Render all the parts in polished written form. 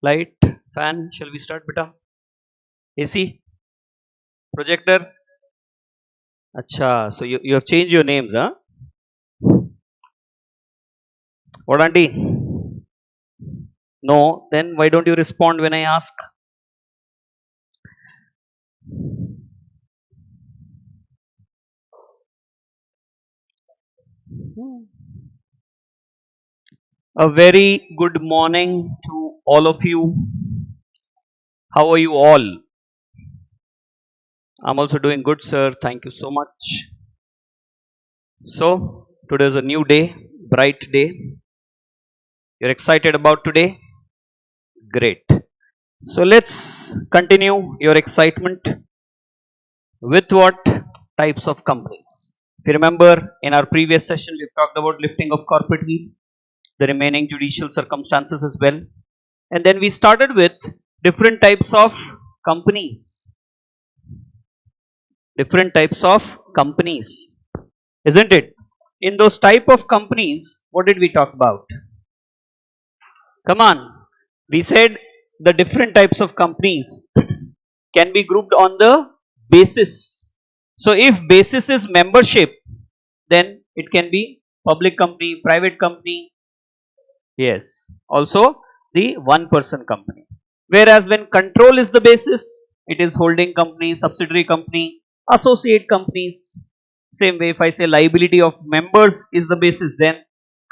Light, fan, shall we start beta? AC, projector. Acha, so you have changed your names, huh? What, auntie? No, then why don't you respond when I ask? A very good morning to all of you. How are you all? I'm also doing good, sir. Thank you so much. So, today is a new day, bright day. You're excited about today? Great. So, let's continue your excitement with what types of companies. If you remember, in our previous session, we've talked about lifting of corporate veil, the remaining judicial circumstances as well. And then we started with different types of companies. Different types of companies, isn't it? In those type of companies, what did we talk about? Come on. We said the different types of companies can be grouped on the basis. So if basis is membership, then it can be public company, private company. Yes. Also the one person company. Whereas when control is the basis, it is holding company, subsidiary company, associate companies. Same way, if I say liability of members is the basis, then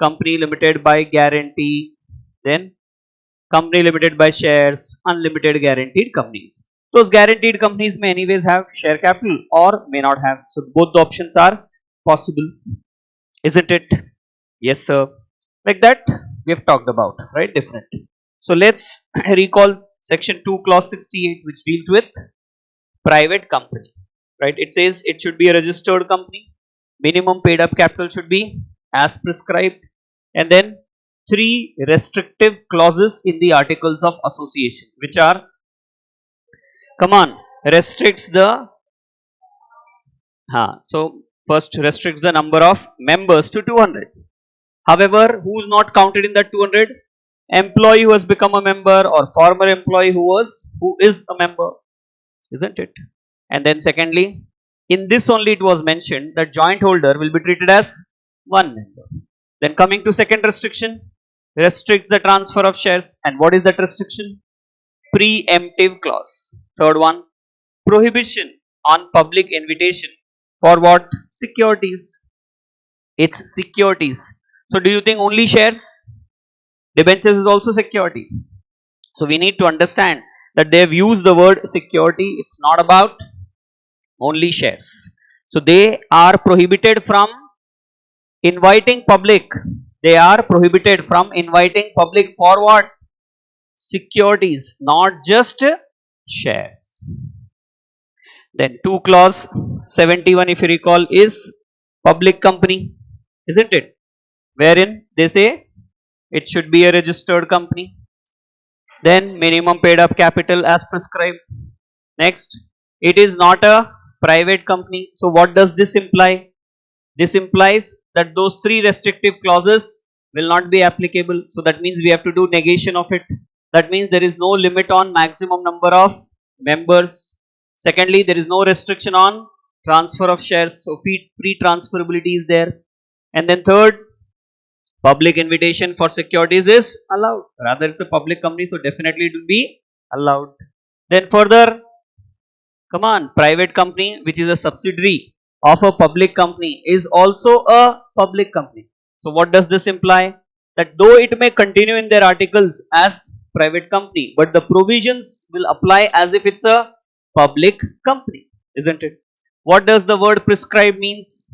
company limited by guarantee, then company limited by shares, unlimited guaranteed companies. Those guaranteed companies may anyways have share capital or may not have. So both the options are possible, isn't it? Yes, sir. Like that we have talked about, right? Different. So let's recall section 2 clause 68, which deals with private company, right? It says it should be a registered company, minimum paid up capital should be as prescribed, and then 3 restrictive clauses in the articles of association, which are, come on, restricts the so first restricts the number of members to 200. However, who is not counted in that 200? Employee who has become a member or former employee who is a member, isn't it? And then secondly, in this only it was mentioned that joint holder will be treated as one member. Then coming to second restriction, restricts the transfer of shares. And what is that restriction? Preemptive clause. Third one, prohibition on public invitation for what? Securities. It's securities. So do you think only shares? Debentures is also security. So we need to understand that they have used the word security. It's not about only shares. So they are prohibited from inviting public. They are prohibited from inviting public for what? Securities, not just shares. Then 2 clause 71, if you recall, is public company, isn't it? Wherein they say it should be a registered company. Then minimum paid up capital as prescribed. Next, it is not a private company. So what does this imply? This implies that those 3 restrictive clauses will not be applicable. So that means we have to do negation of it. That means there is no limit on maximum number of members. Secondly, there is no restriction on transfer of shares. So free transferability is there. And then third, public invitation for securities is allowed. Rather, it's a public company, so definitely it will be allowed. Then further, come on, private company which is a subsidiary of a public company is also a public company. So what does this imply? That though it may continue in their articles as private company, but the provisions will apply as if it's a public company, isn't it? What does the word prescribe means?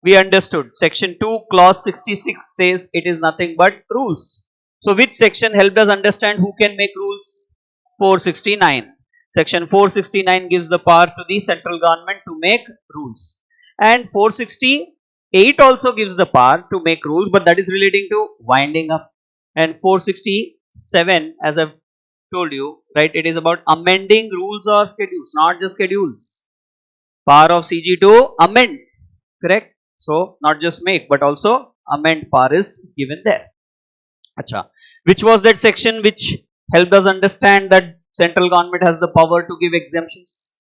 We understood. Section 2 clause 66 says it is nothing but rules. So which section helped us understand who can make rules? 469. Section 469 gives the power to the central government to make rules. And 468 also gives the power to make rules, but that is relating to winding up. And 467, as I've told you, right, it is about amending rules or schedules, not just schedules. Power of CG to amend, correct? So not just make but also amend power is given there. Acha. Which was that section which helped us understand that central government has the power to give exemptions.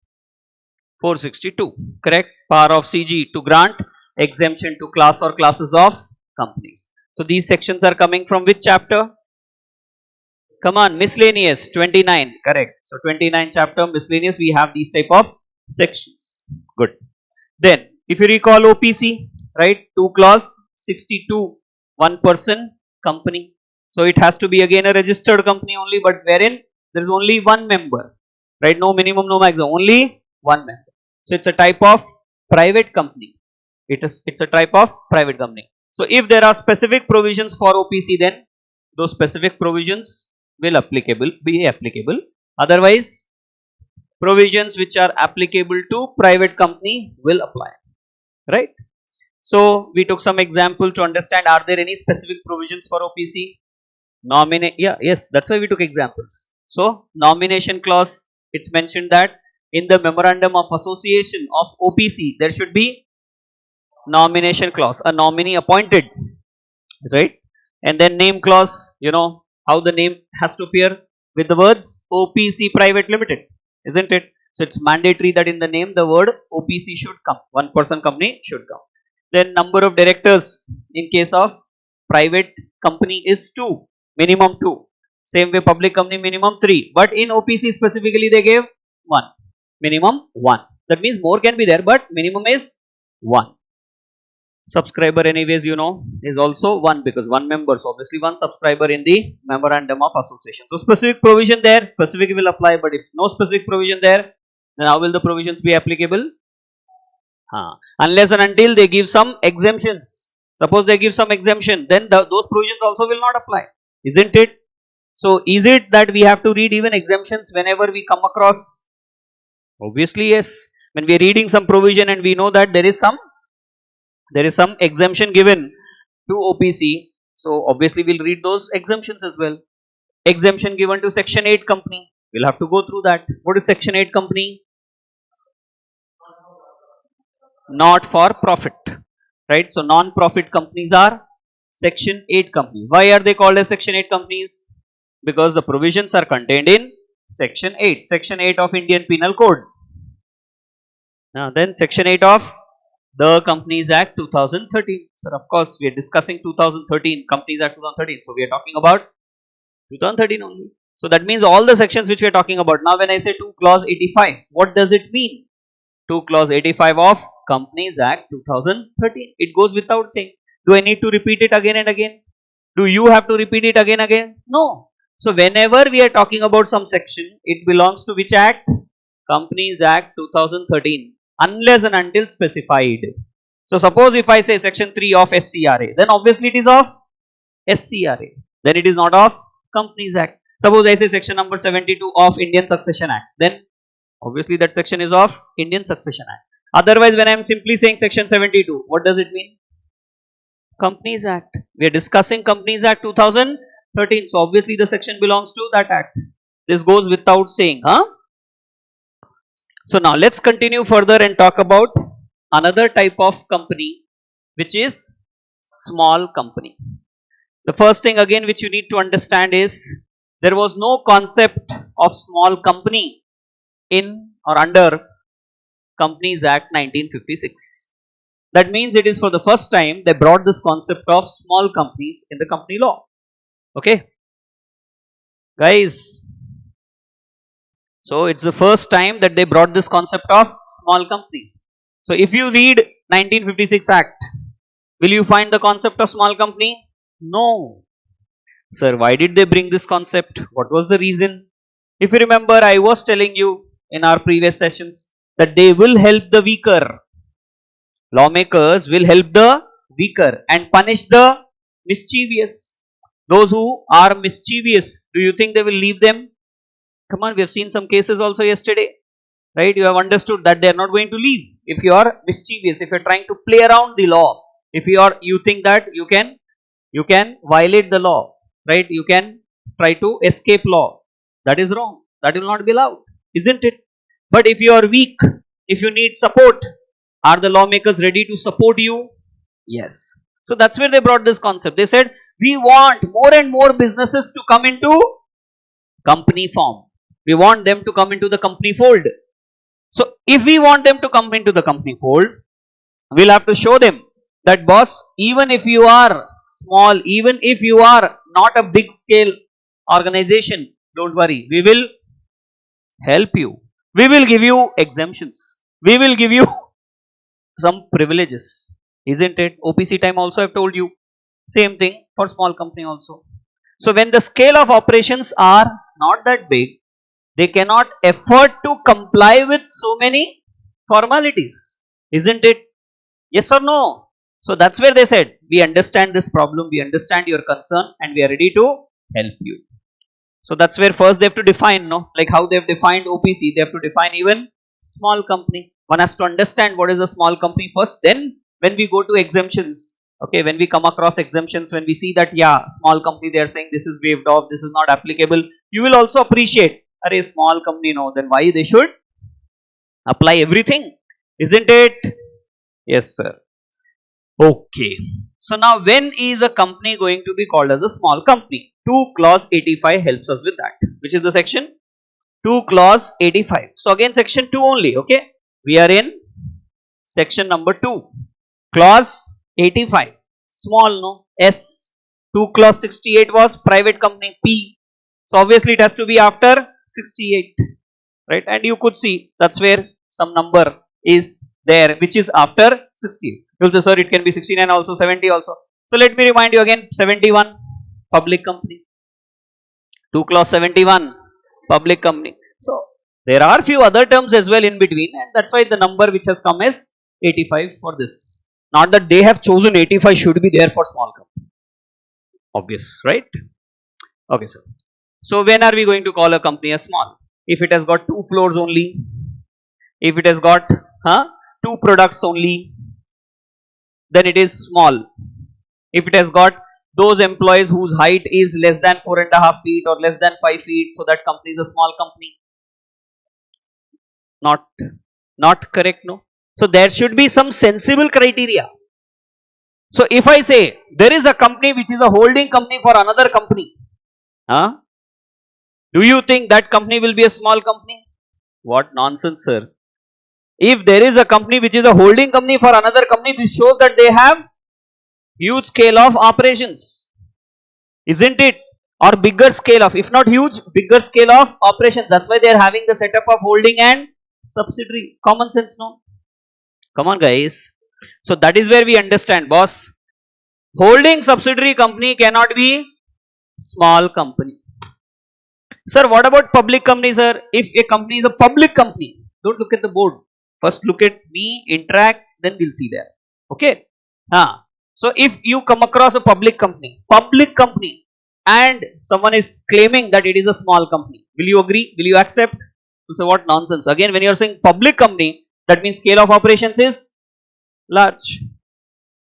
462, correct? Power of CG to grant exemption to class or classes of companies. So these sections are coming from which chapter? Come on, miscellaneous, 29, correct. So 29 chapter miscellaneous, we have these type of sections. Good. Then, if you recall OPC, right? 2 clause 62, one person company. So it has to be again a registered company only, but wherein there is only one member, right? No minimum, no maximum, only one member. So it's a type of private company. It's a type of private company. So if there are specific provisions for OPC, then those specific provisions will be applicable. Otherwise, provisions which are applicable to private company will apply, right? So we took some example to understand, are there any specific provisions for OPC? Yes, that's why we took examples. So nomination clause, it's mentioned that in the memorandum of association of OPC, there should be nomination clause, a nominee appointed, right? And then name clause, you know how the name has to appear with the words OPC Private Limited, isn't it? So it's mandatory that in the name the word OPC should come, one person company should come. Then number of directors in case of private company is 2, minimum 2. Same way public company minimum 3, but in OPC specifically they gave 1, minimum 1. That means more can be there, but minimum is 1. Subscriber anyways, you know, is also 1 because 1 member, so obviously 1 subscriber in the memorandum of association. So specific provision there, specific will apply, but if no specific provision there, then how will the provisions be applicable? Unless and until they give some exemptions. Suppose they give some exemption, then those provisions also will not apply, isn't it? So is it that we have to read even exemptions whenever we come across? Obviously yes. When we are reading some provision and we know that there is some exemption given to OPC, so obviously we'll read those exemptions as well. Exemption given to section 8 company, we'll have to go through that. What is section 8 company? Not for profit, right? So non-profit companies are section 8 companies. Why are they called as section 8 companies? Because the provisions are contained in section 8, section 8 of Indian Penal Code. Now then section 8 of the Companies Act 2013. So of course we are discussing 2013, Companies Act 2013. So we are talking about 2013 only. So that means all the sections which we are talking about. Now when I say 2 clause 85, what does it mean? 2 clause 85 of Companies Act 2013. It goes without saying. Do I need to repeat it again and again? Do you have to repeat it again and again? No. So whenever we are talking about some section, it belongs to which act? Companies Act 2013. Unless and until specified. So suppose if I say section 3 of SCRA, then obviously it is of SCRA. Then it is not of Companies Act. Suppose I say section number 72 of Indian Succession Act, then obviously that section is of Indian Succession Act. Otherwise when I am simply saying section 72, what does it mean? Companies Act. We are discussing Companies Act 2013. So obviously the section belongs to that act. This goes without saying. So now let's continue further and talk about another type of company, which is small company. The first thing again which you need to understand is there was no concept of small company in or under Companies Act 1956. That means it is for the first time they brought this concept of small companies in the company law. Okay, guys. So it's the first time that they brought this concept of small companies. So if you read 1956 Act, will you find the concept of small company? No. Sir, why did they bring this concept? What was the reason? If you remember, I was telling you in our previous sessions that they will help the weaker. Lawmakers will help the weaker and punish the mischievous. Those who are mischievous, do you think they will leave them? Come on, we have seen some cases also yesterday, right? You have understood that they are not going to leave. If you are mischievous, if you are trying to play around the law, if you think that you can violate the law, right? You can try to escape law. That is wrong. That will not be allowed, isn't it? But if you are weak, if you need support, are the lawmakers ready to support you? Yes. So that's where they brought this concept. They said, we want more and more businesses to come into Company form. We want them to come into the company fold. So if we want them to come into the company fold, we'll have to show them that boss, even if you are small, even if you are not a big scale organization, don't worry, we will help you. We will give you exemptions. We will give you some privileges. Isn't it? OPC time also I've told you. Same thing for small company also. So when the scale of operations are not that big, they cannot afford to comply with so many formalities. Isn't it? Yes or no? So that's where they said, we understand this problem, we understand your concern, and we are ready to help you. So that's where first they have to define, no? Like how they have defined OPC, they have to define even small company. One has to understand what is a small company first. Then when we go to exemptions, okay, when we come across exemptions, when we see that, yeah, small company, they are saying this is waived off, this is not applicable, you will also appreciate, a small company, no, then why they should apply everything? Isn't it? Yes, sir. Okay. So now when is a company going to be called as a small company? 2 clause 85 helps us with that. Which is the section? 2 clause 85. So again section 2 only, okay. We are in section number 2. Clause 85. Small, no? S. 2 clause 68 was private company, P. So obviously it has to be after 68. Right? And you could see that's where some number is there which is after 68. You'll say, sir, it can be 69 also, 70 also. So let me remind you again, 71, public company. 2 clause 71, public company. So there are few other terms as well in between, and that's why the number which has come is 85 for this. Not that they have chosen 85 should be there for small company. Obvious, right? Okay, sir. So when are we going to call a company as small? If it has got 2 floors only, if it has got 2 products only, then it is small. If it has got those employees whose height is less than 4.5 feet or less than 5 feet, so that company is a small company. Not correct, no? So there should be some sensible criteria. So if I say there is a company which is a holding company for another company, do you think that company will be a small company? What nonsense, sir. If there is a company which is a holding company for another company, this shows that they have huge scale of operations. Isn't it? Or bigger scale of, if not huge, bigger scale of operations. That's why they are having the setup of holding and subsidiary. Common sense, no? Come on, guys. So that is where we understand, boss. Holding subsidiary company cannot be small company. Sir, what about public company, sir? If a company is a public company, don't look at the board. First look at me, interact, then we'll see there. Okay? So if you come across a public company, and someone is claiming that it is a small company, will you agree? Will you accept? So what nonsense. Again, when you are saying public company, that means scale of operations is large.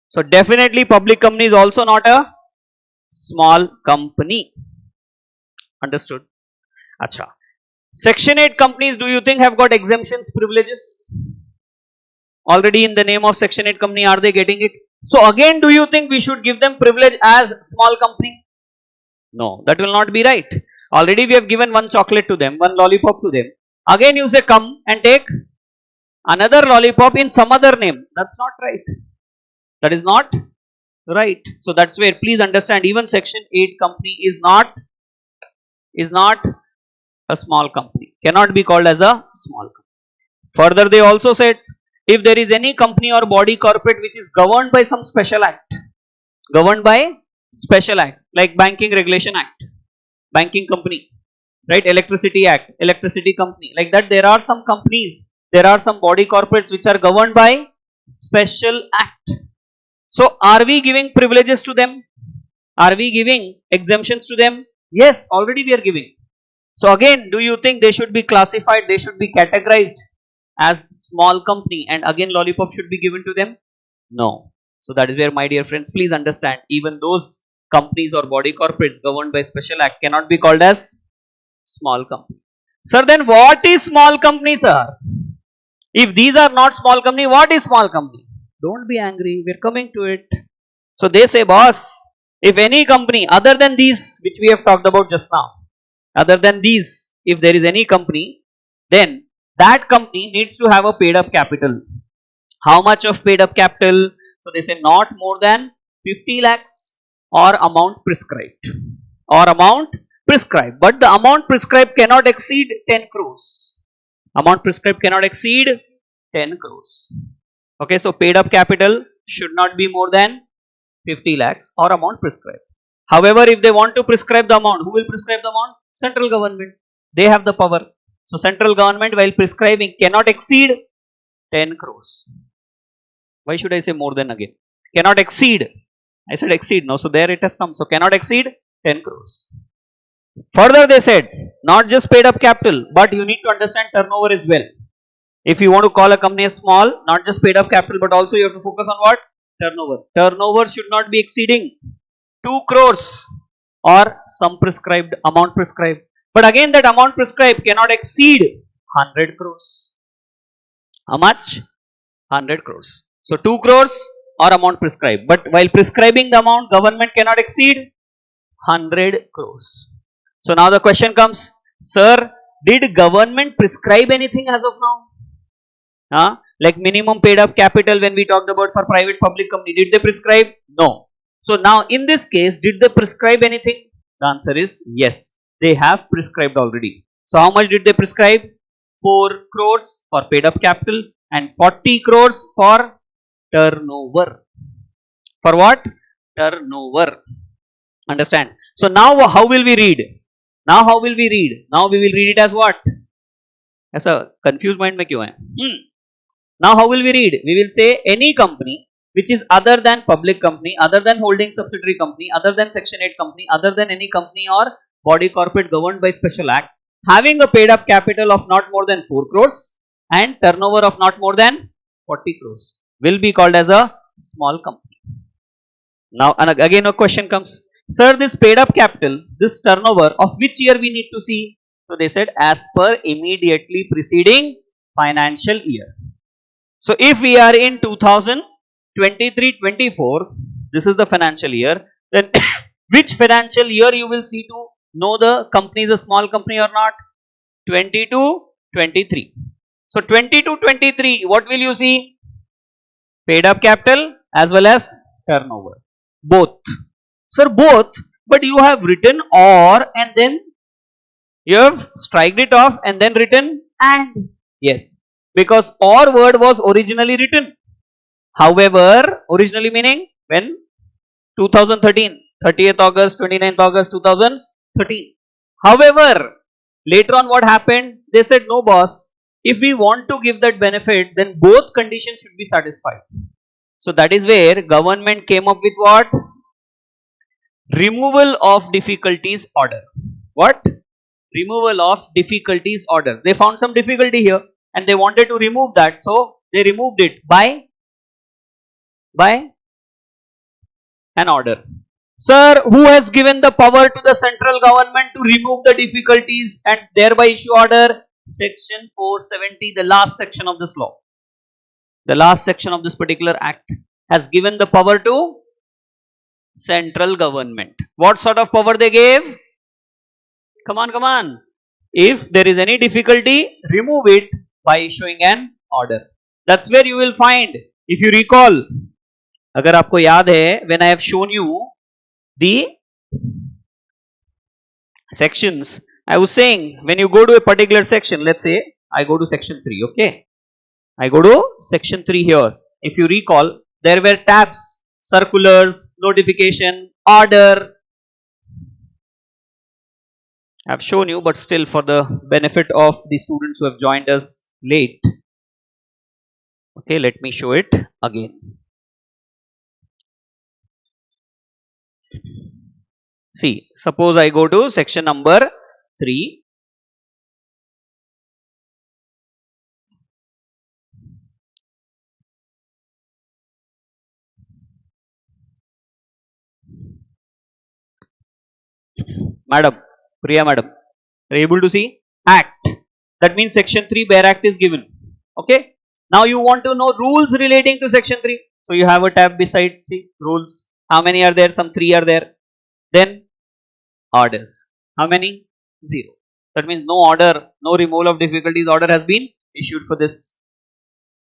So definitely public company is also not a small company. Understood? Acha. Section 8 companies, do you think have got exemptions, privileges? Already in the name of Section 8 company, are they getting it? So again, do you think we should give them privilege as small company? No, that will not be right. Already we have given one chocolate to them, one lollipop to them. Again you say come and take another lollipop in some other name. That's not right. That is not right. So that's where please understand, even Section 8 company is not a small company. Cannot be called as a small company. Further they also said, if there is any company or body corporate which is governed by some special act, like Banking Regulation Act, banking company, right? Electricity Act, electricity company, like that there are some companies, there are some body corporates which are governed by special act. So are we giving privileges to them? Are we giving exemptions to them? Yes, already we are giving. So again, do you think they should be classified, they should be categorized as small company, and again lollipop should be given to them? No. So that is where, my dear friends, please understand, even those companies or body corporates governed by special act cannot be called as small company. Sir, then what is small company, sir? If these are not small company, what is small company? Don't be angry, we're coming to it. So they say, boss, if any company other than these which we have talked about just now, other than these, if there is any company, then that company needs to have a paid up capital. How much of paid up capital? So they say not more than 50 lakhs or amount prescribed. Or amount prescribed. But the amount prescribed cannot exceed 10 crores. Amount prescribed cannot exceed 10 crores. Okay, so paid up capital should not be more than 50 lakhs or amount prescribed. However, if they want to prescribe the amount, who will prescribe the amount? Central government. They have the power. So central government, while prescribing, cannot exceed 10 crores. Why should I say more than again? Cannot exceed. I said exceed. No, so there it has come. So cannot exceed 10 crores. Further they said, not just paid up capital, but you need to understand turnover as well. If you want to call a company as small, not just paid up capital, but also you have to focus on what? Turnover. Turnover should not be exceeding 2 crores or some prescribed amount prescribed. But again, that amount prescribed cannot exceed 100 crores. How much? 100 crores. So 2 crores or amount prescribed. But while prescribing the amount, government cannot exceed 100 crores. So now the question comes, sir, did government prescribe anything as of now? Like minimum paid up capital when we talked about for private public company, did they prescribe? No. So now in this case, did they prescribe anything? The answer is yes. They have prescribed already. So how much did they prescribe? 4 crores for paid up capital and 40 crores for turnover. For what? Turnover. Understand? So now how will we read? Now how will we read? Now we will read it as what? ऐसा confused mind में क्यों है? Now how will we read? We will say any company which is other than public company, other than holding subsidiary company, other than section 8 company, other than any company or body corporate governed by special act, having a paid up capital of not more than 4 crores and turnover of not more than 40 crores will be called as a small company. Now and again a question comes, sir, this paid up capital, this turnover of which year we need to see? So they said as per immediately preceding financial year. So if we are in 2023-24, this is the financial year, then which financial year you will see to know the company is a small company or not? 22-23. So 22-23, what will you see? Paid up capital as well as turnover. Both. Sir, both, but you have written or and then you have striked it off and then written and. Yes, because or word was originally written. However, originally meaning when? 2013, 30th August, 29th August 2013. However, later on what happened? They said, no boss, if we want to give that benefit, then both conditions should be satisfied. So that is where government came up with what? Removal of difficulties order. What? Removal of difficulties order. They found some difficulty here and they wanted to remove that. So they removed it by an order. Sir, who has given the power to the central government to remove the difficulties and thereby issue order? Section 470, the last section of this law. The last section of this particular act has given the power to central government. What sort of power they gave? Come on. If there is any difficulty, remove it by issuing an order. That's where you will find, if you recall, अगर आपको याद है, when I have shown you the sections, I was saying when you go to a particular section, let's say I go to section 3, okay? I go to section 3 here. If you recall, there were tabs, circulars, notification, order. I have shown you, but still for the benefit of the students who have joined us late. Okay, let me show it again. See, suppose I go to section number 3. Madam, Priya madam, are you able to see? Act. That means section 3 bare act is given. Okay. Now you want to know rules relating to section 3. So you have a tab beside, see, rules. How many are there? Some 3 are there. Then orders. How many? 0. That means no order, no removal of difficulties order has been issued for this.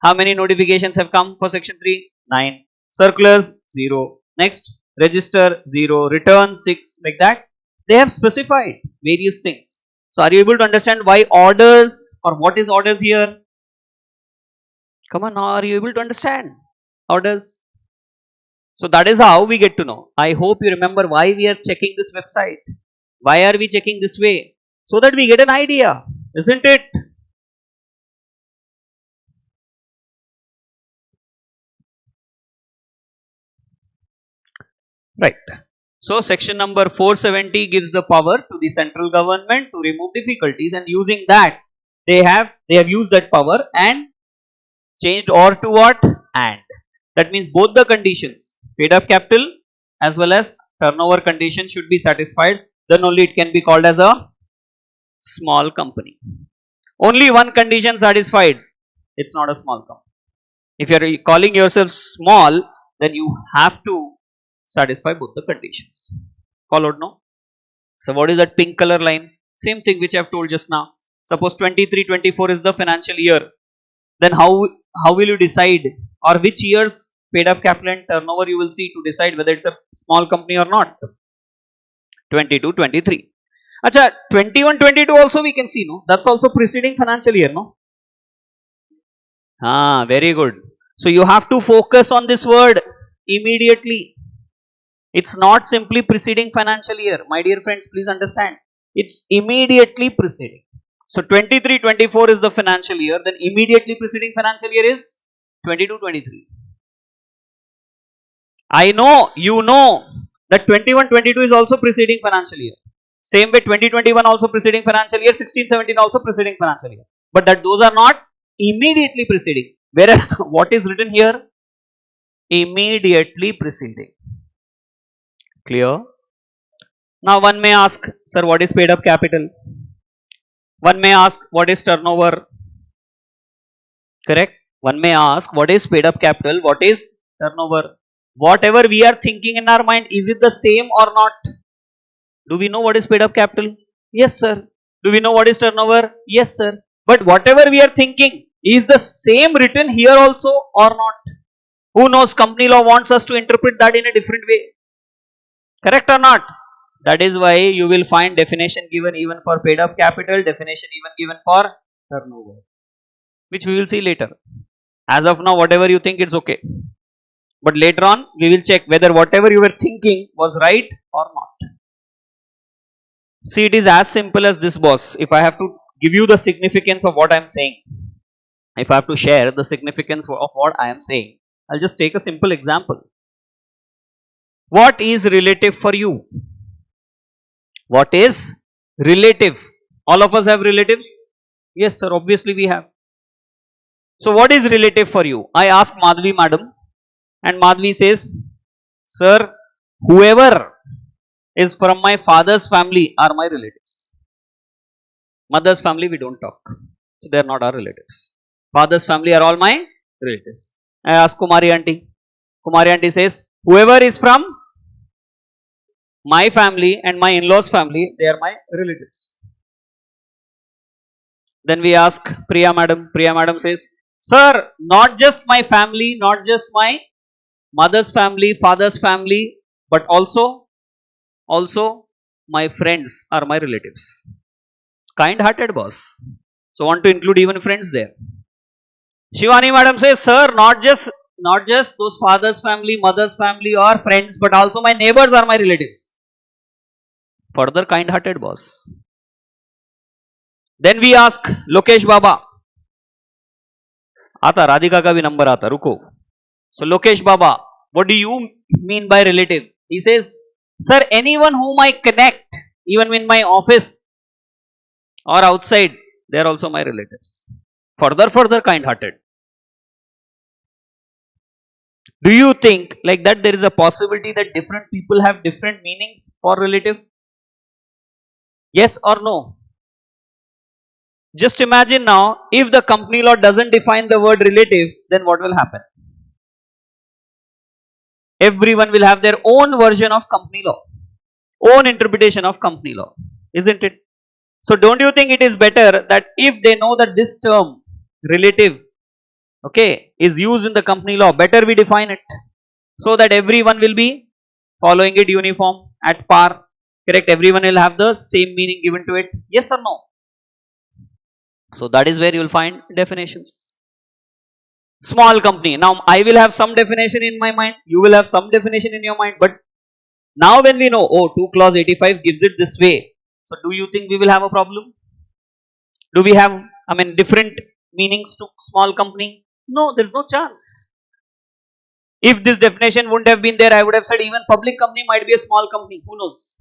How many notifications have come for section 3? 9. Circulars 0. Next, register 0. Return 6. Like that. They have specified various things. So are you able to understand why orders or what is orders here? Come on, now are you able to understand orders? So that is how we get to know. I hope you remember why we are checking this website. Why are we checking this way? So that we get an idea, isn't it? Right. So section number 470 gives the power to the central government to remove difficulties, and using that they have used that power and changed or to what? And. That means both the conditions, paid up capital as well as turnover condition, should be satisfied. Then only it can be called as a small company. Only one condition satisfied, it's not a small company. If you are calling yourself small, then you have to satisfy both the conditions. Followed, no? So what is that pink color line? Same thing which I have told just now. Suppose 23-24 is the financial year. Then how will you decide, or which year's paid up capital and turnover you will see to decide whether it's a small company or not? 22-23. Acha, 21-22 also we can see, no? That's also preceding financial year, no? Very good. So you have to focus on this word immediately. It's not simply preceding financial year. My dear friends, please understand. It's immediately preceding. So 23-24 is the financial year. Then immediately preceding financial year is 22-23. I know, you know that 21-22 is also preceding financial year. Same way 2021 also preceding financial year, 16-17 also preceding financial year. But that those are not immediately preceding. Whereas what is written here? Immediately preceding. Clear? Now one may ask, sir, what is paid up capital? One may ask, what is turnover? Correct? One may ask, what is paid up capital? What is turnover? Whatever we are thinking in our mind, is it the same or not? Do we know what is paid up capital? Yes, sir. Do we know what is turnover? Yes, sir. But whatever we are thinking, is the same written here also or not? Who knows? Company law wants us to interpret that in a different way. Correct or not? That is why you will find definition given even for paid up capital, definition even given for turnover, which we will see later. As of now, whatever you think, it's okay. But later on, we will check whether whatever you were thinking was right or not. See, it is as simple as this, boss. If I have to give you the significance of what I am saying, if I have to share the significance of what I am saying, I'll just take a simple example. What is relative for you? What is relative? All of us have relatives? Yes, sir, obviously we have. So what is relative for you? I ask Madhvi madam, and Madhvi says, sir, whoever is from my father's family are my relatives. Mother's family we don't talk. So they are not our relatives. Father's family are all my relatives. I ask Kumari aunty. Kumari aunty says, whoever is from my family and my in-laws family, they are my relatives. Then we ask Priya madam. Priya madam says, sir, not just my family, not just my mother's family, father's family, but also my friends are my relatives. Kind-hearted, boss. So want to include even friends there. Shivani madam says, sir, not just those father's family, mother's family or friends, but also my neighbors are my relatives. Further kind-hearted, boss. Then we ask Lokesh Baba. Aata, Radhika ka bhi number aata, ruko. So Lokesh Baba, what do you mean by relative? He says, sir, anyone whom I connect, even in my office or outside, they are also my relatives. Further kind-hearted. Do you think like that there is a possibility that different people have different meanings for relative? Yes or no? Just imagine now, if the company law doesn't define the word relative, then what will happen? Everyone will have their own version of company law, own interpretation of company law, isn't it? So don't you think it is better that if they know that this term relative, okay, is used in the company law, better we define it so that everyone will be following it uniform at par, correct? Everyone will have the same meaning given to it, yes or no? So that is where you will find definitions. Small company. Now I will have some definition in my mind, you will have some definition in your mind, but now when we know, oh, 2 clause 85 gives it this way, so do you think we will have a problem? Do we have, different meanings to small company? No, there's no chance. If this definition wouldn't have been there, I would have said even public company might be a small company, who knows?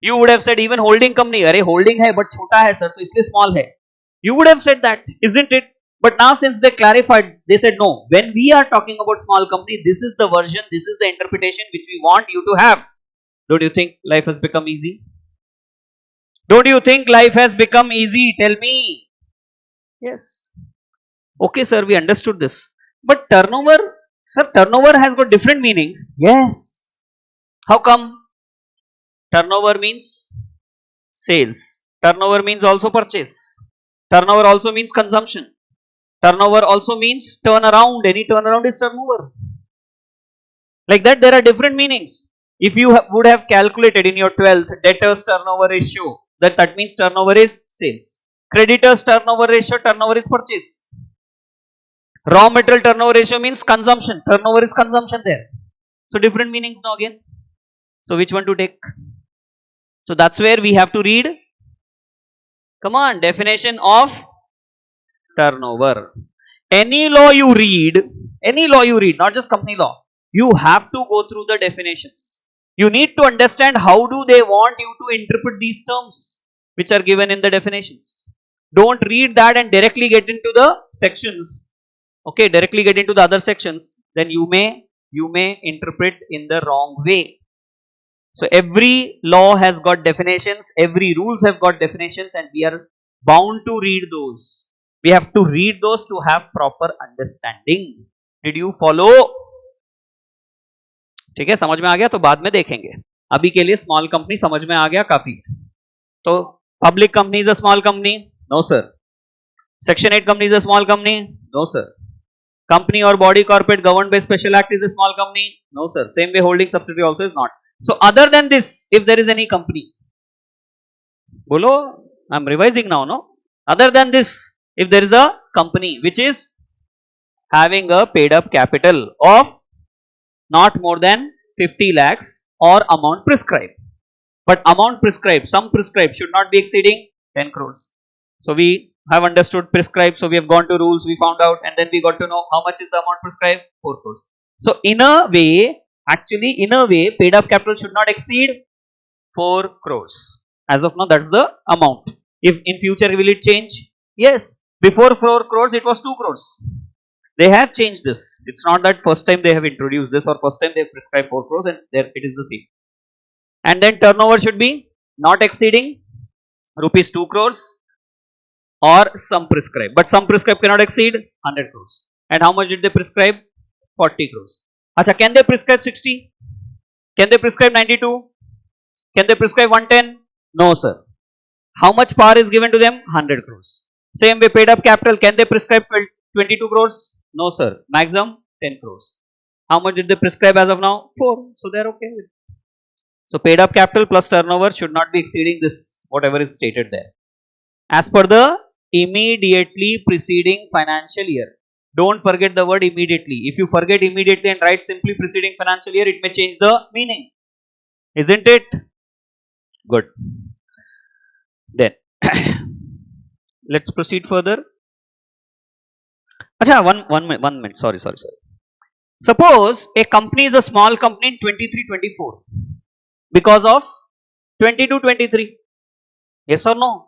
You would have said even holding company, अरे holding है but छोटा है sir, तो इसलिए small है. You would have said that, isn't it? But now since they clarified, they said no, when we are talking about small company, this is the version, this is the interpretation which we want you to have. Don't you think life has become easy? Don't you think life has become easy? Tell me. Yes. Okay sir, we understood this. But turnover, sir, turnover has got different meanings. Yes. How come? Turnover means sales. Turnover means also purchase. Turnover also means consumption. Turnover also means turnaround. Any turnaround is turnover. Like that, there are different meanings. If you would have calculated in your 12th debtors turnover ratio, that means turnover is sales. Creditors turnover ratio, turnover is purchase. Raw material turnover ratio means consumption. Turnover is consumption there. So different meanings now again. So which one to take? So that's where we have to read. Come on, definition of turnover. Any law you read, not just company law, you have to go through the definitions. You need to understand how do they want you to interpret these terms which are given in the definitions. Don't read that and directly get into the sections. Okay, directly get into the other sections. Then you may interpret in the wrong way. So every law has got definitions, every rules have got definitions, and we are bound to read those. We have to read those to have proper understanding. Did you follow? ठीक है, समझ में आ गया तो बाद में देखेंगे. अभी के लिए स्मॉल कंपनी समझ में आ गया काफी. तो public company is a small company? No sir. Section 8 company is a small company? No sir. Company or body corporate governed by special act is a small company? No sir. Same way holding subsidiary also is not. So other than this, if there is any company, bolo, I'm revising now, no? Other than this, if there is a company which is having a paid up capital of not more than 50 lakhs or amount prescribed. But amount prescribed, some prescribed should not be exceeding 10 crores. So we have understood prescribed, so we have gone to rules, we found out, and then we got to know how much is the amount prescribed, 4 crores. So in a way, paid up capital should not exceed 4 crores. As of now, that's the amount. If in future will it change? Yes. Before 4 crores, it was 2 crores. They have changed this. It's not that first time they have introduced this or first time they have prescribed 4 crores and there it is the same. And then turnover should be not exceeding rupees 2 crores. Or some prescribed, but some prescribed cannot exceed 100 crores. And how much did they prescribe? 40 crores. Acha, can they prescribe 60? Can they prescribe 92? Can they prescribe 110? No sir. How much par is given to them? 100 crores. Same way paid up capital, can they prescribe 22 crores? No sir. Maximum 10 crores. How much did they prescribe as of now? 4. So they are okay with it. So paid up capital plus turnover should not be exceeding this, whatever is stated there. As per the immediately preceding financial year. Don't forget the word immediately. If you forget immediately and write simply preceding financial year, it may change the meaning. Isn't it? Good. Then, let's proceed further. Acha, one minute. Sorry. Suppose a company is a small company in 23-24 because of 22-23. Yes or no?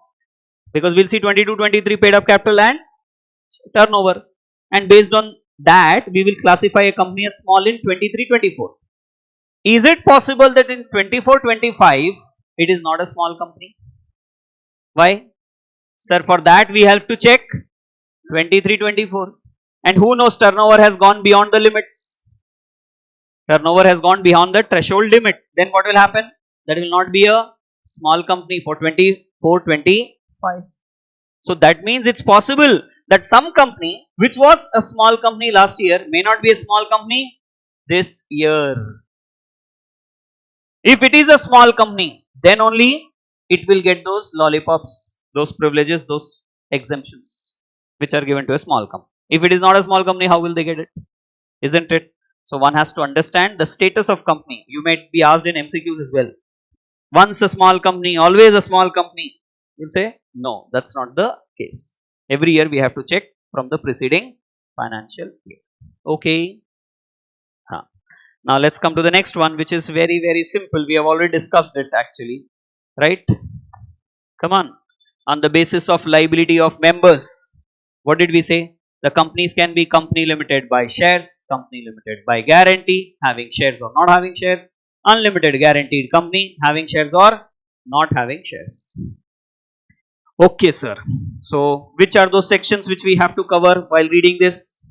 Because we'll see 22-23 paid up capital and turnover, and based on that we will classify a company as small in 23-24. Is it possible that in 24-25 it is not a small company? Why? Sir, for that we have to check 23-24, and who knows, turnover has gone beyond the limits. Turnover has gone beyond the threshold limit. Then what will happen? That will not be a small company. For 425. So that means it's possible that some company which was a small company last year may not be a small company this year. If it is a small company, then only it will get those lollipops, those privileges, those exemptions which are given to a small company. If it is not a small company, how will they get it? Isn't it? So one has to understand the status of company. You might be asked in MCQs as well. Once a small company, always a small company. You'll say, no, that's not the case. Every year we have to check from the preceding financial year. Okay. Now let's come to the next one, which is very, very simple. We have already discussed it actually. Right? Come on. On the basis of liability of members, what did we say? The companies can be company limited by shares, company limited by guarantee, having shares or not having shares, unlimited guaranteed company, having shares or not having shares. Okay, sir. So, which are those sections which we have to cover while reading this?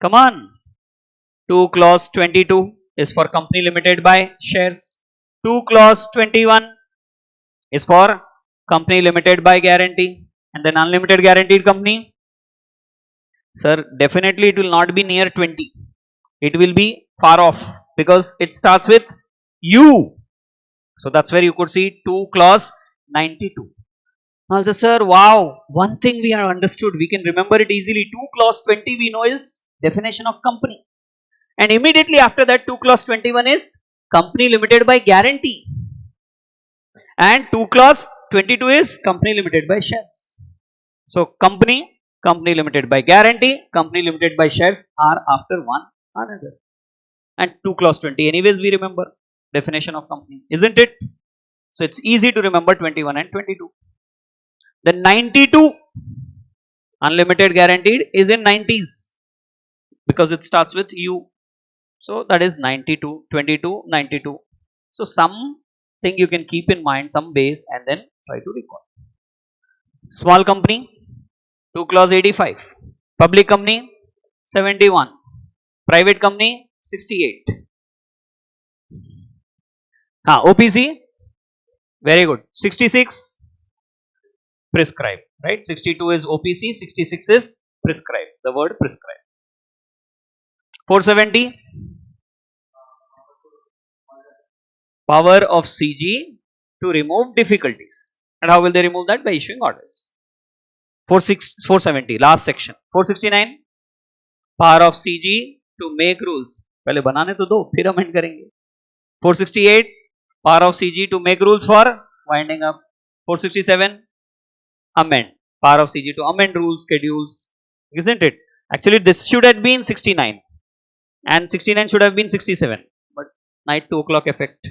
Come on. 2 clause 22 is for company limited by shares. 2 clause 21 is for company limited by guarantee. And then unlimited guaranteed company. Sir, definitely it will not be near 20. It will be far off because it starts with U. So that's where you could see 2 clause 92. Also, sir, wow, one thing we have understood, we can remember it easily. 2 clause 20 we know is definition of company. And immediately after that 2 clause 21 is company limited by guarantee. And 2 clause 22 is company limited by shares. So company limited by guarantee, company limited by shares are after one another. And 2 clause 20 anyways we remember definition of company, isn't it? So it's easy to remember 21 and 22. The 92 unlimited guaranteed is in 90s because it starts with U. So that is 92, 22, 92. So something you can keep in mind, some base, and then try to recall. Small company 2 clause 85, public company 71, private company 68. OPC, very good, 66 prescribed, right? 62 is OPC, 66 is prescribed, the word prescribed. 470, power of CG to remove difficulties. And how will they remove that? By issuing orders. 470, last section. 469, power of CG to make rules. पहले बनाने तो दो, फिर amend करेंगे. 468, power of CG to make rules for winding up. 467, amend. Power of CG to amend rules, schedules. Isn't it? Actually, this should have been 69. And 69 should have been 67. But night 2 o'clock effect.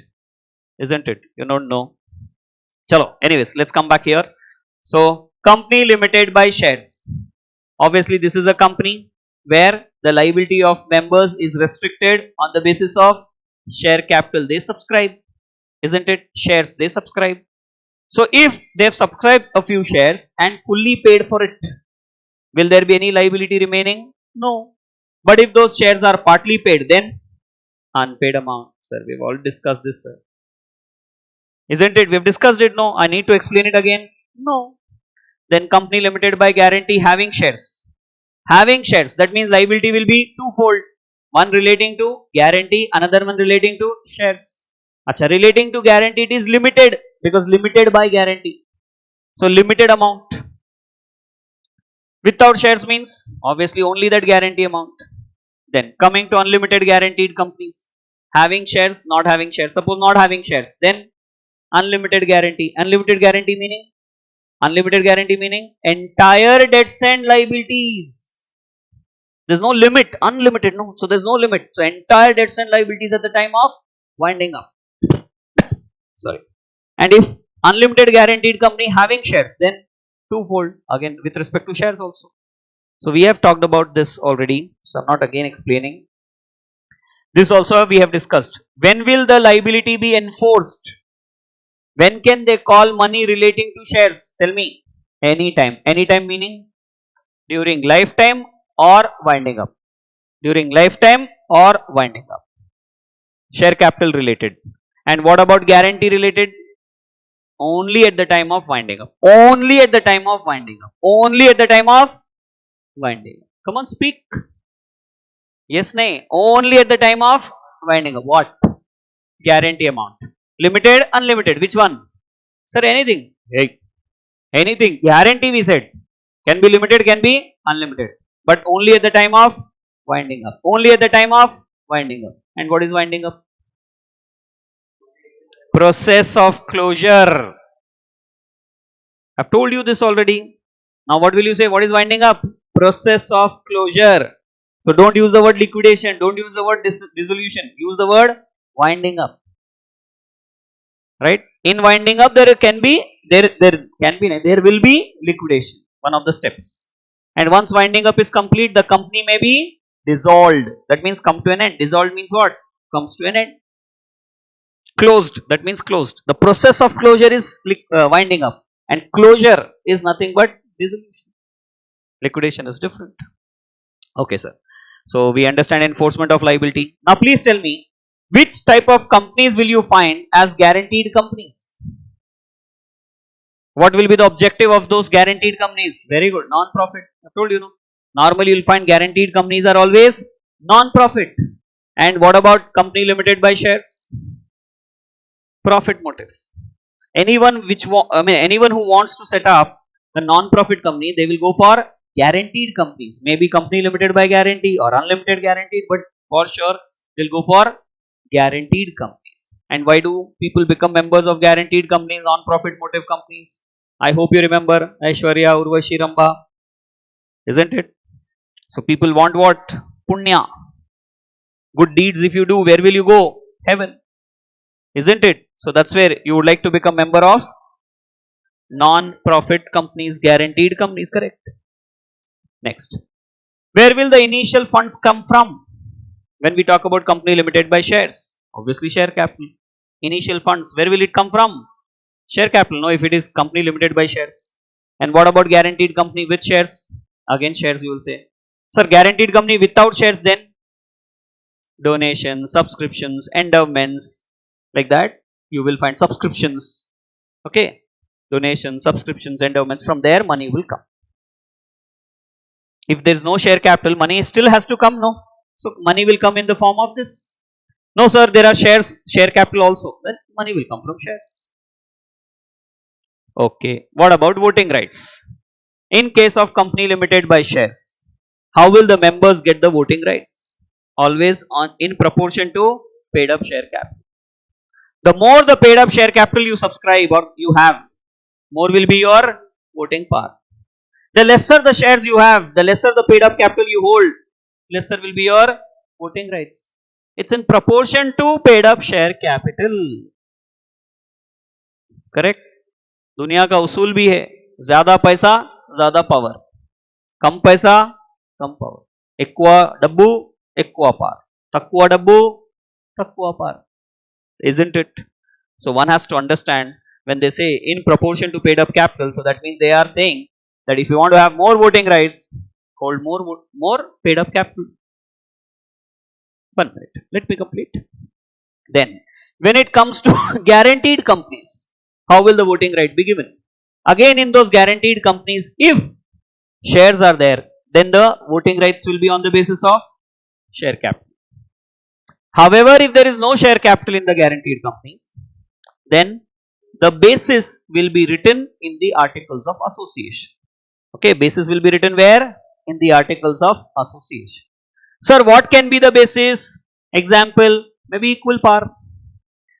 Isn't it? You don't know. Chalo. Anyways, let's come back here. So, company limited by shares. Obviously, this is a company where the liability of members is restricted on the basis of share capital they subscribe. Isn't it? Shares they subscribe. So, if they have subscribed a few shares and fully paid for it, will there be any liability remaining? No. But if those shares are partly paid, then unpaid amount. Sir, we've already discussed this, sir. Isn't it? We've discussed it. No. I need to explain it again. No. Then company limited by guarantee having shares. Having shares, that means liability will be twofold. One relating to guarantee, another one relating to shares. Acha, relating to guarantee it is limited because limited by guarantee. So limited amount. Without shares means obviously only that guarantee amount. Then coming to unlimited guaranteed companies. Having shares, not having shares. Suppose not having shares, then unlimited guarantee. Unlimited guarantee meaning? Unlimited guarantee meaning entire debts and liabilities. There's no limit, unlimited, no. So there's no limit. So entire debts and liabilities at the time of winding up. Sorry. And if unlimited guaranteed company having shares, then twofold again with respect to shares also. So we have talked about this already. So I'm not again explaining. This also we have discussed. When will the liability be enforced? When can they call money relating to shares? Tell me. Anytime. Anytime meaning during lifetime or winding up. During lifetime or winding up. Share capital related. And what about guarantee related? Only at the time of winding up. Only at the time of winding up. Only at the time of winding up. Come on, speak. Yes, nay. Only at the time of winding up. What? Guarantee amount. Limited, unlimited. Which one? Sir, anything. Hey. Anything. Guarantee we said. Can be limited, can be unlimited. But only at the time of winding up. Only at the time of winding up. And what is winding up? Process of closure. I've told you this already. Now what will you say? What is winding up? Process of closure. So don't use the word liquidation. Don't use the word dissolution. Use the word winding up. Right? In winding up, there will be liquidation. One of the steps. And once winding up is complete, the company may be dissolved. That means come to an end. Dissolved means what? Comes to an end. Closed. That means closed. The process of closure is winding up. And closure is nothing but dissolution. Liquidation is different. Okay, sir. So we understand enforcement of liability. Now please tell me, which type of companies will you find as guaranteed companies? What will be the objective of those guaranteed companies? Very good. Non-profit. I told you, no. Normally you will find guaranteed companies are always non-profit. And what about company limited by shares? Profit motive. Anyone who wants to set up a non-profit company, they will go for guaranteed companies. Maybe company limited by guarantee or unlimited guaranteed, but for sure they'll go for guaranteed companies. And why do people become members of guaranteed companies, non-profit motive companies? I hope you remember Aishwarya, Urvashi, Ramba, isn't it? So people want what? Punya. Good deeds if you do, where will you go? Heaven. Isn't it? So that's where you would like to become member of non-profit companies, guaranteed companies, correct? Next. Where will the initial funds come from? When we talk about company limited by shares, obviously share capital. Initial funds, where will it come from? Share capital, no, if it is company limited by shares. And what about guaranteed company with shares? Again shares you will say. Sir, guaranteed company without shares, then donations, subscriptions, endowments, like that you will find subscriptions. Okay, donations, subscriptions, endowments, from there money will come. If there is no share capital, money still has to come, no? So money will come in the form of this. No sir, there are shares, share capital also. Then money will come from shares. Okay, what about voting rights? In case of company limited by shares, how will the members get the voting rights? Always in proportion to paid up share capital. The more the paid up share capital you subscribe or you have, more will be your voting power. The lesser the shares you have, the lesser the paid up capital you hold, lesser will be your voting rights. It's in proportion to paid up share capital. Correct? दुनिया का उसूल भी है, ज्यादा पैसा ज्यादा power, कम पैसा कम power, ఎక్కువ డబ్బు ఎక్కువ పార్, తక్కువ డబ్బు తక్కువ పార్. Isn't it? So one has to understand when they say in proportion to paid up capital, so that means they are saying that if you want to have more voting rights, hold more paid up capital. 1 minute, let me complete. Then when it comes to guaranteed companies, how will the voting right be given? Again, in those guaranteed companies, if shares are there, then the voting rights will be on the basis of share capital. However, if there is no share capital in the guaranteed companies, then the basis will be written in the articles of association. Okay, basis will be written where? In the articles of association. Sir, what can be the basis? Example, maybe equal par,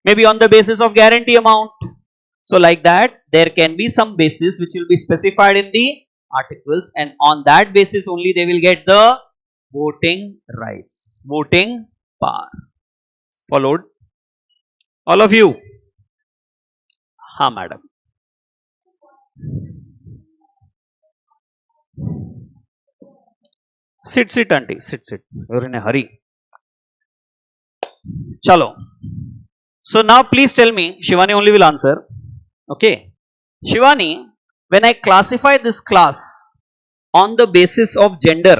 maybe on the basis of guarantee amount. So like that, there can be some basis which will be specified in the articles, and on that basis only they will get the voting rights, voting power. Followed? All of you? Ha, madam. Sit auntie, sit. You're in a hurry. Chalo. So now please tell me, Shivani only will answer. Okay. Shivani, when I classify this class on the basis of gender,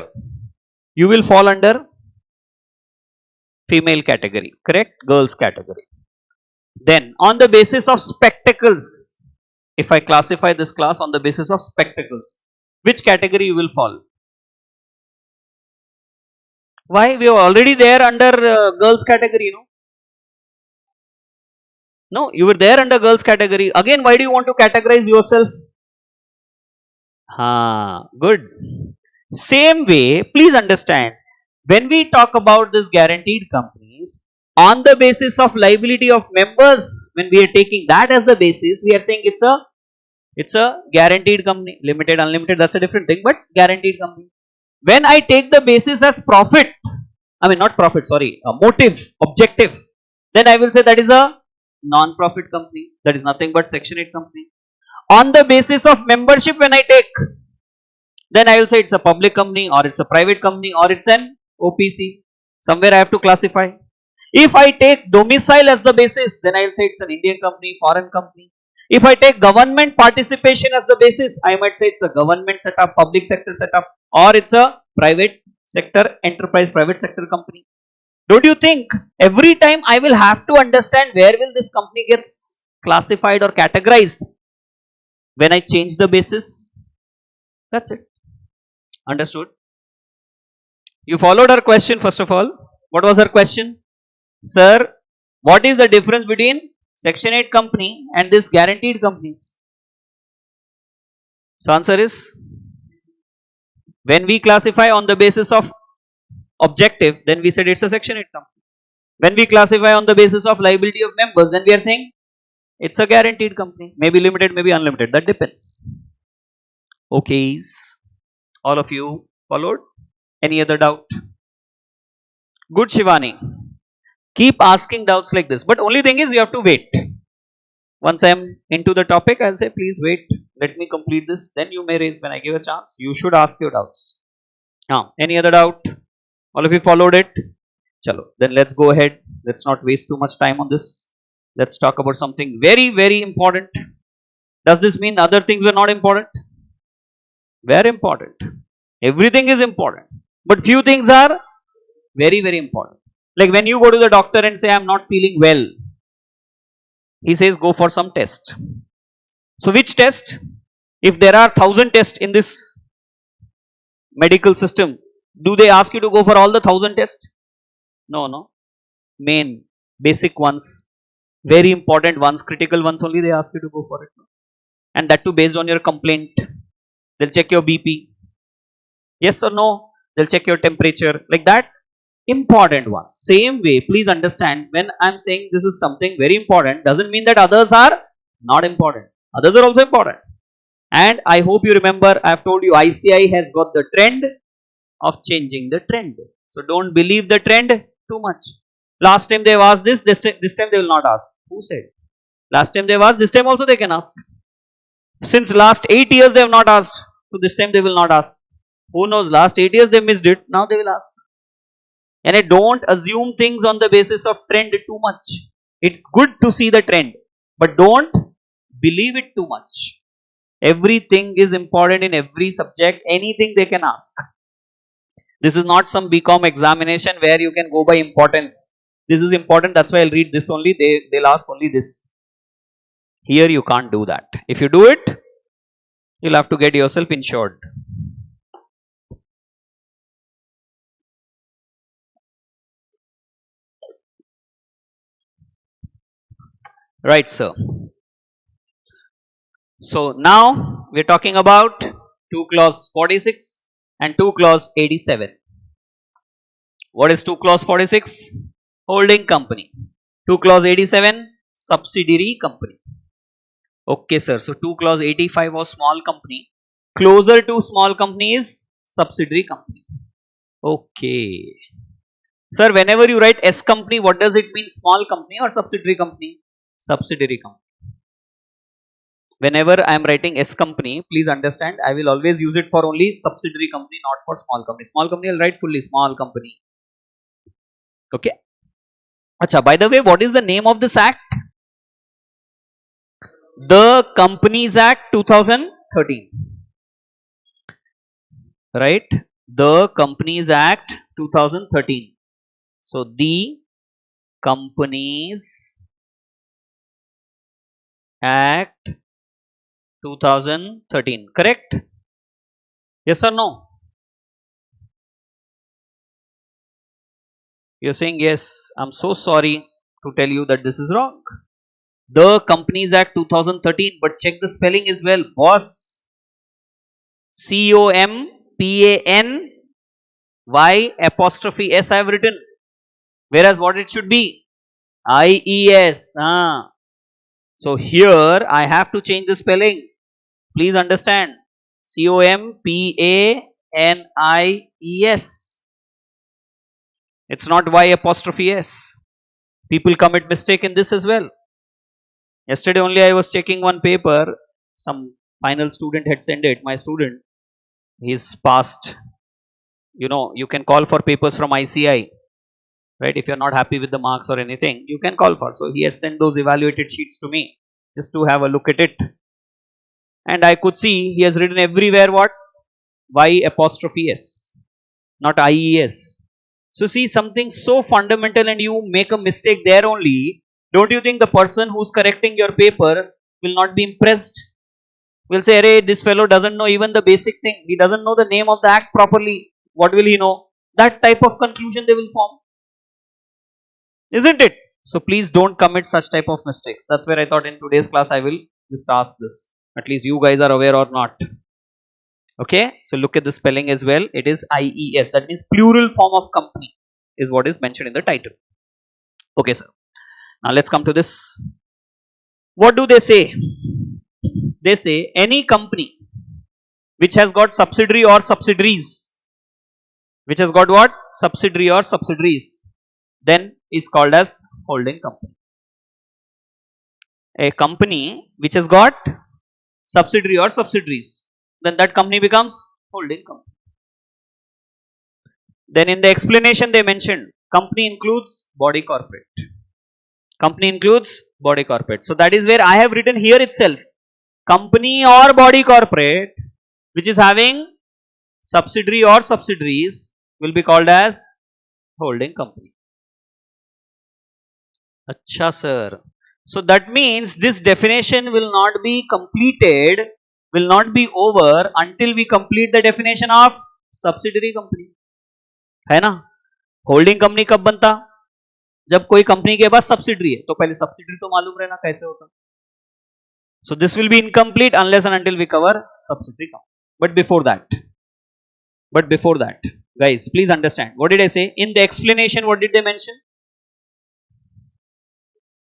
you will fall under female category, correct? Girls category. Then on the basis of spectacles, If I classify this class on the basis of spectacles, which category you will fall? Why? We are already there under girls category, no? No, you were there under girls category. Again, why do you want to categorize yourself? Good. Same way, please understand, when we talk about this guaranteed companies, on the basis of liability of members, when we are taking that as the basis, we are saying it's a guaranteed company. Limited, unlimited, that's a different thing, but guaranteed company. When I take the basis as profit, I mean not profit, sorry, motive, objective, then I will say that is a non-profit company. That is nothing but Section 8 company. On the basis of membership, when I take, then I will say it's a public company or it's a private company or it's an OPC. Somewhere I have to classify. If I take domicile as the basis, then I will say it's an Indian company, foreign company. If I take government participation as the basis, I might say it's a government setup, public sector setup, or it's a private sector enterprise, private sector company. Don't you think every time I will have to understand where will this company gets classified or categorized when I change the basis? That's it. Understood? You followed her question first of all. What was her question? Sir, what is the difference between Section 8 company and this guaranteed companies? So answer is, when we classify on the basis of objective, then we said it's a Section 8 company. When we classify on the basis of liability of members, then we are saying it's a guaranteed company. Maybe limited, maybe unlimited. That depends. Okay. All of you followed? Any other doubt? Good, Shivani. Keep asking doubts like this. But only thing is you have to wait. Once I am into the topic, I'll say please wait. Let me complete this. Then you may raise when I give a chance. You should ask your doubts. Now, any other doubt? All of you followed it? Chalo. Then let's go ahead. Let's not waste too much time on this. Let's talk about something very, very important. Does this mean other things were not important? Very important. Everything is important. But few things are very, very important. Like when you go to the doctor and say, I'm not feeling well, he says, go for some test. So which test? If there are 1,000 tests in this medical system, do they ask you to go for all the 1,000 tests? No. Main, basic ones, very important ones, critical ones only they ask you to go for it. And that too based on your complaint. They'll check your BP. Yes or no? They'll check your temperature. Like that. Important ones. Same way, please understand, when I'm saying this is something very important, doesn't mean that others are not important. Others are also important. And I hope you remember, I've told you ICI has got the trend of changing the trend. So don't believe the trend too much. Last time they've asked this time they will not ask. Who said? Last time they've asked, this time also they can ask. Since last 8 years they have not asked. So this time they will not ask. Who knows, last 8 years they missed it, now they will ask. And I don't assume things on the basis of trend too much. It's good to see the trend, but don't believe it too much. Everything is important in every subject, anything they can ask. This is not some BCom examination where you can go by importance. This is important, that's why I'll read this only, they'll ask only this. Here you can't do that. If you do it, you'll have to get yourself insured. Right, sir. So now we're talking about 2 clause 46 and 2 clause 87. What is 2 clause 46? Holding company. 2 clause 87, subsidiary company. Okay, sir. So 2 clause 85 was small company. Closer to small company is subsidiary company. Okay. Sir, whenever you write S company, what does it mean? Small company or subsidiary company? Subsidiary company. Whenever I am writing S company, please understand, I will always use it for only subsidiary company, not for small company. Small company, I'll write fully small company. Okay. Acha, by the way, what is the name of this act? The Companies Act 2013. Right? The Companies Act 2013. So, the Companies Act 2013. Correct? Yes or no? You're saying yes. I'm so sorry to tell you that this is wrong. The Companies Act 2013, but check the spelling as well. Boss. COMPANY' I have written. Whereas what it should be? IES. So here I have to change the spelling. Please understand. COMPANIES. It's not Y''S. People commit mistake in this as well. Yesterday only I was checking one paper. Some final student had sent it. My student, he's passed. You can call for papers from ICI. Right? If you're not happy with the marks or anything, you can call for. So he has sent those evaluated sheets to me just to have a look at it. And I could see he has written everywhere what? Y''S. Not IES. So see, something so fundamental and you make a mistake there only. Don't you think the person who's correcting your paper will not be impressed? Will say, "Arey, this fellow doesn't know even the basic thing. He doesn't know the name of the act properly. What will he know?" That type of conclusion they will form. Isn't it? So please don't commit such type of mistakes. That's where I thought in today's class I will just ask this. At least you guys are aware or not. Okay, so look at the spelling as well. It is IES. That means plural form of company is what is mentioned in the title. Okay, sir. Now let's come to this. What do they say? They say any company which has got subsidiary or subsidiaries, which has got what? Subsidiary or subsidiaries, then is called as holding company. A company which has got subsidiary or subsidiaries, then that company becomes holding company. Then in the explanation they mentioned company includes body corporate. Company includes body corporate. So that is where I have written here itself. Company or body corporate which is having subsidiary or subsidiaries will be called as holding company. Acha sir. So that means this definition will not be completed, will not be over until we complete the definition of subsidiary company. है ना? Holding company कब बनता? जब कोई company के पास subsidiary है. तो पहले सब्सिडरी तो मालूम रहना कैसे होता. So this will be incomplete unless and until we cover subsidiary company. But before that, guys, please understand. What did I say? In the explanation, what did they mention?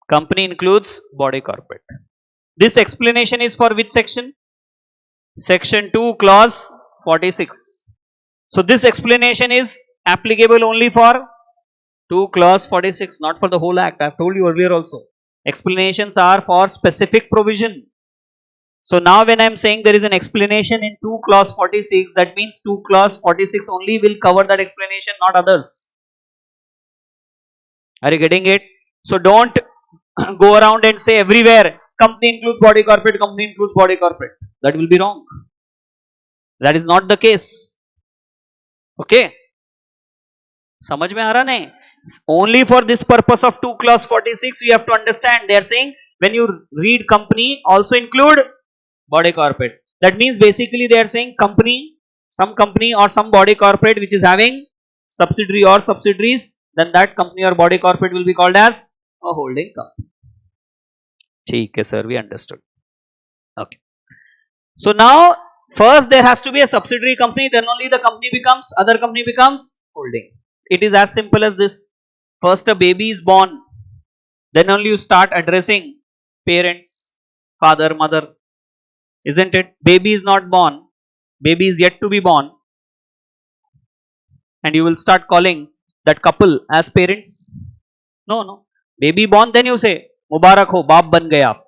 Company includes body corporate. This explanation is for which section? Section 2, clause 46. So this explanation is applicable only for 2 clause 46, not for the whole act. I have told you earlier also. Explanations are for specific provision. So now when I am saying there is an explanation in 2 clause 46, that means 2 clause 46 only will cover that explanation, not others. Are you getting it? So don't go around and say everywhere company includes body corporate, company includes body corporate. That will be wrong. That is not the case. Okay? समझ में आ रहा नहीं? Only for this purpose of 2 clause 46 you have to understand. They are saying when you read company also include body corporate. That means basically they are saying company, some company or some body corporate which is having subsidiary or subsidiaries, then that company or body corporate will be called as a holding company. ठीक है sir, we understood. Okay. So now first there has to be a subsidiary company, then only the company becomes, other company becomes holding. It is as simple as this. First a baby is born, then only you start addressing parents, father, mother. Isn't it? Baby is not born, baby is yet to be born, and you will start calling that couple as parents. No. Baby born, then you say मुबारक हो बाप बन गए आप,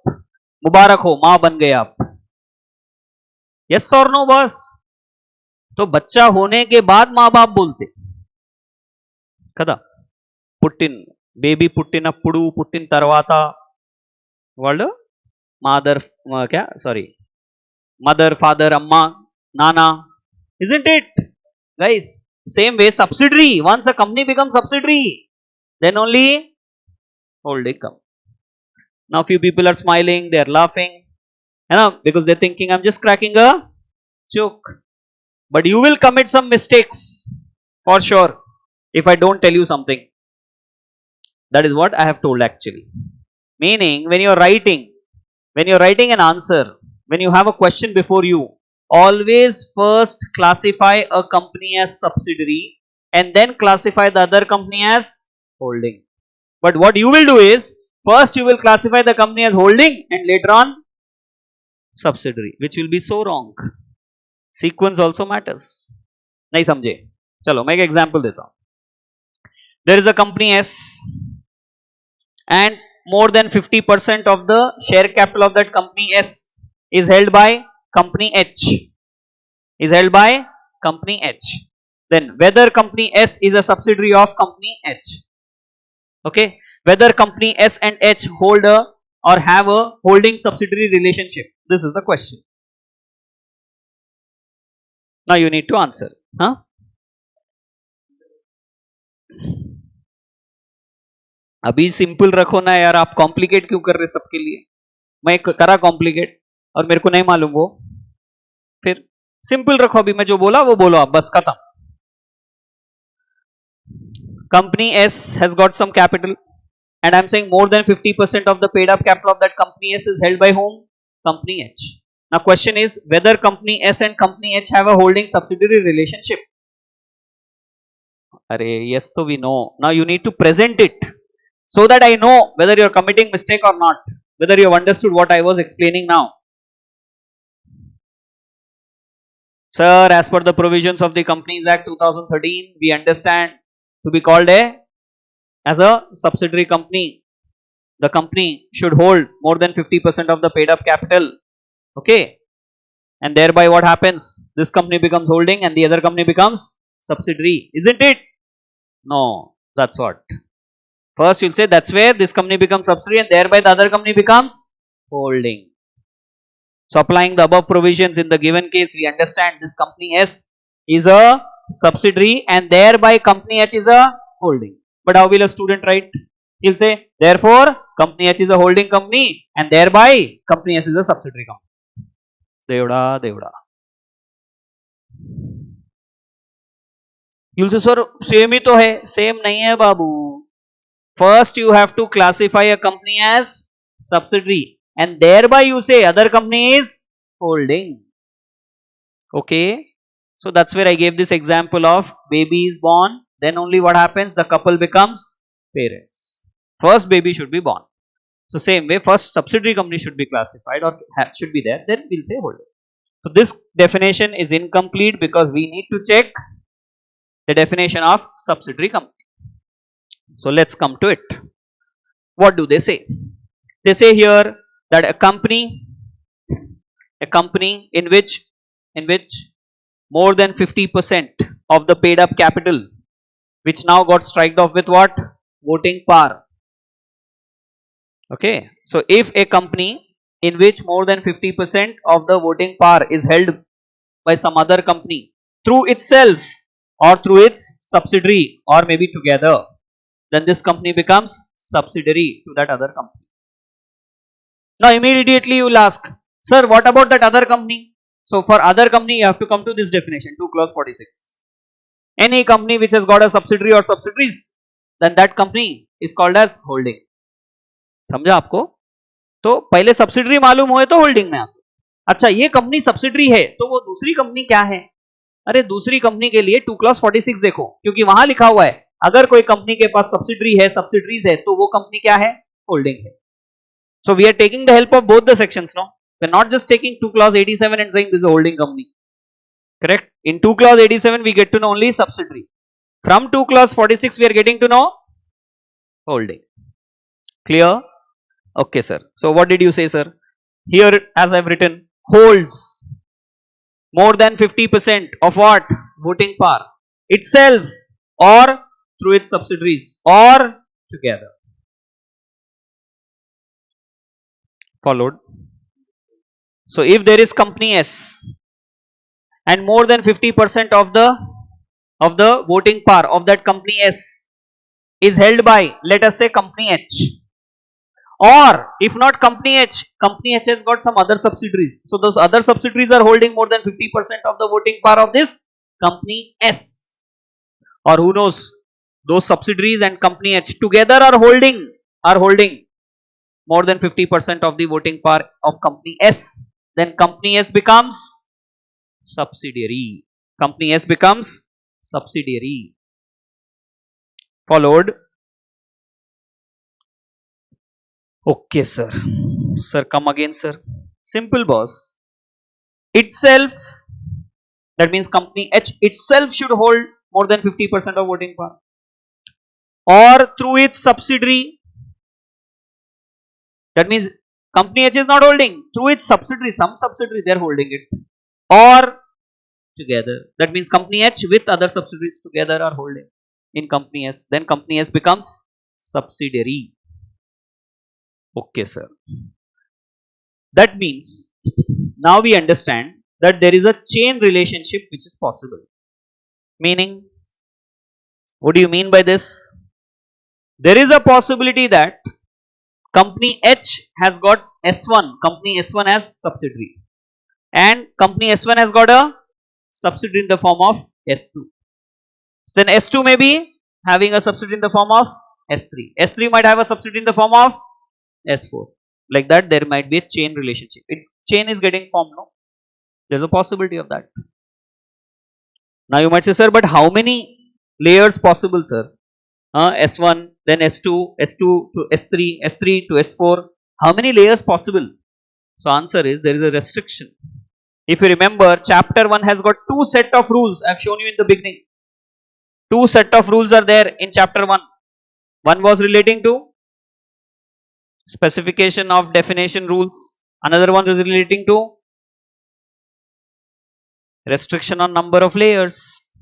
मुबारक हो मां बन गए आप. Yes or no बस? तो बच्चा होने के बाद माँ बाप बोलते కదా. బేబీ పుట్టినప్పుడు పుట్టిన తర్వాత వాళ్ళు మదర్ ఫాదర్ అమ్మ నాన్న. Isn't it? Guys, same way subsidiary, once a company becomes subsidiary, then only holding company. Now few people are smiling, they are laughing. है ना, because they're thinking I'm just cracking a joke. But you will commit some mistakes for sure if I don't tell you something. That is what I have told actually. Meaning when you're writing an answer, when you have a question before you, always first classify a company as subsidiary and then classify the other company as holding. But what you will do is, first you will classify the company as holding and later on subsidiary, which will be so wrong. Sequence also matters. नहीं समझे? चलो मैं एक example देता हूं. There is a company S and more than 50% of the share capital of that company S is held by company H. Is held by company H. Then whether company S is a subsidiary of company H. Okay, whether company S and H hold a or have a holding subsidiary relationship. This is the question. Now you need to answer. Huh? अभी simple रखो ना यार, आप complicate क्यों कर रहे सबके लिए? मैं करा कॉम्प्लिकेट और मेरे को नहीं मालूम वो, फिर सिंपल रखो. अभी मैं जो बोला वो बोलो आप, बस खत्म. Company S has got some capital and I'm saying more than 50% of the paid up capital of that company S is held by whom? Company H. Now question is whether company S and company H have a holding subsidiary relationship. Arey, yes, so we know. Now you need to present it so that I know whether you are committing mistake or not, whether you have understood what I was explaining now. Sir, as per the provisions of the Companies Act 2013, we understand to be called as a subsidiary company, the company should hold more than 50% of the paid up capital. Okay, and thereby what happens? This company becomes holding and the other company becomes subsidiary, isn't it? No, that's what. First you'll say that's where this company becomes subsidiary and thereby the other company becomes holding. So applying the above provisions in the given case, we understand this company S is a subsidiary and thereby company H is a holding. But how will a student write? He'll say therefore company H is a holding company and thereby company S is a subsidiary company. Devda, devda. You'll say sir same ही तो है. Same नहीं है बाबू. First you have to classify a company as subsidiary and thereby you say other company is holding. Okay, so that's where I gave this example of baby is born, then only what happens? The couple becomes parents. First baby should be born. So same way, first subsidiary company should be classified or should be there, then we'll say holding. So this definition is incomplete because we need to check the definition of subsidiary company. So let's come to it. What do they say? They say here that a company in which more than 50% of the paid up capital, which now got striked off with what? Voting power. Okay, so if a company in which more than 50% of the voting power is held by some other company through itself or through its subsidiary or maybe together, then this company becomes subsidiary to that other company. Now immediately you will ask, sir, what about that other company? So for other company you have to come to this definition, 2 clause 46. Any company which has got a subsidiary or subsidiaries, then that company is called as holding. समझा आपको? तो पहले subsidiary मालूम होए तो holding में आते. अच्छा, ये कंपनी सब्सिडरी है तो वो दूसरी कंपनी क्या है? अरे दूसरी कंपनी के लिए 2 clause 46 देखो, क्योंकि वहां लिखा हुआ है अगर कोई कंपनी के पास सब्सिडरी है, सब्सिडरीज है, तो वो कंपनी क्या है? होल्डिंग है. So we are taking the help of both the sections, no? We are not just taking 2 clause 87 and saying this is a holding company. Correct? In 2 clause 87 we get to know only subsidiary. From 2 clause 46 we are getting to know holding. Clear? Okay sir. So what did you say sir? Here as I have written, holds more than 50% of what? Voting power itself or through its subsidiaries or together. Followed. So if there is company S and more than 50% of the voting power of that company S is held by, let us say, company H, Or if not company H has got some other subsidiaries. So those other subsidiaries are holding more than 50% of the voting power of this company S. Or who knows, those subsidiaries and company H together are holding more than 50% of the voting power of company S. Then company S becomes subsidiary. Company S becomes subsidiary. Followed. Okay, sir. Sir, come again, sir. Simple, boss. Itself, that means company H itself should hold more than 50% of voting power. Or through its subsidiary, that means company H is not holding, through its subsidiary, some subsidiary they are holding it. Or together, that means company H with other subsidiaries together are holding in company S. Then company S becomes subsidiary. Okay, sir. That means now we understand that there is a chain relationship which is possible. Meaning, what do you mean by this? There is a possibility that company H has got S1, company S1 has subsidiary, and company S1 has got a subsidiary in the form of S2. Then S2 may be having a subsidiary in the form of S3. S3 might have a subsidiary in the form of S4. Like that, there might be a chain relationship. Chain is getting formed, no? There's a possibility of that. Now you might say, sir, but how many layers possible, sir? S1, then S2, S2 to S3, S3 to S4. How many layers possible? So answer is there is a restriction. If you remember, chapter 1 has got two set of rules. I have shown you in the beginning. Two set of rules are there in chapter 1. One was relating to specification of definition rules. Another one is relating to restriction on number of layers.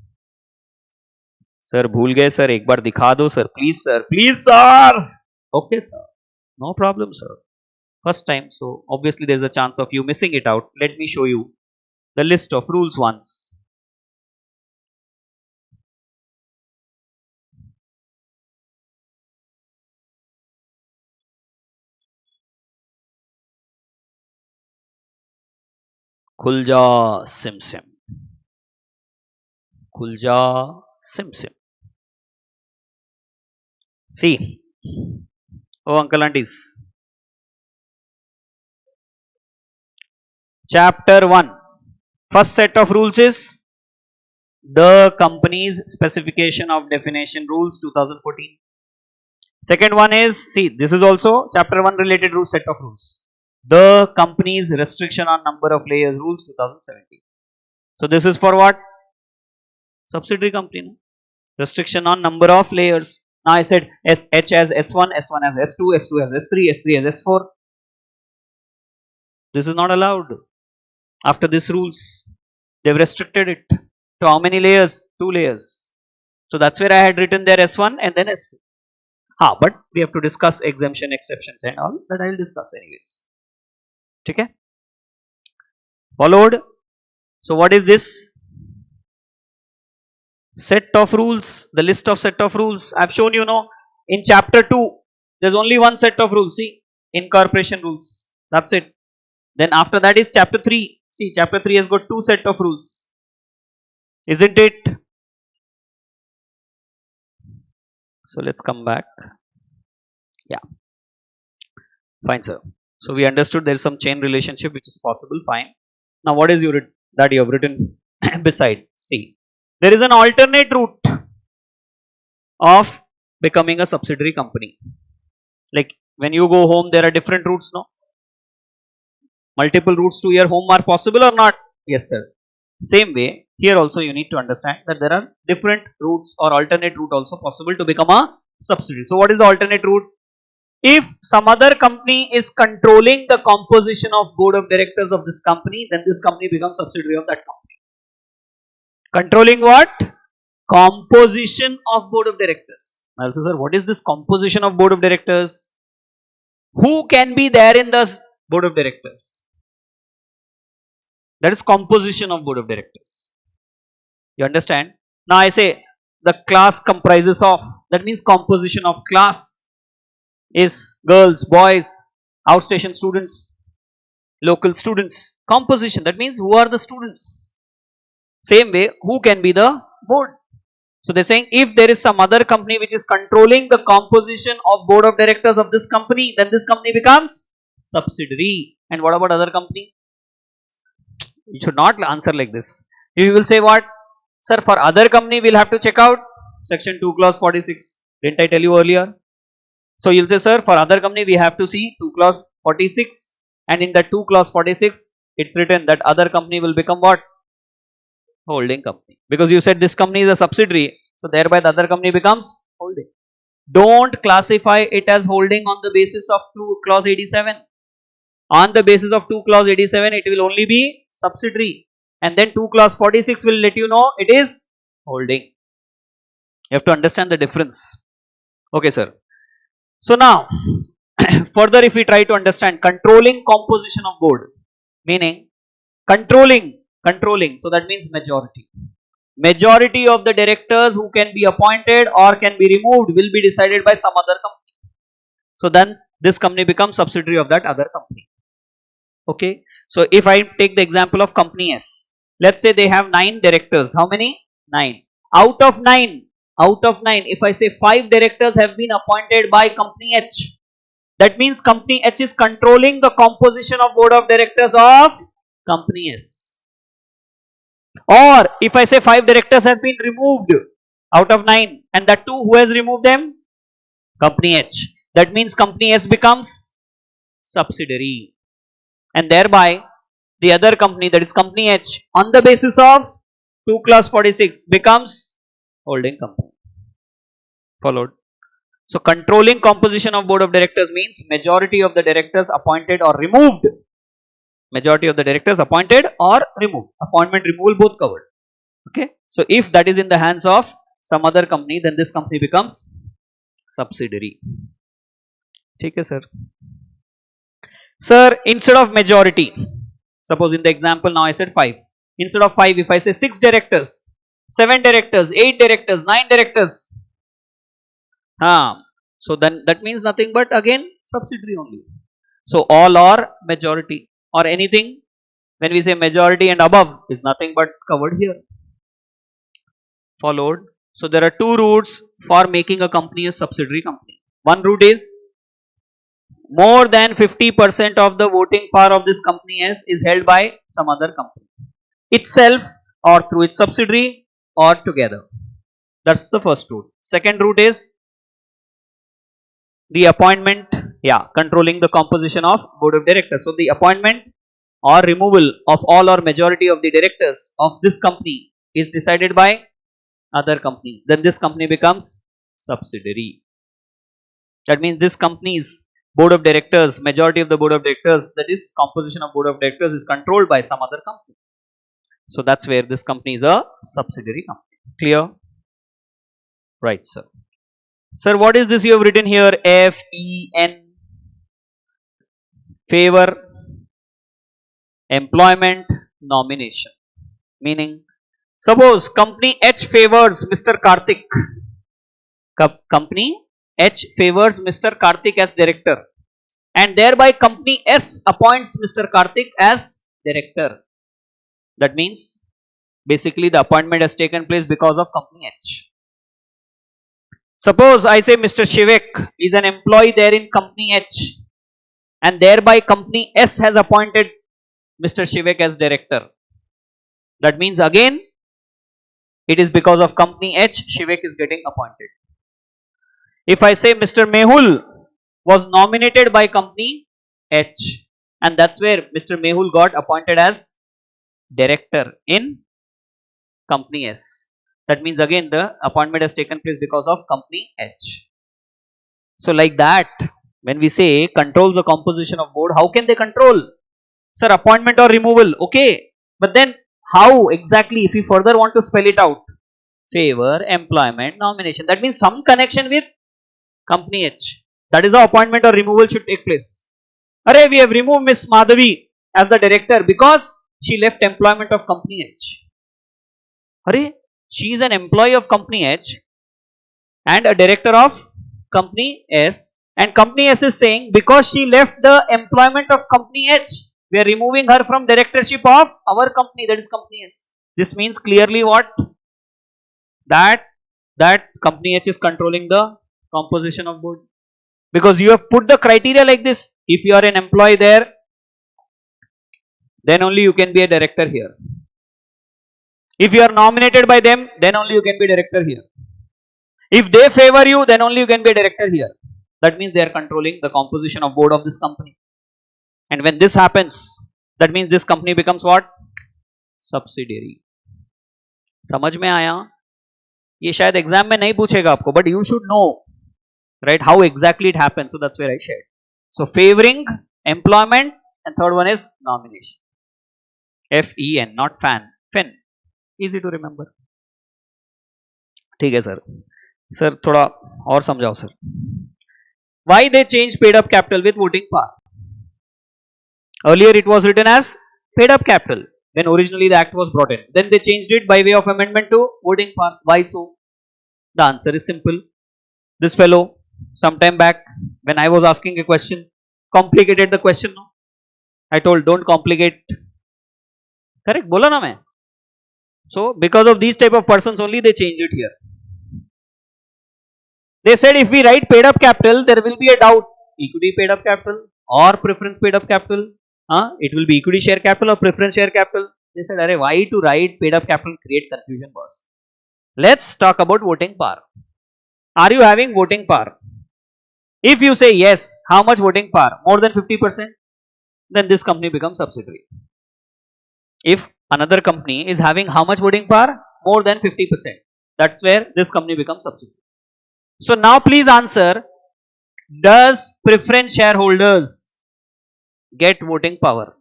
Sir, भूल गए sir, एक बार दिखा दो sir, please sir, please sir. Okay sir, no problem sir. First time, so obviously there is a chance of you missing it out. Let me show you the list of rules once. खुल जा SIM SIM, खुल जा SIM SIM. See, oh uncle aunties, chapter 1, first set of rules is the company's specification of definition rules 2014. Second one is, see, this is also chapter 1 related rule set of rules. The company's restriction on number of layers rules 2017. So this is for what? Subsidiary company. No? Restriction on number of layers. Now I said H has S1, S1 has S2, S2 has S3, S3 has S4. This is not allowed. After these rules, they've restricted it to how many layers? 2 layers. So that's where I had written there S1 and then S2. But we have to discuss exemption, exceptions and all that I will discuss anyways. Okay? Followed. So what is this? Set of rules, the list of set of rules. I have shown you know in chapter 2, there's only one set of rules. See, incorporation rules. That's it. Then after that is chapter 3. See, chapter 3 has got two set of rules. Isn't it? So let's come back. Yeah. Fine, sir. So we understood there is some chain relationship which is possible. Fine. Now what is that you have written beside? See, there is an alternate route of becoming a subsidiary company. Like when you go home, there are different routes, no? Multiple routes to your home are possible or not? Yes, sir. Same way, here also you need to understand that there are different routes or alternate route also possible to become a subsidiary. So what is the alternate route? If some other company is controlling the composition of board of directors of this company, then this company becomes subsidiary of that company. Controlling what? Composition of board of directors. Also, sir, what is this composition of board of directors? Who can be there in the board of directors? That is composition of board of directors. You understand? Now I say the class comprises of, that means composition of class. is girls, boys, outstation students, local students. Composition, that means who are the students. Same way, who can be the board. So they're saying if there is some other company which is controlling the composition of board of directors of this company, then this company becomes subsidiary. And what about other company? You should not answer like this. You will say what? Sir, for other company we'll have to check out section 2 clause 46. Didn't I tell you earlier? So you'll say, sir, for other company we have to see 2 clause 46, and in the 2 clause 46 it's written that other company will become what? Holding company. Because you said this company is a subsidiary, so thereby the other company becomes holding. Don't classify it as holding on the basis of 2 clause 87. On the basis of 2 clause 87 it will only be subsidiary, and then 2 clause 46 will let you know it is holding. You have to understand the difference. Okay, sir. So now further, if we try to understand controlling composition of board, meaning controlling, so that means majority of the directors who can be appointed or can be removed will be decided by some other company. So then this company becomes subsidiary of that other company. Okay, so if I take the example of company S, let's say they have 9 directors. How many? 9. Out of 9, if I say 5 directors have been appointed by company H, that means company H is controlling the composition of board of directors of company S. Or if I say 5 directors have been removed out of 9, and that 2, who has removed them? Company H. That means company S becomes subsidiary, and thereby the other company, that is company H, on the basis of 2 clause 46 becomes holding company. Followed? So controlling composition of board of directors means majority of the directors appointed or removed. Majority of the directors appointed or removed. Appointment, removal both covered. Okay. So if that is in the hands of some other company, then this company becomes subsidiary. Okay, sir. Sir, instead of majority, suppose in the example now I said 5. Instead of 5, if I say 6 directors, 7 directors, 8 directors, 9 directors, so then that means nothing but again subsidiary only. So all are majority, or anything when we say majority and above is nothing but covered here. Followed? So there are 2 routes for making a company a subsidiary company. One route is more than 50% of the voting power of this company is held by some other company, itself or through its subsidiary or together. That's the first route. Second route is the appointment, controlling the composition of board of directors. So the appointment or removal of all or majority of the directors of this company is decided by other company. Then this company becomes subsidiary. That means this company's board of directors, majority of the board of directors, that is composition of board of directors, is controlled by some other company. So that's where this company is a subsidiary company. Clear? Right, sir. Sir, what is this you have written here? FEN. Favor, employment, nomination. Meaning, suppose company H favors Mr. Karthik. Company H favors Mr. Karthik as director, and thereby company S appoints Mr. Karthik as director. That means basically the appointment has taken place because of company H. Suppose I say Mr. Shivek is an employee there in company H, and thereby company S has appointed Mr. Shivek as director. That means again it is because of company H Shivek is getting appointed. If I say Mr. Mehul was nominated by company H, and that's where Mr. Mehul got appointed as director in company S. That means again the appointment has taken place because of company H. So like that, when we say controls the composition of board, how can they control? Sir, appointment or removal, okay. But then how exactly, if we further want to spell it out? Favor, employment, nomination. That means some connection with company H. That is how appointment or removal should take place. Array, we have removed Miss Madhavi as the director because she left employment of company H. Array, she is an employee of company H and a director of company S, And company S is saying, because she left the employment of company H, we are removing her from directorship of our company, that is company S. This means clearly what? That company H is controlling the composition of board. Because you have put the criteria like this. If you are an employee there, then only you can be a director here. If you are nominated by them, then only you can be director here. If they favor you, then only you can be a director here. That means they are controlling the composition of board of this company. And when this happens, that means this company becomes what? Subsidiary. समझ में आया? ये शायद exam में नहीं पूछेगा आपको, but you should know, right, how exactly it happens. So that's where I shared. So favoring employment, and third one is nomination. FEN, not fan. FEN. Easy to remember. ठीक है सर. सर थोड़ा और समझाओ sir. Why they changed paid up capital with voting power? Earlier it was written as paid up capital when originally the act was brought in. Then they changed it by way of amendment to voting power. Why so? The answer is simple. This fellow sometime back when I was asking a question, complicated the question. No? I told don't complicate. Correct? बोला ना मैं. So because of these type of persons only they changed it here. They said if we write paid up capital, there will be a doubt. Equity paid up capital or preference paid up capital. It will be equity share capital or preference share capital. They said, Arey, why to write paid up capital create confusion, boss? Let's talk about voting power. Are you having voting power? If you say yes, how much voting power? More than 50%? Then this company becomes subsidiary. If another company is having how much voting power? More than 50%. That's where this company becomes subsidiary. So now please answer, does preference shareholders get voting power?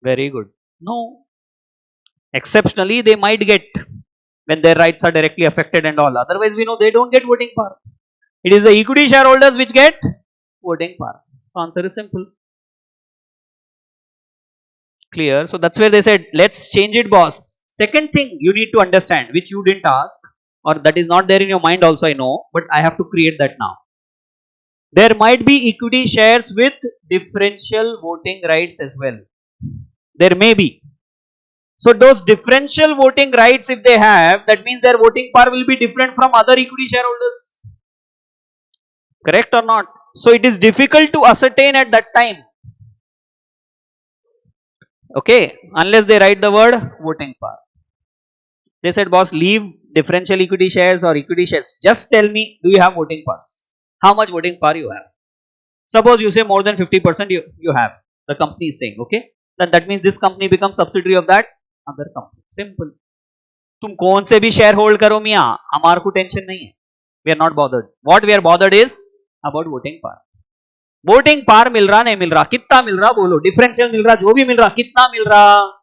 Very good. No. Exceptionally they might get when their rights are directly affected and all. Otherwise we know they don't get voting power. It is the equity shareholders which get voting power. So answer is simple. Clear? So that's where they said, let's change it, boss. Second thing you need to understand, which you didn't ask, or that is not there in your mind also, I know, but I have to create that now. There might be equity shares with differential voting rights as well. There may be. So those differential voting rights if they have, that means their voting power will be different from other equity shareholders. Correct or not? So it is difficult to ascertain at that time. Okay, unless they write the word voting power. They said, boss, leave differential equity shares or equity shares. Just tell me, do you have voting powers? How much voting power you have? Suppose you say more than 50% you have. The company is saying, okay. Then that means this company becomes subsidiary of that other company. Simple. तुम कौन से भी share hold करो मियाँ, हमारे को tension नहीं है. We are not bothered. What we are bothered is about voting power. Voting power मिल रहा नहीं मिल रहा, कितना मिल रहा बोलो. Differential मिल रहा, जो भी मिल रहा, कितना मिल रहा.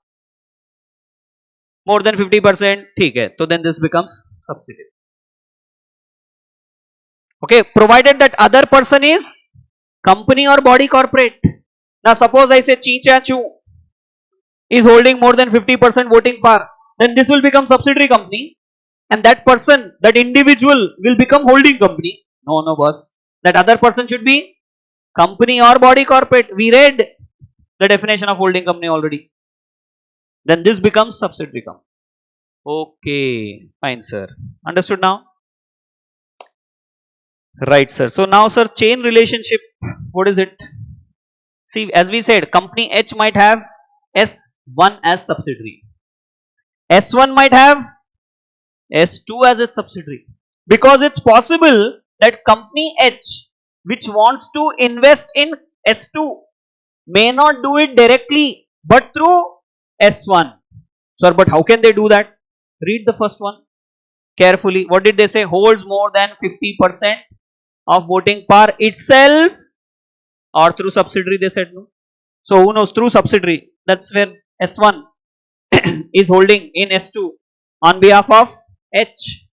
More than 50%, ठीक है. So then this becomes subsidiary. Okay, provided that other person is company or body corporate. Now suppose I say Chicha Chu is holding more than 50% voting power, then this will become subsidiary company, and that person, that individual will become holding company. No boss, that other person should be company or body corporate. We read the definition of holding company already. Then this becomes subsidiary company. Okay, fine sir, understood now? Right sir. So now sir, chain relationship, what is it? See, as we said, company H might have S1 as subsidiary. S1 might have S2 as its subsidiary. Because it's possible that company H, which wants to invest in S2, may not do it directly, but through S1. Sir, but how can they do that? Read the first one carefully. What did they say? Holds more than 50% of voting power itself or through subsidiary, they said no. So who knows, through subsidiary. That's where S1 is holding in S2 on behalf of H.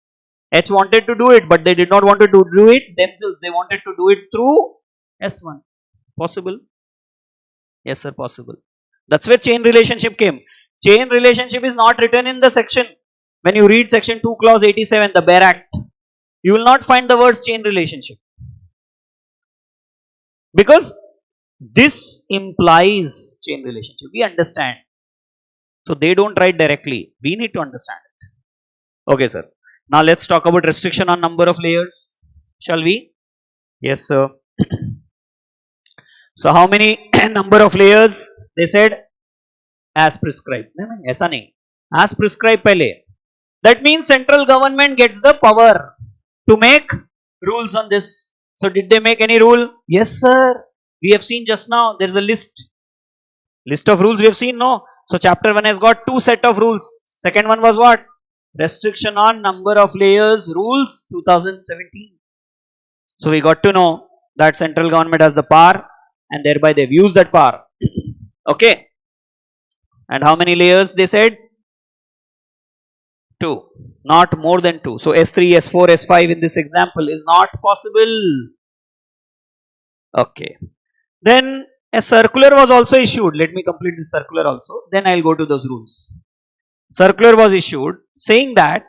H wanted to do it, but they did not want to do it themselves. They wanted to do it through S1. Possible? Yes sir, possible. That's where chain relationship came. Chain relationship is not written in the section. When you read section 2 clause 87, the Bear Act, you will not find the words chain relationship. Because this implies chain relationship. We understand. So they don't write directly. We need to understand it. Okay, sir. Now let's talk about restriction on number of layers. Shall we? Yes, sir. So how many number of layers? They said as prescribed. No, ऐसा नहीं. As prescribed पहले. That means central government gets the power to make rules on this. So did they make any rule? Yes, sir. We have seen just now. There is a list of rules we have seen. No. So chapter 1 has got 2 set of rules. Second one was what? Restriction on number of layers rules 2017. So we got to know that central government has the power and thereby they've used that power. Okay. And how many layers they said? 2. Not more than 2. So S3, S4, S5 in this example is not possible. Okay. Then a circular was also issued. Let me complete this circular also. Then I'll go to those rules. Circular was issued saying that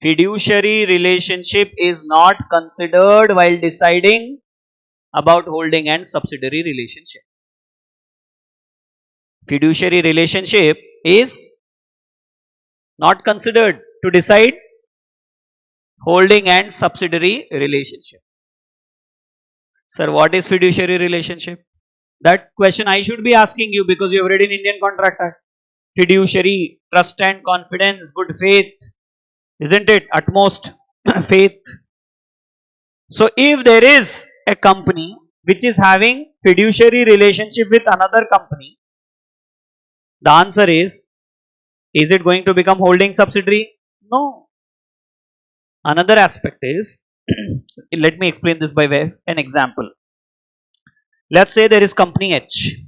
fiduciary relationship is not considered while deciding about holding and subsidiary relationship. Fiduciary relationship is not considered to decide holding and subsidiary relationship. Sir, what is fiduciary relationship? That question I should be asking you because you have read in Indian Contract Act. Fiduciary, trust and confidence, good faith, isn't it? Utmost faith. So if there is a company which is having fiduciary relationship with another company, the answer is it going to become holding subsidiary? No. Another aspect is, let me explain this by way of an example. Let's say there is company H.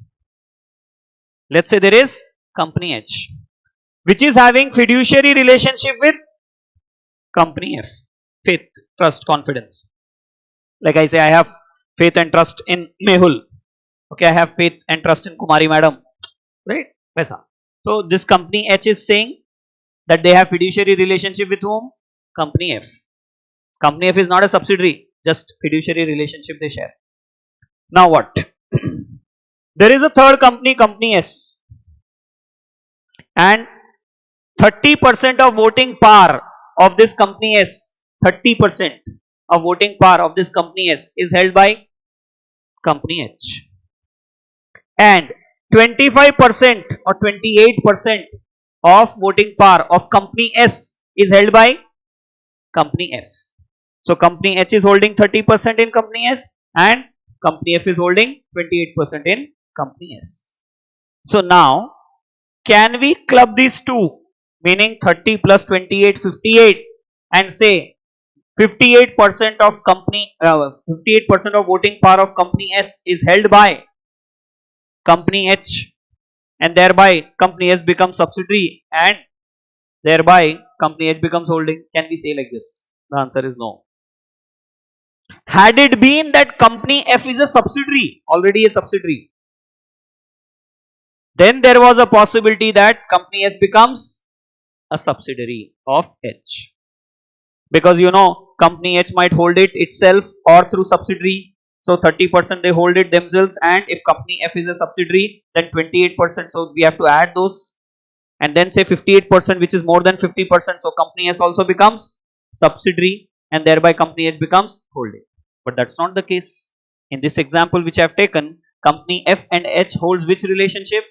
Let's say there is company H, which is having fiduciary relationship with company F. Faith, trust, confidence. Like I say, I have faith and trust in Mehul. Okay, I have faith and trust in Kumari madam. Right? So this company H is saying that they have fiduciary relationship with whom? Company F. Company F is not a subsidiary, just fiduciary relationship they share. Now what? There is a third company, company S, and 30% of voting power of this company S, 30% of voting power of this company S is held by company H, and 25% or 28% of voting power of company S is held by company F. So company H is holding 30% in company S and company F is holding 28% in company S. So now can we club these two, meaning 30 plus 28, 58, and say 58% of company 58% of voting power of company S is held by company H, and thereby company S becomes subsidiary and thereby company H becomes holding? Can we say like this? The answer is no. Had it been that company F is a subsidiary, already a subsidiary, then there was a possibility that company S becomes a subsidiary of H, because you know company H might hold it itself or through subsidiary. So 30% they hold it themselves, and if company F is a subsidiary, then 28%. So we have to add those, and then say 58%, which is more than 50%. So company S also becomes subsidiary, and thereby company H becomes holding. But that's not the case. In this example which I have taken, company F and H holds which relationship?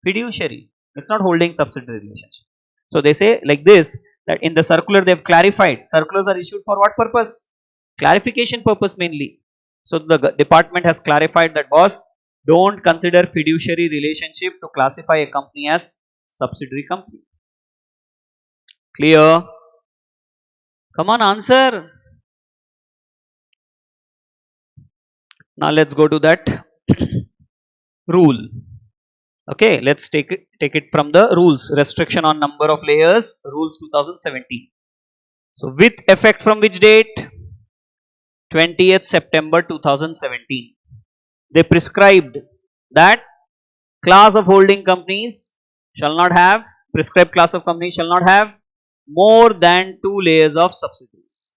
Fiduciary. It's not holding subsidiary relationship. So they say like this, that in the circular they have clarified. Circulars are issued for what purpose? Clarification purpose mainly. So the department has clarified that, boss, don't consider fiduciary relationship to classify a company as subsidiary company. Clear? Come on, answer. Now let's go to that rule. Okay, let's take it from the rules. Restriction on number of layers, rules 2017. So with effect from which date? 20th September 2017. They prescribed that class of holding companies shall not have, prescribed class of companies shall not have more than 2 layers of subsidiaries.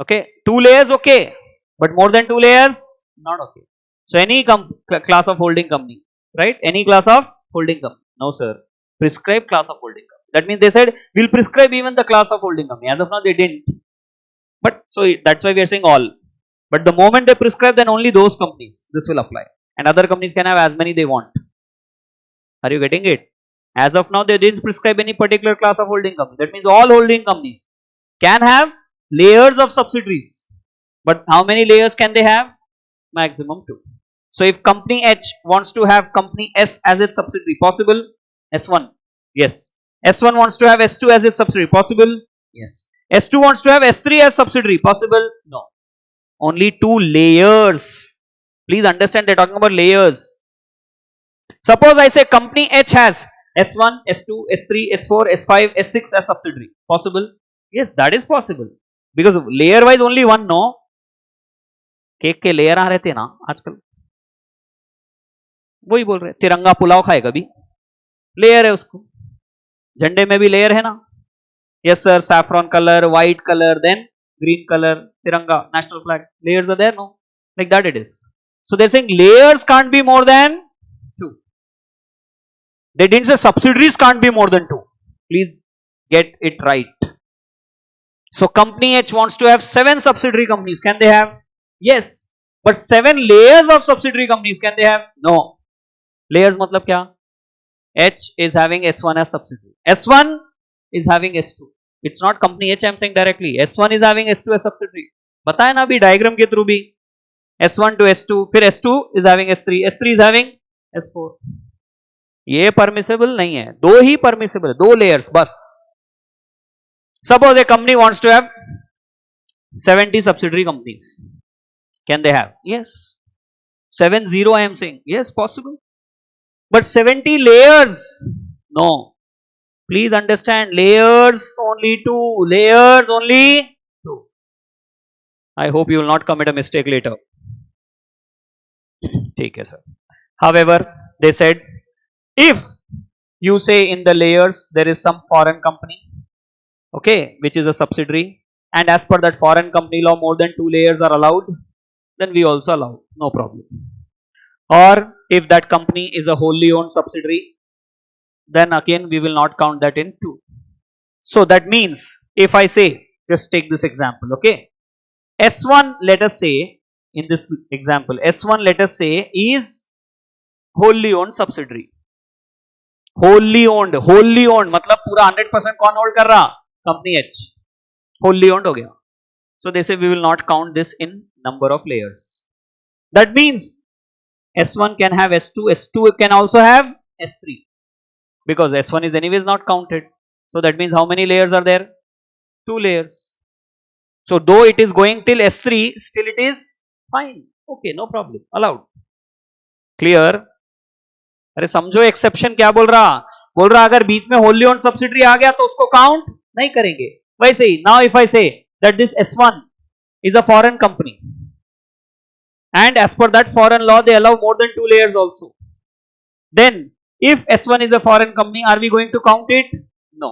Okay, 2 layers, okay. But more than 2 layers, not okay. So any class of holding company, right? Any class of holding company. No sir. Prescribe class of holding company. That means they said we'll prescribe even the class of holding company. As of now they didn't. But so that's why we are saying all. But the moment they prescribe, then only those companies this will apply. And other companies can have as many they want. Are you getting it? As of now, they didn't prescribe any particular class of holding company. That means all holding companies can have layers of subsidiaries. But how many layers can they have? Maximum 2. So if company H wants to have company S as its subsidiary, possible? S1, yes. S1 wants to have S2 as its subsidiary, possible? Yes. S2 wants to have S3 as subsidiary, possible? No. Only 2 layers. Please understand, they're talking about layers. Suppose I say company H has S1, S2, S3, S4, S5, S6 as subsidiary. Possible? Yes, that is possible. Because layer wise only one, no? Cake के layer आ रहे थे ना आजकल, वही बोल रहे तिरंगा पुलाव खाए कभी, लेयर है उसको, झंडे में भी लेयर है ना. Yes sir, saffron colour, white colour, then green color, tiranga, national flag, layers are there, no? Like that it is. So they're saying layers can't be more than 2. They didn't say subsidiaries can't be more than 2. Please get it right. So company H wants to have 7 subsidiary companies. Can they have? Yes. But 7 layers of subsidiary companies, can they have? No. Layers matlab kya? H is having S1 as subsidiary. S1 is having S2. It's not company H, I am saying directly. S1 is having S2 as subsidiary. बताया ना अभी diagram के through भी. S1 to S2, फिर S2 is having S3, S3 is having S4. ये permissible नहीं है, 2 ही permissible, 2 layers बस. Suppose a company wants to have 70 subsidiary companies. Can they have? Yes. 70 I am saying. Yes, possible. But 70 layers? No. Please understand, layers only 2. Layers only 2. I hope you will not commit a mistake later. ठीक है sir. However, they said if you say in the layers there is some foreign company, okay, which is a subsidiary, and as per that foreign company law more than 2 layers are allowed, then we also allow, no problem. Or if that company is a wholly owned subsidiary, then again we will not count that in 2. So that means if I say, just take this example, okay, S1, let us say in this example, S1 let us say is wholly owned subsidiary. wholly owned मतलब पूरा 100% कौन hold कर रहा? Company H. wholly owned हो गया. So they say we will not count this in number of layers. That means S1 can have S2, S2 can also have S3, because S1 is anyways not counted. So that means how many layers are there? 2 layers. So though it is going till S3, still it is fine, okay, no problem, allowed. Clear? अरे समझो exception क्या बोल रहा अगर बीच में Holi own subsidiary आ गया तो उसको काउंट नहीं करेंगे. वैसे ही now if I say that this S1 is a foreign company, and as per that foreign law they allow more than 2 layers also. Then if S1 is a foreign company, are we going to count it? No.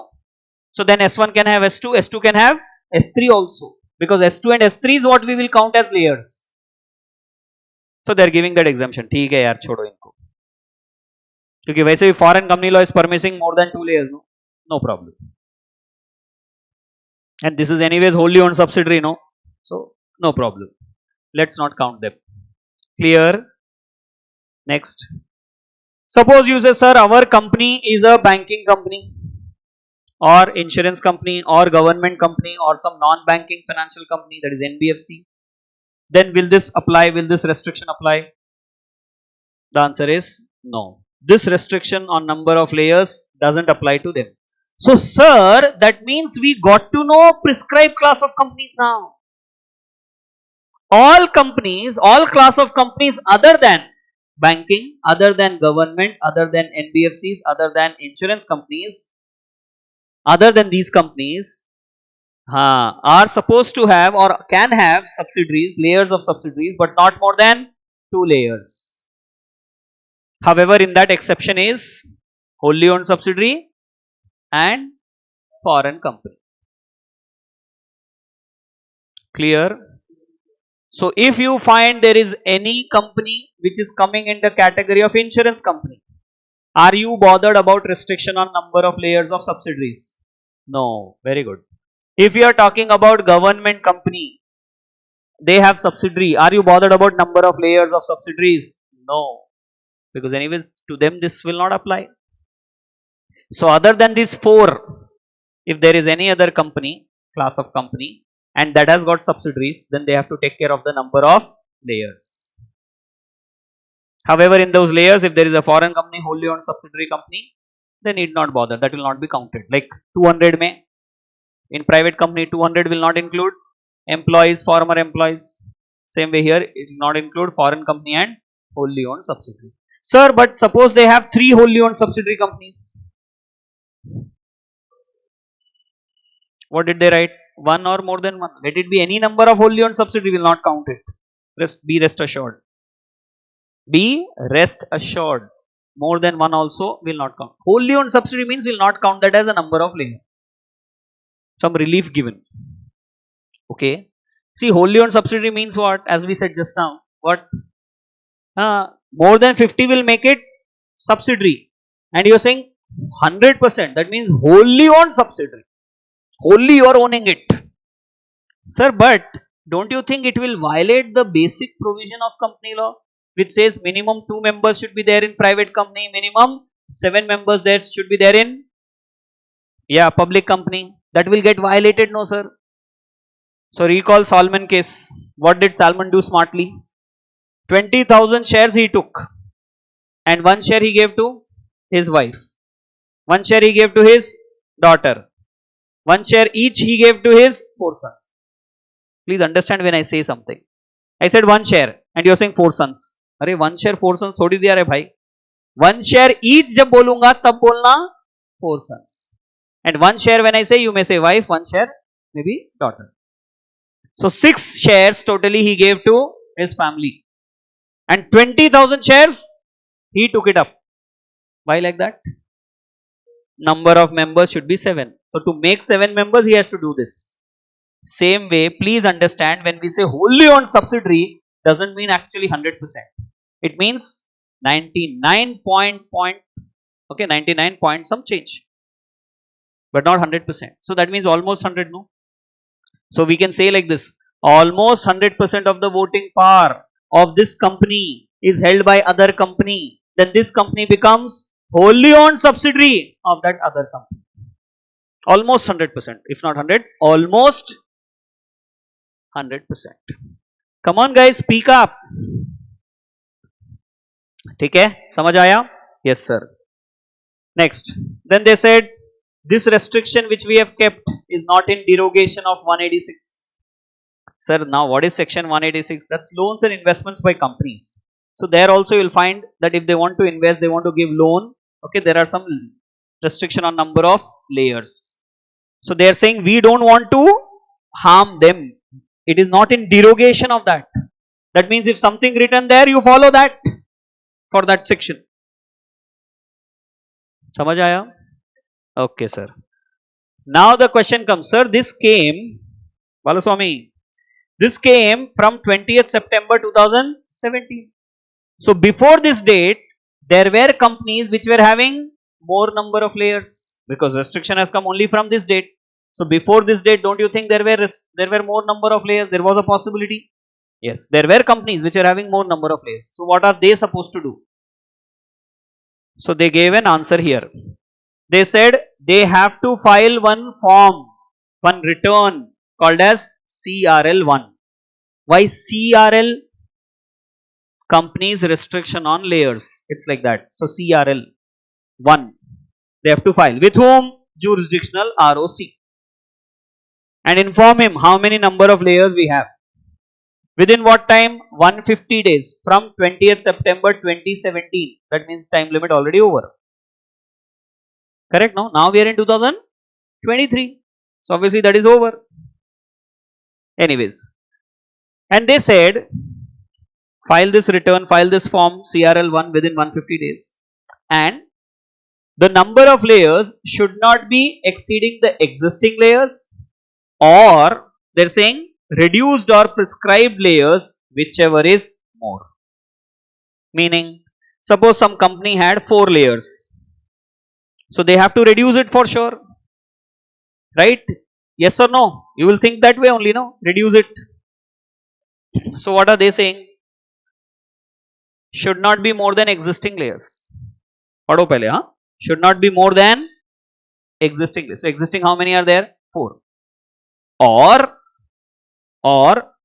So then S1 can have S2, S2 can have S3 also, because S2 and S3 is what we will count as layers. So they are giving that exemption. ठीक है यार, छोड़ो इनको, क्योंकि वैसे भी foreign company law is permitting more than 2 layers, no problem. And this is anyways wholly owned subsidiary, no? So no problem. Let's not count them. Clear? Next. Suppose you say, sir, our company is a banking company or insurance company or government company or some non-banking financial company, that is NBFC. Then will this apply? Will this restriction apply? The answer is no. This restriction on number of layers doesn't apply to them. So sir, that means we got to know prescribed class of companies now. All companies, all class of companies other than banking, other than government, other than NBFCs, other than insurance companies, other than these companies are supposed to have or can have subsidiaries, layers of subsidiaries, but not more than 2 layers. However, in that exception is wholly owned subsidiary and foreign company. Clear? So if you find there is any company which is coming in the category of insurance company, are you bothered about restriction on number of layers of subsidiaries? No. Very good. If you are talking about government company, they have subsidiary. Are you bothered about number of layers of subsidiaries? No. Because anyways to them this will not apply. So other than these four, if there is any other company, class of company, and that has got subsidiaries, then they have to take care of the number of layers. However, in those layers, if there is a foreign company, wholly owned subsidiary company, they need not bother. That will not be counted. Like 200 may, in private company, 200 will not include employees, former employees. Same way here, it will not include foreign company and wholly owned subsidiary. Sir, but suppose they have 3 wholly owned subsidiary companies. What did they write? One or more than one. Let it be any number of wholly owned subsidiary, will not count it. Be rest assured. Be rest assured. More than one also will not count. Wholly owned subsidiary means will not count that as a number of layers. Some relief given. Okay. See, wholly owned subsidiary means what? As we said just now. What? More than 50 will make it subsidiary. And you are saying 100%. That means wholly owned subsidiary. Wholly you are owning it. Sir, but don't you think it will violate the basic provision of company law, which says minimum 2 members should be there in private company, minimum 7 members there should be there in public company? That will get violated, no sir. So recall Salman case. What did Salman do smartly? 20,000 shares he took, and 1 share he gave to his wife, 1 share he gave to his daughter, 1 share each he gave to his 4 sons. Please understand when I say something. I said 1 share and you are saying 4 sons. अरे 1 share 4 sons थोड़ी दिया रे भाई. 1 share each जब बोलूंगा तब बोलना 4 sons. And 1 share when I say, you may say wife, 1 share maybe daughter. So 6 shares totally he gave to his family. And 20,000 shares he took it up. Why like that? Number of members should be 7. So to make 7 members he has to do this. Same way, please understand, when we say wholly owned subsidiary, doesn't mean actually 100%. It means 99 point some change, but not 100%. So that means almost 100, no? So we can say like this: almost 100% of the voting power of this company is held by other company. Then this company becomes wholly owned subsidiary of that other company. Almost 100%, if not 100, almost 100%. Come on guys, speak up. ठीक है, समझ आया? Yes sir. Next, then they said this restriction which we have kept is not in derogation of 186. Sir, now what is section 186? That's loans and investments by companies. So there also you will find that if they want to invest, they want to give loan. Okay, there are some restriction on number of layers. So they are saying we don't want to harm them. It is not in derogation of that. That means if something written there, you follow that for that section. समझ आया? Okay, sir. Now the question comes, sir, this came, Balaswamy, this came from 20th September 2017. So before this date, there were companies which were having more number of layers, because restriction has come only from this date. So before this date, don't you think there were more number of layers? There was a possibility. Yes, there were companies which are having more number of layers. So what are they supposed to do? So they gave an answer here. They said they have to file one form, one return called as CRL1. Why CRL? Companies restriction on layers. It's like that. So CRL1. They have to file. With whom? Jurisdictional ROC. And inform him how many number of layers we have. Within what time? 150 days from 20th September 2017. That means time limit already over. Correct? No? Now we are in 2023. So obviously that is over. Anyways. And they said, file this return, file this form CRL1 within 150 days. And the number of layers should not be exceeding the existing layers, or they're saying reduced or prescribed layers, whichever is more. Meaning, suppose some company had 4 layers. So they have to reduce it for sure. Right? Yes or no? You will think that way only, no? Reduce it. So what are they saying? Should not be more than existing layers. Padho pehle, huh? Should not be more than existing layers. So existing, how many are there? 4. Or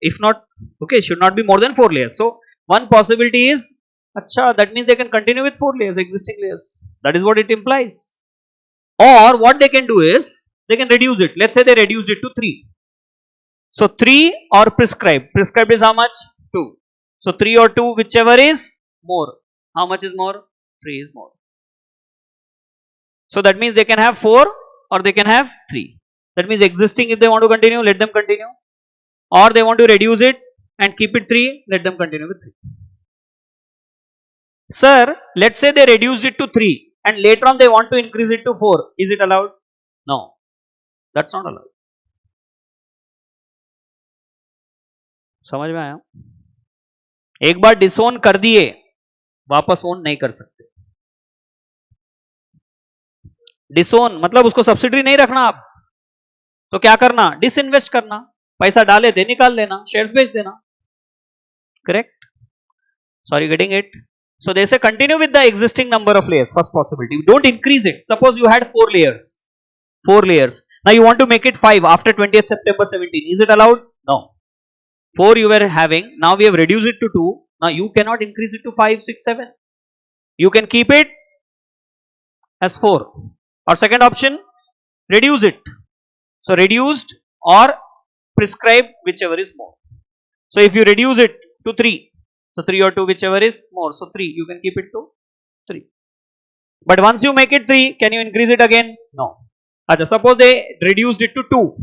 if not, okay, should not be more than 4 layers. So one possibility is, acha, that means they can continue with 4 layers, existing layers. That is what it implies. Or what they can do is, they can reduce it. Let's say they reduce it to 3. So 3 or prescribed. Prescribed is how much? 2. So 3 or 2, whichever is more. How much is more? 3 is more. So that means they can have 4 or they can have 3. That means existing, if they want to continue, let them continue. Or they want to reduce it and keep it 3, let them continue with 3. Sir, let's say they reduced it to 3 and later on they want to increase it to 4. Is it allowed? No. That's not allowed. समझ में आया? एक बार डिसोन कर दिए, वापस own नहीं कर सकते. डिसोन मतलब उसको सब्सिडी नहीं रखना आप, तो क्या करना? डिसइन्वेस्ट करना, पैसा डाले थे निकाल लेना, शेयर्स बेच देना. Correct? Sorry, getting it? So they say continue with the existing number of layers. First possibility, don't increase it. Suppose you had 4 layers. 4 layers. Now you want to make it 5 after 20th September 17. Is it allowed? No. 4 you were having, now we have reduced it to 2. Now you cannot increase it to 5, 6, 7. You can keep it as 4. Or second option, reduce it. So reduced or prescribed, whichever is more. So if you reduce it to 3, so 3 or 2, whichever is more. So 3, you can keep it to 3. But once you make it 3, can you increase it again? No. Achha, suppose they reduced it to 2.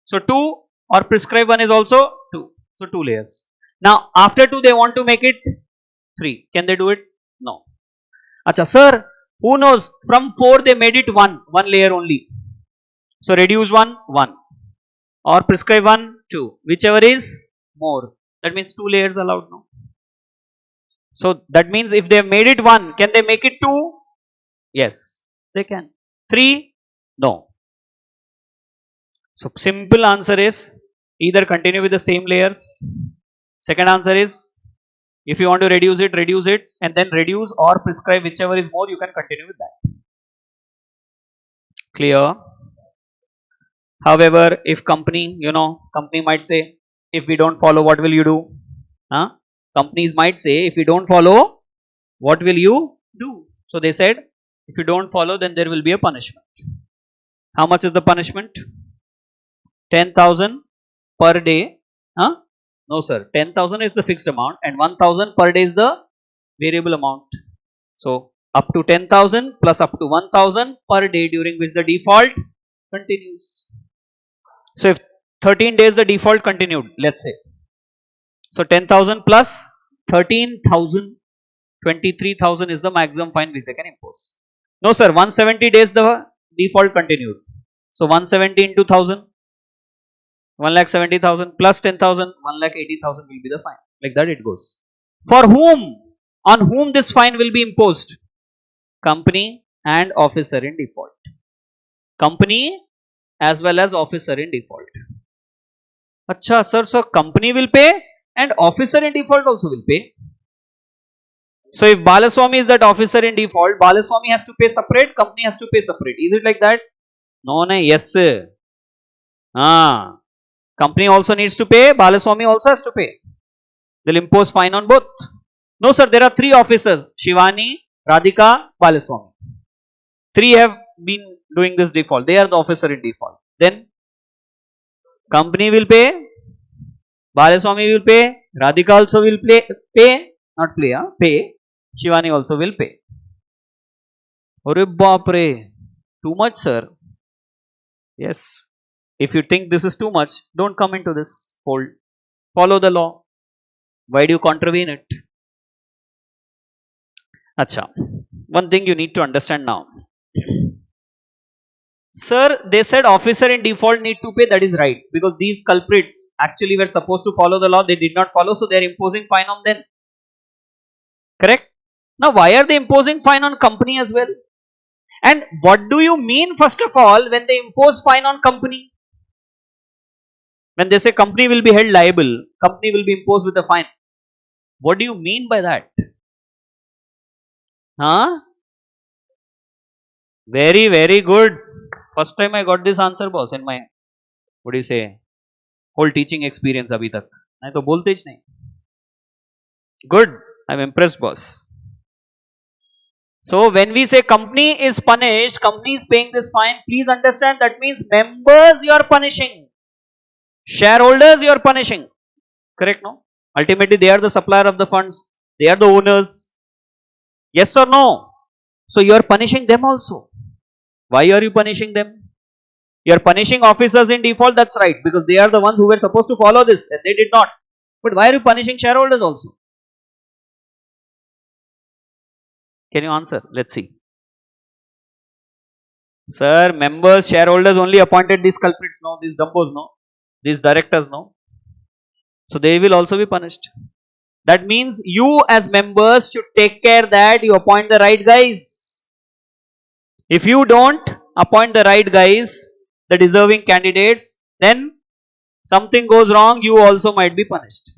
So 2 or prescribed one is also 2. So 2 layers. Now after 2 they want to make it 3. Can they do it? No. Achha, sir, who knows? From 4 they made it 1 layer only. So reduce 1, 1. Or prescribe 1, 2. Whichever is more. That means 2 layers allowed now. So that means if they made it 1, can they make it 2? Yes, they can. 3? No. So simple answer is either continue with the same layers. Second answer is, if you want to reduce it and then reduce or prescribe whichever is more, you can continue with that. Clear? However, if company might say, if we don't follow, what will you do? Companies might say, if you don't follow, what will you do? So they said, if you don't follow, then there will be a punishment. How much is the punishment? 10,000 per day. No sir, 10,000 is the fixed amount and 1,000 per day is the variable amount. So up to 10,000 plus up to 1,000 per day, during which the default continues. So if 13 days the default continued, let's say, so 10,000 plus 13,000, 23,000 is the maximum fine which they can impose. No sir, 170 days the default continued. So 170 into 1000, 1,70,000 plus 10,000, 1,80,000 will be the fine. Like that it goes. For whom? On whom this fine will be imposed? Company and officer in default. Company as well as officer in default. Acha sir, so company will pay and officer in default also will pay. So if Balaswamy is that officer in default, Balaswamy has to pay separate, company has to pay separate. Is it like that? No, no, yes. Company also needs to pay, Balaswamy also has to pay. They'll impose fine on both. No sir, there are 3 officers, Shivani, Radhika, Balaswamy. 3 have been doing this default. They are the officer in default. Then company will pay, Balaswamy will pay, Radhika also will pay, Shivani also will pay. Arey baapre, too much sir. Yes. If you think this is too much, don't come into this fold. Follow the law. Why do you contravene it? Acha. One thing you need to understand now. Sir, they said officer in default need to pay. That is right, because these culprits actually were supposed to follow the law. They did not follow, so they are imposing fine on them. Correct? Now, why are they imposing fine on company as well? And what do you mean, first of all, when they impose fine on company? When they say company will be held liable, company will be imposed with a fine. What do you mean by that? Huh? Very, very good. First time I got this answer, boss, in my, what do you say, whole teaching experience abhi tak. नहीं तो बोलते ही नहीं. Good. I'm impressed, boss. So when we say company is punished, company is paying this fine, please understand that means members you are punishing. Shareholders you are punishing. Correct, no? Ultimately they are the supplier of the funds. They are the owners. Yes or no? So you are punishing them also. Why are you punishing them? You are punishing officers in default, that's right, because they are the ones who were supposed to follow this and they did not. But why are you punishing shareholders also? Can you answer? Let's see. Sir, members, shareholders only appointed these culprits, no? These dumbos, no? These directors, no? So they will also be punished. That means you as members should take care that you appoint the right guys. If you don't appoint the right guys, the deserving candidates, then something goes wrong, you also might be punished.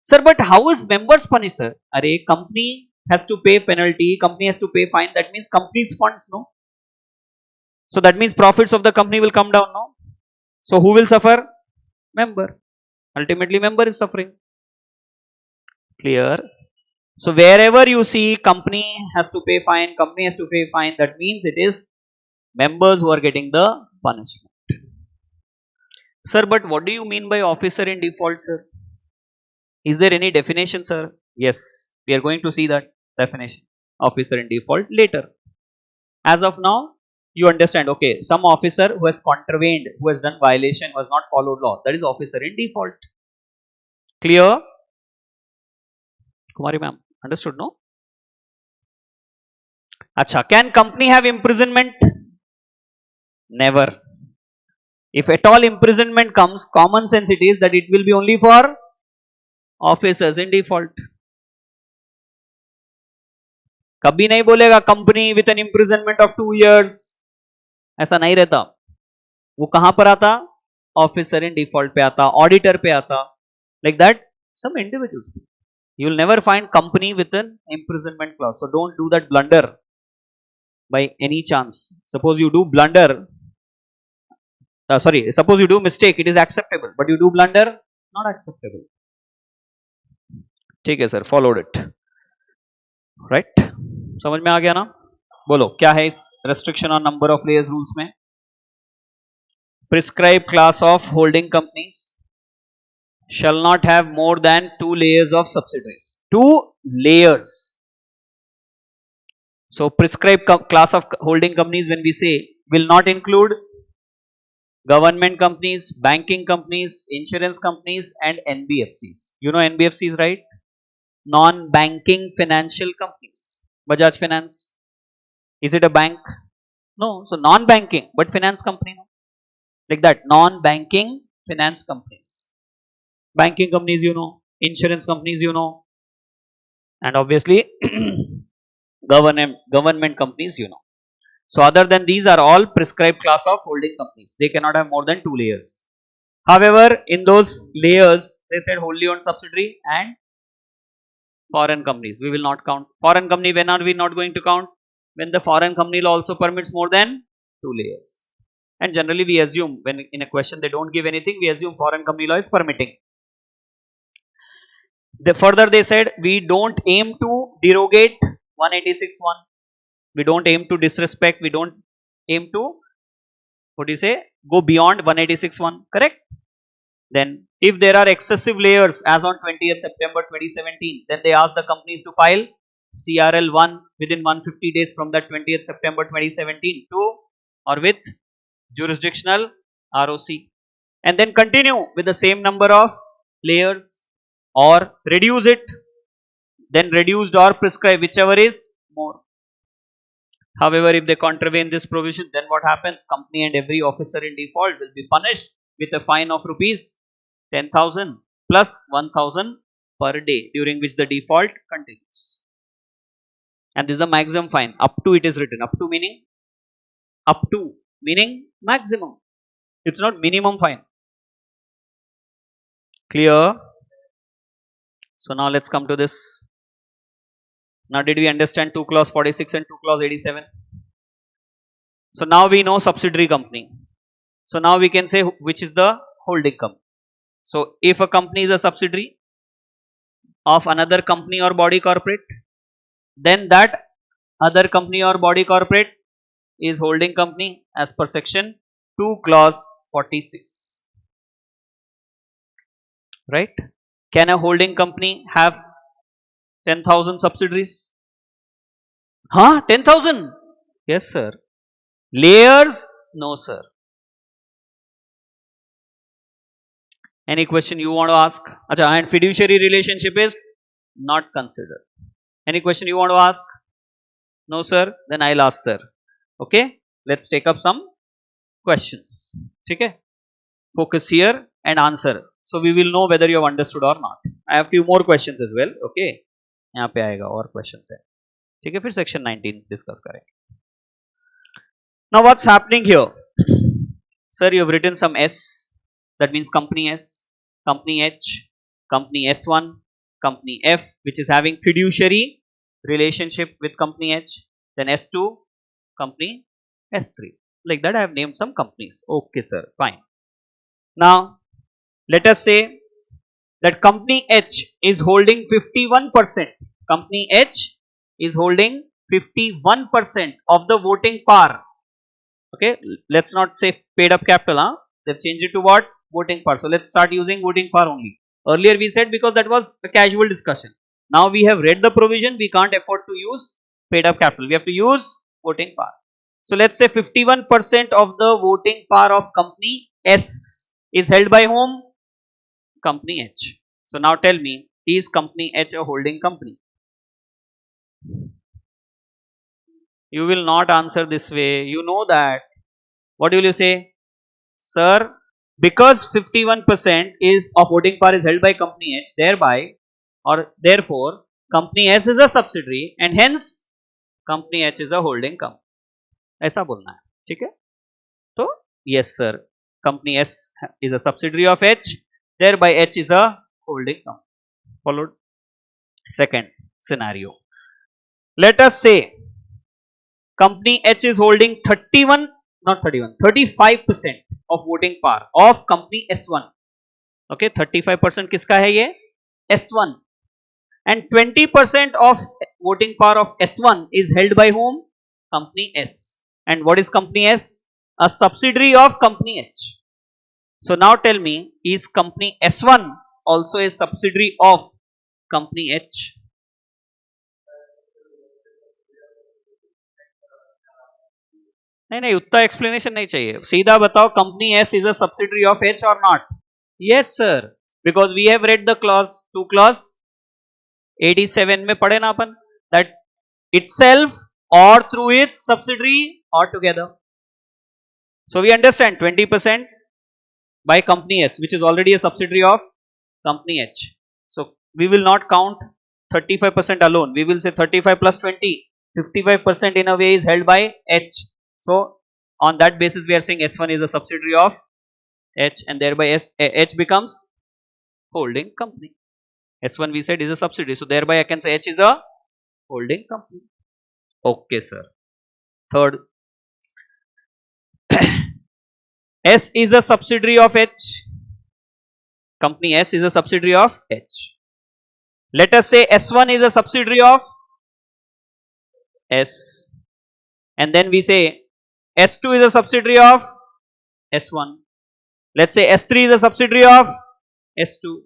Sir, but how is members punished, sir? Arey, company has to pay penalty, company has to pay fine, that means company's funds, no? So that means profits of the company will come down, no? So who will suffer? Member. Ultimately member is suffering. Clear? So wherever you see company has to pay fine, company has to pay fine, that means it is members who are getting the punishment. Sir, but what do you mean by officer in default, sir? Is there any definition, sir? Yes, we are going to see that definition. Officer in default later. As of now, you understand, okay, some officer who has contravened, who has done violation, who has not followed law, that is officer in default. Clear? Kumari ma'am, understood, no? Acha, can company have imprisonment? Never. If at all imprisonment comes, common sense it is that it will be only for officers in default. कभी नहीं बोलेगा company with an imprisonment of 2 years, ऐसा नहीं रहता. वो कहां पर आता? ऑफिसर इन डिफॉल्ट पे आता, ऑडिटर पे आता, like that some individuals. You will never find company with an imprisonment clause. So don't do that blunder by any chance. Suppose you do blunder, suppose you do mistake, it is acceptable, but you do blunder, not acceptable. ठीक है sir, followed it, right? समझ में आ गया ना? बोलो क्या है इस restriction on number of layers rules में? Prescribed class of holding companies shall not have more than 2 layers of subsidiaries. 2 layers. So prescribed class of holding companies, when we say, will not include government companies, banking companies, insurance companies and NBFCs. You know NBFCs, right? Non-banking financial companies. Bajaj Finance. Is it a bank? No. So non-banking, but finance company. No? Like that. Non-banking finance companies. Banking companies, you know. Insurance companies, you know. And obviously government companies, you know. So other than these are all prescribed class of holding companies. They cannot have more than 2 layers. However, in those layers, they said wholly owned subsidiary and foreign companies. We will not count. Foreign company, when are we not going to count? When the foreign company law also permits more than 2 layers. And generally we assume, when in a question they don't give anything, we assume foreign company law is permitting. Further they said, we don't aim to derogate 186(1). We don't aim to disrespect, we don't aim to, what do you say, go beyond 186(1). Correct? Then if there are excessive layers as on 20th September 2017, then they ask the companies to file CRL1 within 150 days from that 20th September 2017 to or with jurisdictional ROC, and then continue with the same number of layers or reduce it, then reduced or prescribed, whichever is more. However, if they contravene this provision, then what happens? Company and every officer in default will be punished with a fine of rupees 10,000 plus 1,000 per day, during which the default continues. And this is a maximum fine. Up to it is written. Up to meaning maximum. It's not minimum fine. Clear? So now let's come to this. Now did we understand 2 clause 46 and 2 clause 87? So now we know subsidiary company. So now we can say which is the holding company. So if a company is a subsidiary of another company or body corporate, then that other company or body corporate is holding company as per section 2 clause 46. Right? Can a holding company have 10,000 subsidiaries? 10,000? Yes, sir. Layers? No, sir. Any question you want to ask? Acha, and fiduciary relationship is not considered. Any question you want to ask? No, sir. Then I'll ask, sir. Okay. Let's take up some questions. Okay. Focus here and answer. So we will know whether you have understood or not. I have few more questions as well. Okay. यहाँ पे आएगा और questions है. ठीक है, फिर section 19 discuss करेंगे. Now what's happening here? Sir, you have written some S. That means company S, company H, company S1, company F, which is having fiduciary relationship with company H. Then S2, company S3. Like that I have named some companies. Okay, sir. Fine. Now, let us say that company H is holding 51%. Company H is holding 51% of the voting power. Okay, let's not say paid up capital. They've changed it to what? Voting power. So let's start using voting power only. Earlier we said because that was a casual discussion. Now we have read the provision, we can't afford to use paid up capital. We have to use voting power. So let's say 51% of the voting power of company S is held by whom? Company H. So now tell me, is company H a holding company? You will not answer this way. You know that. What will you say? Sir, because 51% is of voting power is held by company H, therefore company S is a subsidiary and hence company H is a holding company. ऐसा बोलना है, ठीक है? तो yes sir, company S is a subsidiary of H, thereby H is a holding company. Followed. Second scenario. Let us say company H is holding 35% of voting power of company S1. Okay, 35% किसका है ये? S1. And 20% of voting power of S1 is held by whom? Company S. And what is company S? A subsidiary of company H. So now tell me, is company S1 also a subsidiary of company H? नहीं उतना explanation नहीं चाहिए, सीधा बताओ company S is a subsidiary of H और not? Yes sir, because we have read the clause 2 clause 87 में पढ़े ना अपन, that itself or through its subsidiary or together. So we understand 20% by company S, which is already a subsidiary of company H. So we will not count 35% alone, we will say 35 plus 20, 55% in a way is held by H. So on that basis we are saying S1 is a subsidiary of H and thereby H becomes holding company. S1 we said is a subsidiary, so thereby I can say H is a holding company. Okay sir. Third, S is a subsidiary of H. Company S is a subsidiary of H. Let us say S1 is a subsidiary of S, and then we say S2 is a subsidiary of S1. Let's say S3 is a subsidiary of S2.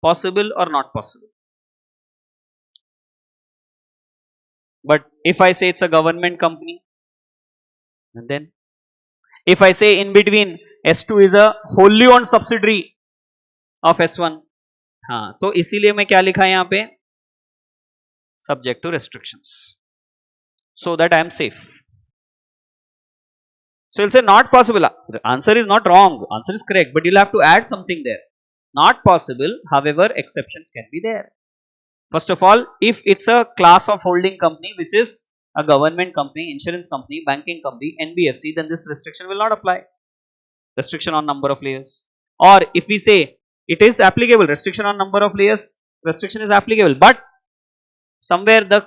Possible or not possible? But if I say it's a government company, and then if I say in between S2 is a wholly owned subsidiary of S1, हाँ, तो इसीलिए मैं क्या लिखा है यहाँ पे? Subject to restrictions. so that I am safe. So you'll say not possible. The answer is not wrong. Answer is correct, but you'll have to add something there. Not possible. However, exceptions can be there. First of all, if it's a class of holding company, which is a government company, insurance company, banking company, NBFC, then this restriction will not apply. Restriction on number of layers. Or if we say it is applicable, restriction on number of layers, restriction is applicable, but somewhere the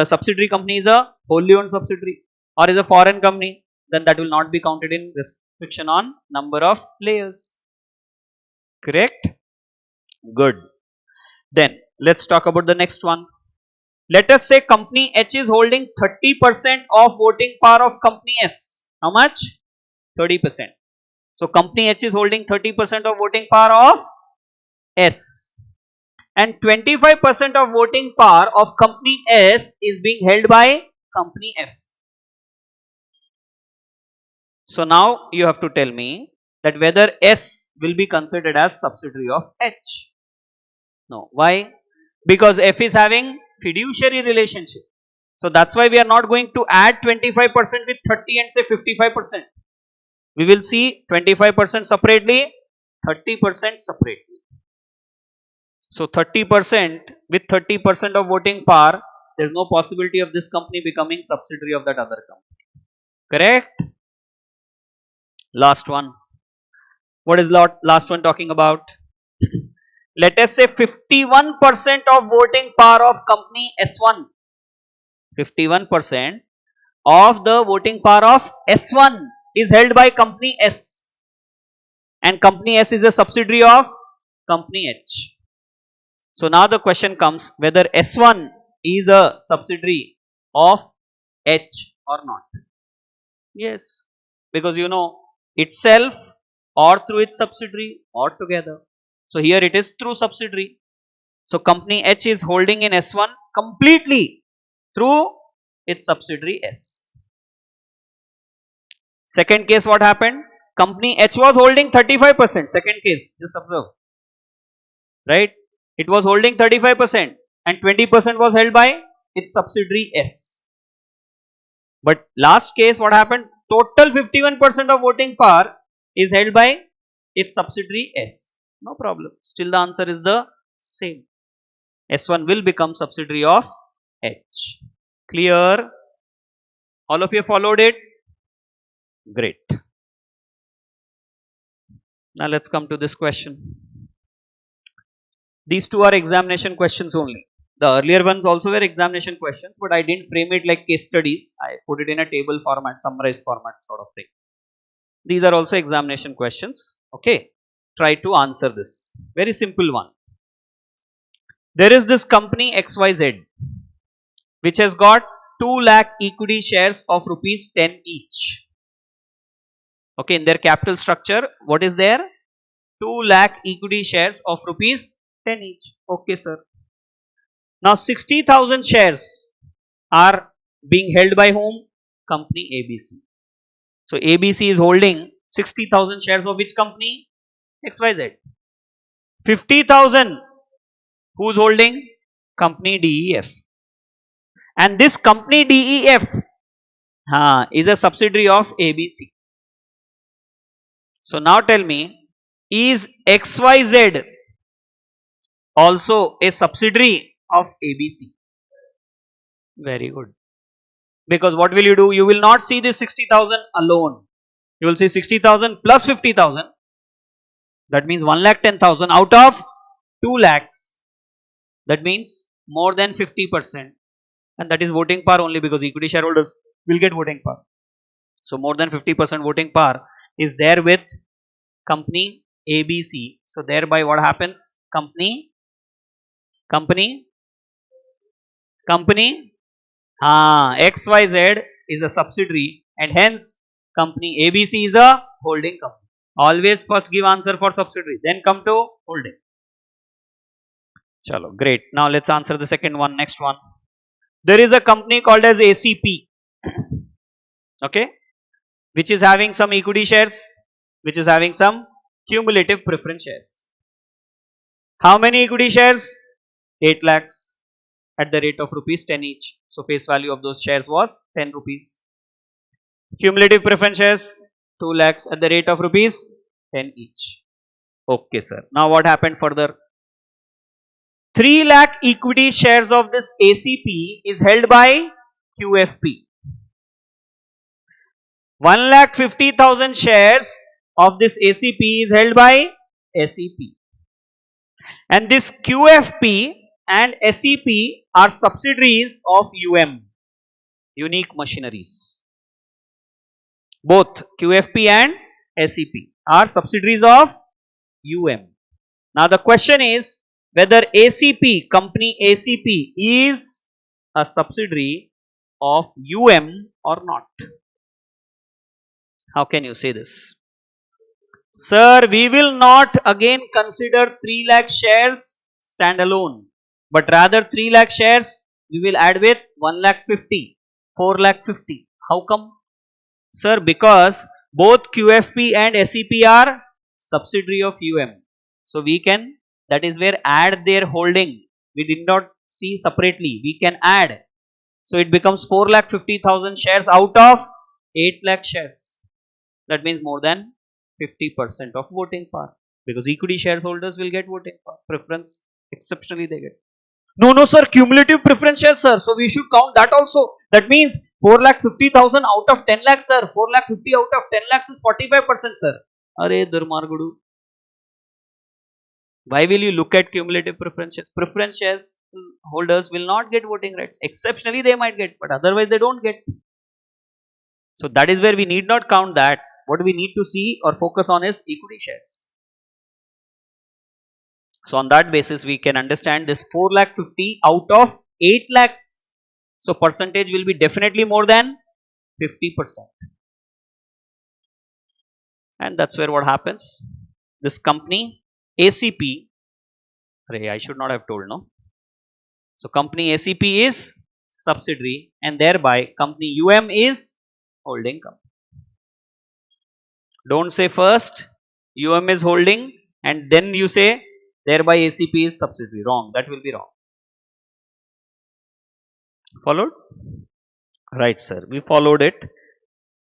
subsidiary company is a wholly owned subsidiary or is a foreign company, then that will not be counted in restriction on number of layers. Correct? Good. Then let's talk about the next one. Let us say company H is holding 30% of voting power of company S. How much? 30%. So company H is holding 30% of voting power of S, and 25% of voting power of company S is being held by company F. So now you have to tell me that whether S will be considered as subsidiary of H. No. Why? Because F is having fiduciary relationship. So that's why we are not going to add 25% with 30 and say 55%. We will see 25% separately, 30% separately. So 30% with 30% of voting power, there is no possibility of this company becoming subsidiary of that other company. Correct? Last one. What is last one talking about? Let us say 51% of voting power of company S1. 51% of the voting power of S1 is held by company S, and company S is a subsidiary of company H. So now the question comes whether S1 is a subsidiary of H or not. Yes, because you know itself or through its subsidiary or together. So here it is through subsidiary. So company H is holding in S1 completely through its subsidiary S. Second case, what happened? Company H was holding 35%. Second case, just observe. Right? It was holding 35% and 20% was held by its subsidiary S. But last case, what happened? Total 51% of voting power is held by its subsidiary S. No problem. Still the answer is the same. S1 will become subsidiary of H. Clear? All of you followed it? Great. Now let's come to this question. These two are examination questions only. The earlier ones also were examination questions, but I didn't frame it like case studies. I put it in a table format, summarized format sort of thing. These are also examination questions. Okay. Try to answer this. Very simple one. There is this company XYZ which has got 2 lakh equity shares of rupees 10 each. Okay, in their capital structure, what is there? 2 lakh equity shares of rupees 10 each. Okay, sir. Now 60,000 shares are being held by whom? Company ABC. So ABC is holding 60,000 shares of which company? XYZ. 50,000 who's holding? Company DEF. And this company DEF is a subsidiary of ABC. So now tell me, is XYZ also a subsidiary of ABC? Very good. Because what will you do? You will not see this 60,000 alone. You will see 60,000 plus 50,000. That means 1,10,000 out of 2 lakhs. That means more than 50%. And that is voting power only, because equity shareholders will get voting power. So more than 50% voting power is there with company ABC. So thereby what happens? Company XYZ is a subsidiary, and hence company ABC is a holding company. Always first give answer for subsidiary, then come to holding. Chalo, great. Now let's answer the second one. Next one. There is a company called as ACP. Okay, which is having some equity shares, which is having some cumulative preference shares. How many equity shares? 8 lakhs. at the rate of rupees 10 each. So face value of those shares was 10 rupees. Cumulative preference shares 2 lakhs at the rate of rupees 10 each. Okay, sir. Now what happened further? 3 lakh equity shares of this ACP is held by QFP. 1,50,000 shares of this ACP is held by SEP. And this QFP and SEP are subsidiaries of Unique Machineries. Both QFP and SEP are subsidiaries of Now the question is whether company ACP is a subsidiary of or not. How can you say this? Sir, we will not again consider 3 lakh shares standalone, but rather 3 lakh shares we will add with 1,50,000, 4,50,000. How come? Sir, because both QFP and SEP are subsidiary of So we can, that is where add their holding. We did not see separately. We can add. So it becomes 4,50,000 shares out of 8 lakh shares. That means more than 50% of voting power, because equity shareholders will get voting power. Preference exceptionally they get. No sir, cumulative preference shares sir, so we should count that also. That means 4,50,000 out of 10 lakhs sir, 4,50,000 out of 10 lakhs is 45% sir. Are Durmargudu. Why will you look at cumulative preference shares? Preference shares holders will not get voting rights. Exceptionally they might get, but otherwise they don't get. So that is where we need not count that. What we need to see or focus on is equity shares. So on that basis we can understand this 4,50,000 out of 8 lakhs. So percentage will be definitely more than 50%. And that's where what happens. This company ACP, I should not have told, no. So company ACP is subsidiary and thereby company is holding company. Don't say first is holding and then you say thereby ACP is subsidiary. Wrong. That will be wrong. Followed? Right, sir. We followed it.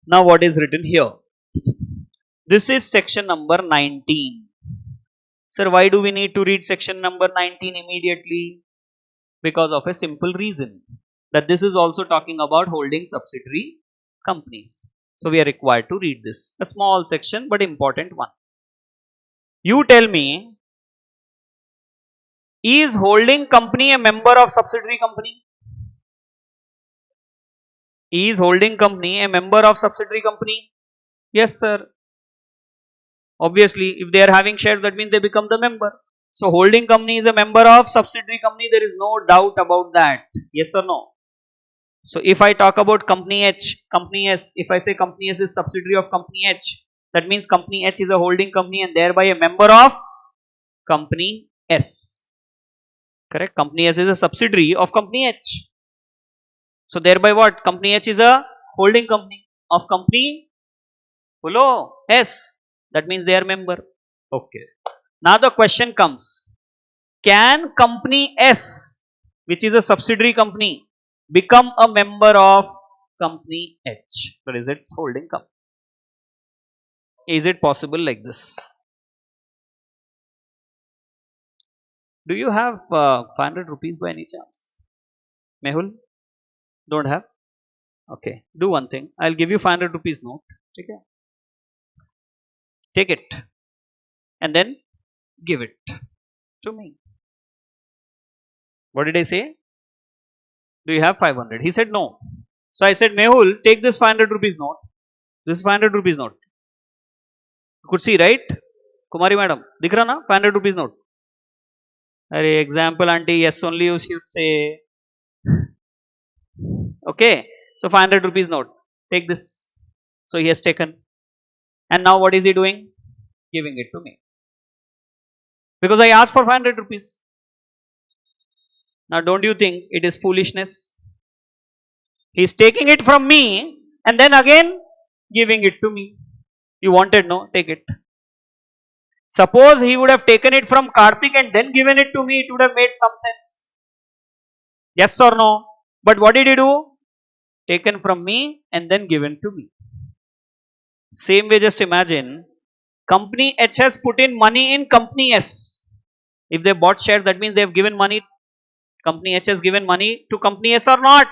Now what is written here? This is section number 19. Sir, why do we need to read section number 19 immediately? Because of a simple reason, that this is also talking about holding subsidiary companies. So we are required to read this. A small section but important one. You tell me, is holding company a member of subsidiary company? Is holding company a member of subsidiary company? Yes, sir. Obviously, if they are having shares, that means they become the member. So holding company is a member of subsidiary company. There is no doubt about that. Yes or no? So if I talk about company H, company S, if I say company S is subsidiary of company H, that means company H is a holding company and thereby a member of company S. Correct? Company S is a subsidiary of company H. So thereby what? Company H is a holding company of company S. That means they are member. Okay. Now the question comes, can company S, which is a subsidiary company, become a member of company H, that is its holding company? Is it possible like this? Do you have 500 rupees by any chance? Mehul? Don't have? Okay. Do one thing. I'll give you 500 rupees note. Okay. Take it and then give it to me. What did I say? Do you have 500? He said no. So I said, Mehul, take this 500 rupees note. This is 500 rupees note. You could see, right? Kumari madam, dikh raha na? 500 rupees note. Arey, example auntie, yes only you should say. Okay. So 500 rupees note. Take this. So he has taken. And now what is he doing? Giving it to me. Because I asked for 500 rupees. Now don't you think it is foolishness? He is taking it from me and then again giving it to me. You wanted, no? Take it. Suppose he would have taken it from Karthik and then given it to me, it would have made some sense. Yes or no? But what did he do? Taken from me and then given to me. Same way, just imagine company H has put in money in company S. If they bought shares, that means they have given money. Company H has given money to company S or not?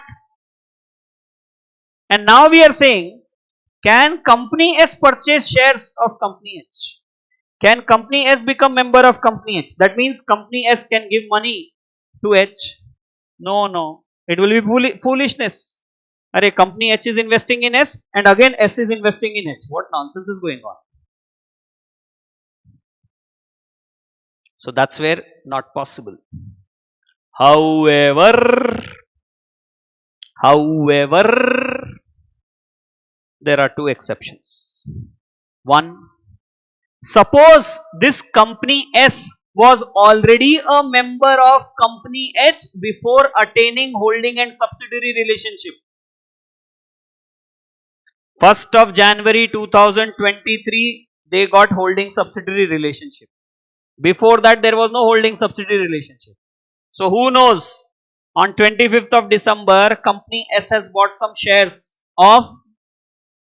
And now we are saying, can company S purchase shares of company H? Can company S become member of company H? That means company S can give money to H. No, no. It will be foolishness. Arey, company H is investing in S and again S is investing in H. What nonsense is going on? So that's where not possible. However, there are two exceptions. One, suppose this company S was already a member of company H before attaining holding and subsidiary relationship. 1st of January 2023, they got holding subsidiary relationship. Before that, there was no holding subsidiary relationship. So who knows? On 25th of December, company S has bought some shares of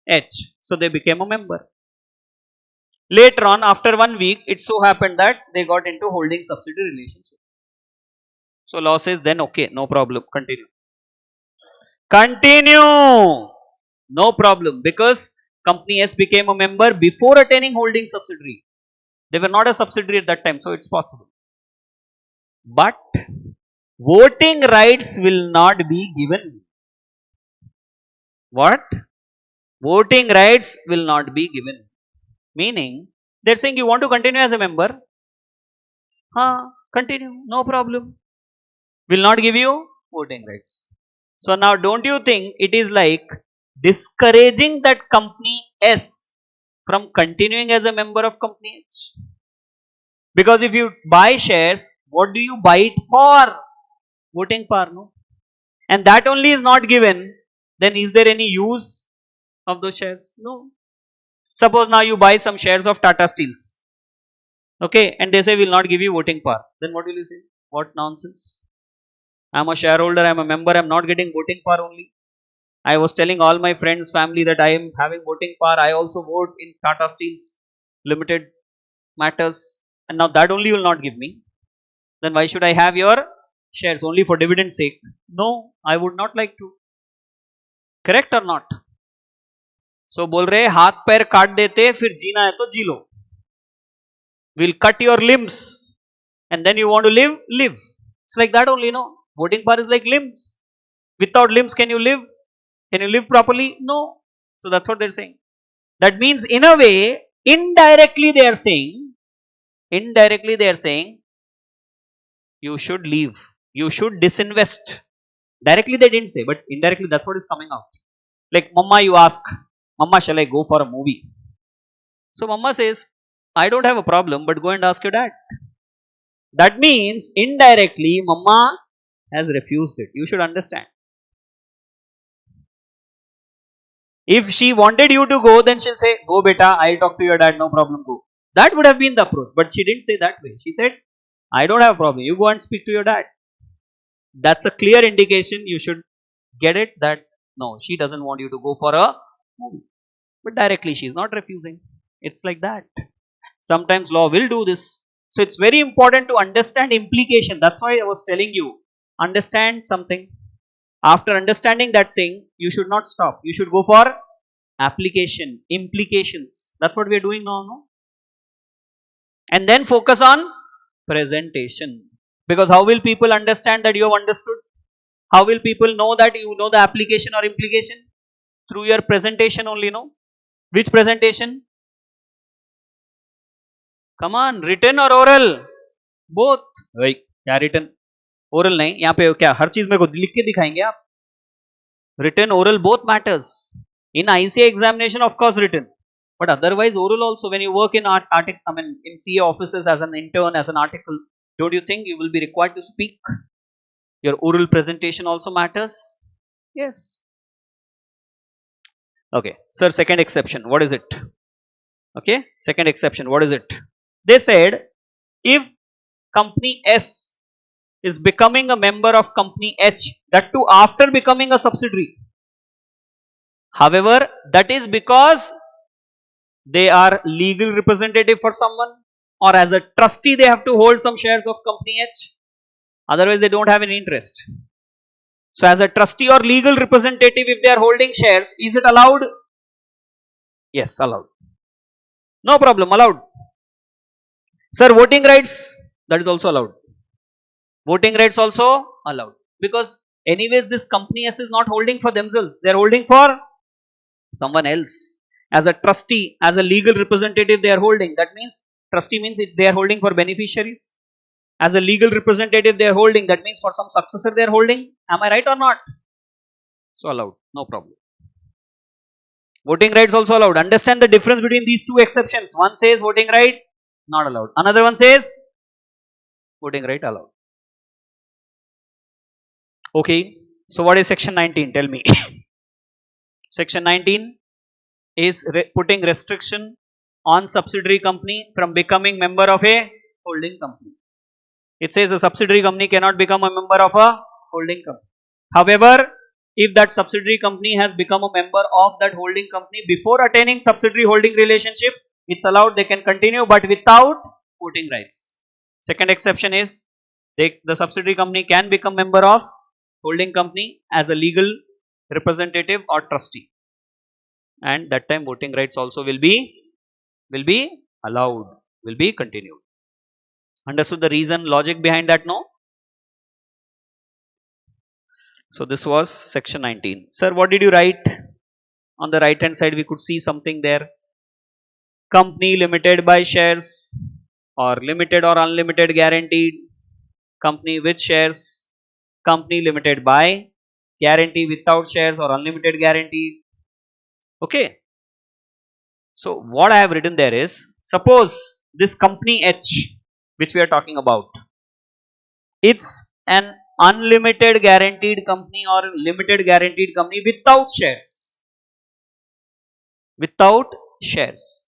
H. So they became a member. Later on, after 1 week, it so happened that they got into holding subsidiary relationship. So law says then okay, no problem, continue. Continue! No problem, because company S became a member before attaining holding subsidiary. They were not a subsidiary at that time, so it's possible. But voting rights will not be given. What? Voting rights will not be given. Meaning, they're saying you want to continue as a member. Continue, no problem. Will not give you voting rights. So now don't you think it is like discouraging that company S from continuing as a member of company H? Because if you buy shares, what do you buy it for? Voting power, no? And that only is not given, then is there any use of those shares? No. Suppose now you buy some shares of Tata Steels. Okay, and they say will not give you voting power. Then what will you say? What nonsense. I am a shareholder, I am a member, I am not getting voting power only. I was telling all my friends, family that I am having voting power. I also vote in Tata Steels Limited matters. And now that only will not give me. Then why should I have your shares only for dividend sake? No, I would not like to. Correct or not? So बोल रहे हाथ पैर काट देते फिर जीना है तो जी लो. We'll cut your limbs and then you want to live. It's like that only, no? Voting power is like limbs. Without limbs, can you live? Can you live properly? No. So that's what they're saying. That means in a way, indirectly they are saying, you should leave. You should disinvest. Directly they didn't say, but indirectly that's what is coming out. Like Mama, you ask, Mama, shall I go for a movie? So Mama says, I don't have a problem, but go and ask your dad. That means indirectly Mama has refused it. You should understand. If she wanted you to go, then she'll say, go beta, I'll talk to your dad, no problem, go. That would have been the approach, but she didn't say that way. She said, I don't have a problem, you go and speak to your dad. That's a clear indication you should get it that no, she doesn't want you to go for a movie. But directly she is not refusing. It's like that. Sometimes law will do this. So it's very important to understand implication. That's why I was telling you, understand something. After understanding that thing, you should not stop. You should go for application, implications. That's what we are doing now, no? And then focus on presentation. Because how will people understand that you have understood? How will people know that you know the application or implication? Through your presentation only, no? Which presentation? Come on, written or oral? Both. Wait, क्या written? Oral नहीं, यहाँ पे क्या हर चीज मेरे को लिख के दिखाएंगे आप? Written, oral, both matters. In ICA examination, of course, written. But otherwise, oral also. When you work in in CA offices as an intern, as an article, don't you think you will be required to speak? Your oral presentation also matters. Yes. Okay, sir. Second exception. What is it? Okay, second exception. What is it? They said if company S is becoming a member of company H, that too after becoming a subsidiary. However, that is because they are legal representative for someone, or as a trustee they have to hold some shares of company H, otherwise they don't have any interest. So as a trustee or legal representative, if they are holding shares, is it allowed? Yes, allowed. No problem, allowed. Sir, voting rights, that is also allowed. Voting rights also allowed. Because anyways this company S is not holding for themselves, they are holding for someone else. As a trustee, as a legal representative they are holding. That means trustee means they are holding for beneficiaries. As a legal representative they are holding, that means for some successor they are holding. Am I right or not? So allowed, no problem. Voting rights also allowed. Understand the difference between these two exceptions. One says voting right not allowed, another one says voting right allowed. Okay, so what is section 19? Tell me. Section 19 is putting restriction on subsidiary company from becoming member of a holding company. It says a subsidiary company cannot become a member of a holding company. However, if that subsidiary company has become a member of that holding company before attaining subsidiary holding relationship, it's allowed, they can continue, but without voting rights. Second exception is the subsidiary company can become member of holding company as a legal representative or trustee, and that time voting rights also will be allowed, will be continued. Understood the reason, logic behind that? No? So this was section 19. Sir, what did you write? On the right hand side we could see something there. Company limited by shares, or limited or unlimited guaranteed. Company with shares, company limited by, guarantee without shares or unlimited guaranteed. Okay. So what I have written there is, suppose this company H which we are talking about, it's an unlimited guaranteed company or limited guaranteed company without shares. Without shares.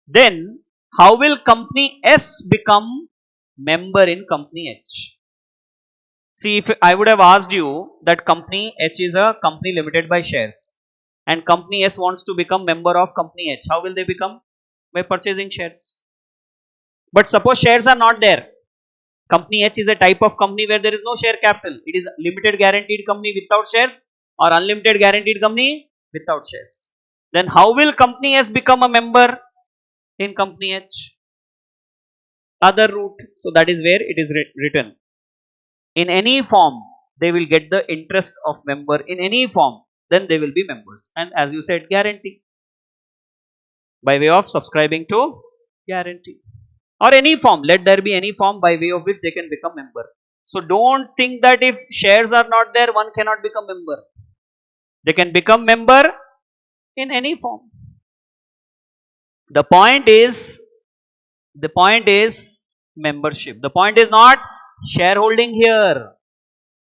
Then how will company S become member in company H? See, if I would have asked you that company H is a company limited by shares and company S wants to become member of company H, how will they become? By purchasing shares. But suppose shares are not there. Company H is a type of company where there is no share capital. It is limited guaranteed company without shares or unlimited guaranteed company without shares. Then how will company S become a member in company H? Other route. So that is where it is written. In any form, they will get the interest of member in any form. Then they will be members. And as you said, guarantee. By way of subscribing to guarantee. Or any form. Let there be any form by way of which they can become member. So don't think that if shares are not there, one cannot become member. They can become member in any form. The point is membership. The point is not shareholding here.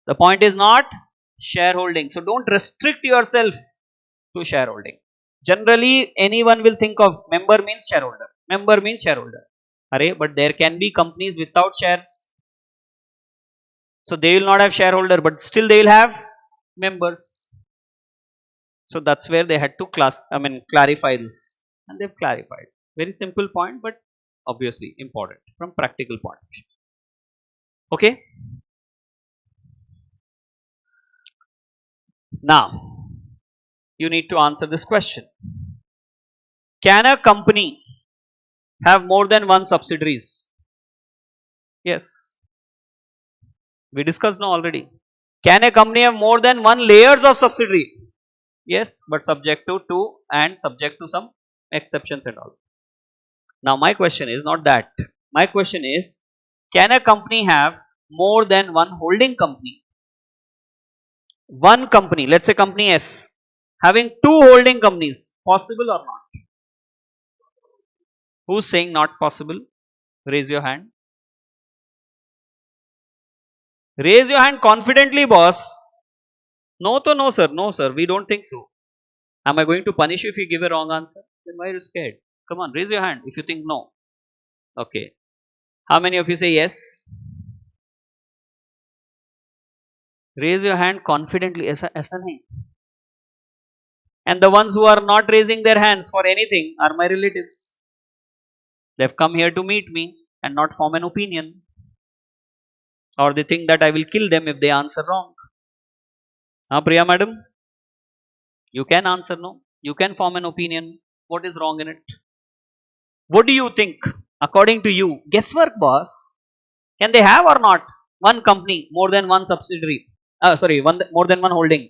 The point is not shareholding. So don't restrict yourself to shareholding. Generally, anyone will think of member means shareholder. Member means shareholder. But there can be companies without shares. So they will not have shareholder, but still they will have members. So that's where they had to clarify this, and they've clarified. Very simple point, but obviously important from practical point of view. Okay. Now you need to answer this question. Can a company have more than one subsidiaries? Yes. We discussed now already. Can a company have more than one layers of subsidiary? Yes, but subject to two and subject to some exceptions and all. Now my question is not that. My question is, can a company have more than one holding company? One company, let's say company S, having two holding companies, possible or not? Who's saying not possible? Raise your hand. Raise your hand confidently, boss. No, to no, sir. No, sir. We don't think so. Am I going to punish you if you give a wrong answer? Then why are you scared? Come on, raise your hand if you think no. Okay. How many of you say yes? Raise your hand confidently. ऐसा नहीं. And the ones who are not raising their hands for anything are my relatives. They've come here to meet me and not form an opinion. Or they think that I will kill them if they answer wrong. Priya madam? You can answer no. You can form an opinion. What is wrong in it? What do you think? According to you, guesswork boss. Can they have or not one company, more than one subsidiary? More than one holding.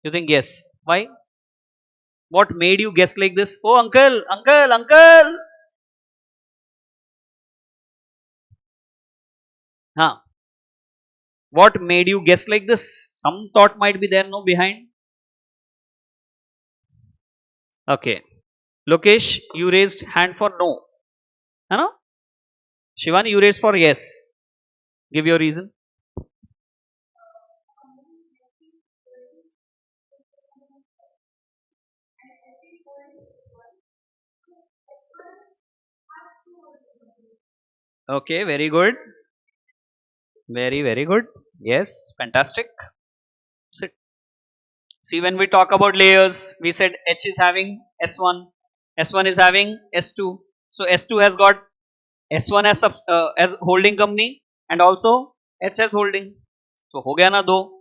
You think yes. Why? What made you guess like this? Oh, uncle, uncle, uncle. Huh. What made you guess like this? Some thought might be there, no, behind. Okay. Lokesh, you raised hand for no. Huh? Shivani, you raised for yes. Give your reason. Okay, very good. Very, very good. Yes, fantastic. Sit. See, when we talk about layers, we said H is having S1, S1 is having S2. So S2 has got S1 as holding company and also H as holding. So हो गया ना दो.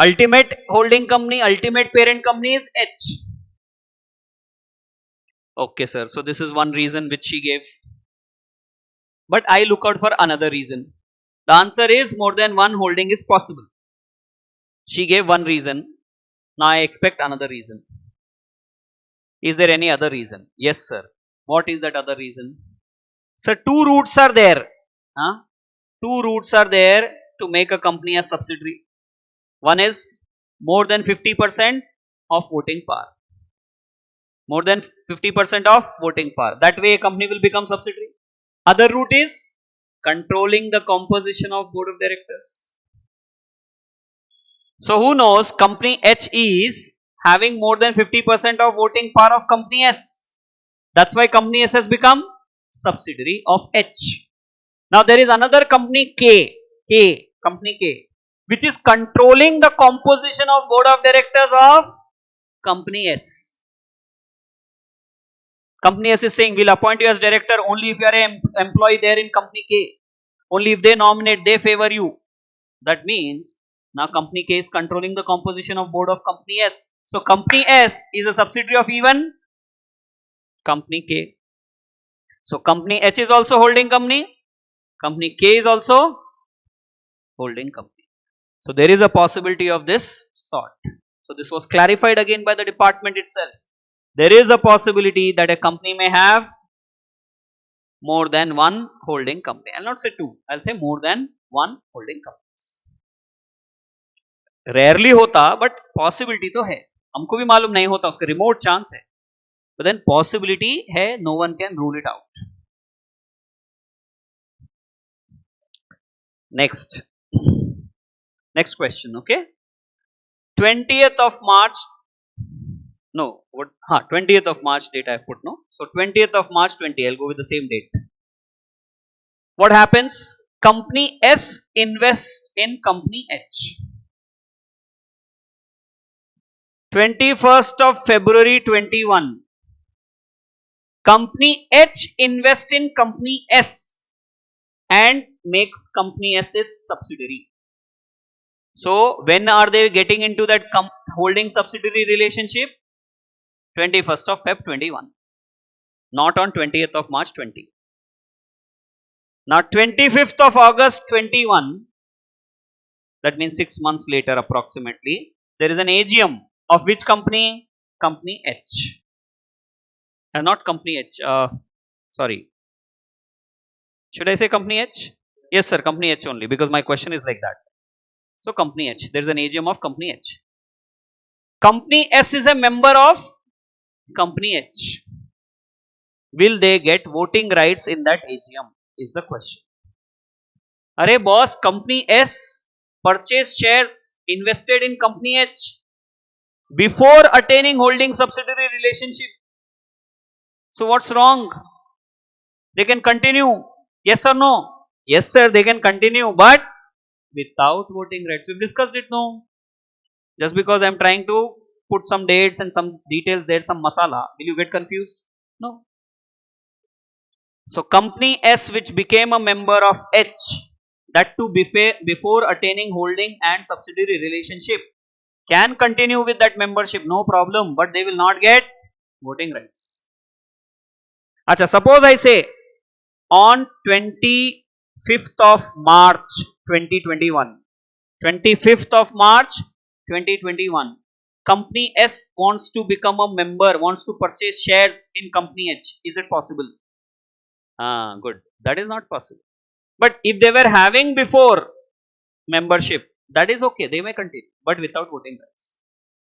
Ultimate holding company, ultimate parent company is H. Okay, sir. So this is one reason which she gave. But I look out for another reason. The answer is more than one holding is possible. She gave one reason. Now I expect another reason. Is there any other reason? Yes, sir. What is that other reason? So two routes are there. Huh? Two routes are there to make a company a subsidiary. One is more than 50% of voting power. More than 50% of voting power. That way a company will become subsidiary. Other route is controlling the composition of board of directors. So who knows company H is having more than 50% of voting power of company S. That's why company S has become subsidiary of H. Now there is another company company K, which is controlling the composition of board of directors of company S. Company S is saying we'll appoint you as director only if you are an employee there in company K. Only if they nominate, they favor you. That means now company K is controlling the composition of board of company S. So company S is a subsidiary of even company K. So company H is also holding company. Company K is also holding company. So there is a possibility of this sort. So this was clarified again by the department itself. There is a possibility that a company may have more than one holding company. I'll not say two. I'll say more than one holding companies. Rarely होता, but possibility तो है. हमको भी मालूम नहीं होता, उसका remote chance है. But then possibility है, no one can rule it out. Next question, okay? 20th of March. No, what? 20th of March date I put, no? So 20th of March 20, I'll go with the same date. What happens? Company S invests in company H. 21st of February 21. Company H invests in company S and makes company S its subsidiary. So when are they getting into that holding subsidiary relationship? 21st of Feb 21. Not on 20th of March 20. Now 25th of August 21, that means 6 months later approximately, there is an AGM of which company? Company H. Not company H. Sorry. Should I say company H? Yes, sir, company H only, because my question is like that. So company H. There is an AGM of company H. Company S is a member of company H. Will they get voting rights in that AGM? Is the question. Arey boss, company S purchased shares invested in company H before attaining holding subsidiary relationship. So what's wrong? They can continue. Yes or no? Yes, sir, they can continue, but without voting rights. We've discussed it, no? Just because I'm trying to put some dates and some details there, some masala, will you get confused? No. So company S, which became a member of H, that too before attaining holding and subsidiary relationship, can continue with that membership, no problem, but they will not get voting rights. Acha, suppose I say on 25th of March 2021, 25th of March 2021, company S wants to become a member, wants to purchase shares in company H. Is it possible? Good. That is not possible. But if they were having before membership, that is okay. They may continue, but without voting rights.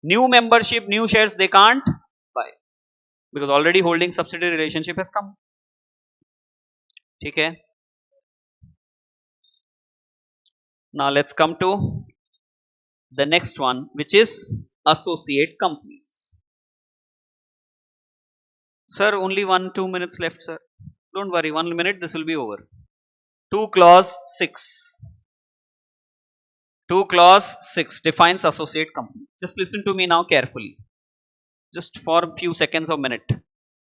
New membership, new shares, they can't buy because already holding subsidiary relationship has come. Okay. Now let's come to the next one, which is associate companies. Sir, only 2 minutes left, sir. Don't worry, 1 minute, this will be over. 2 clause 6. 2 clause 6 defines associate company. Just listen to me now carefully. Just for a few seconds or minute.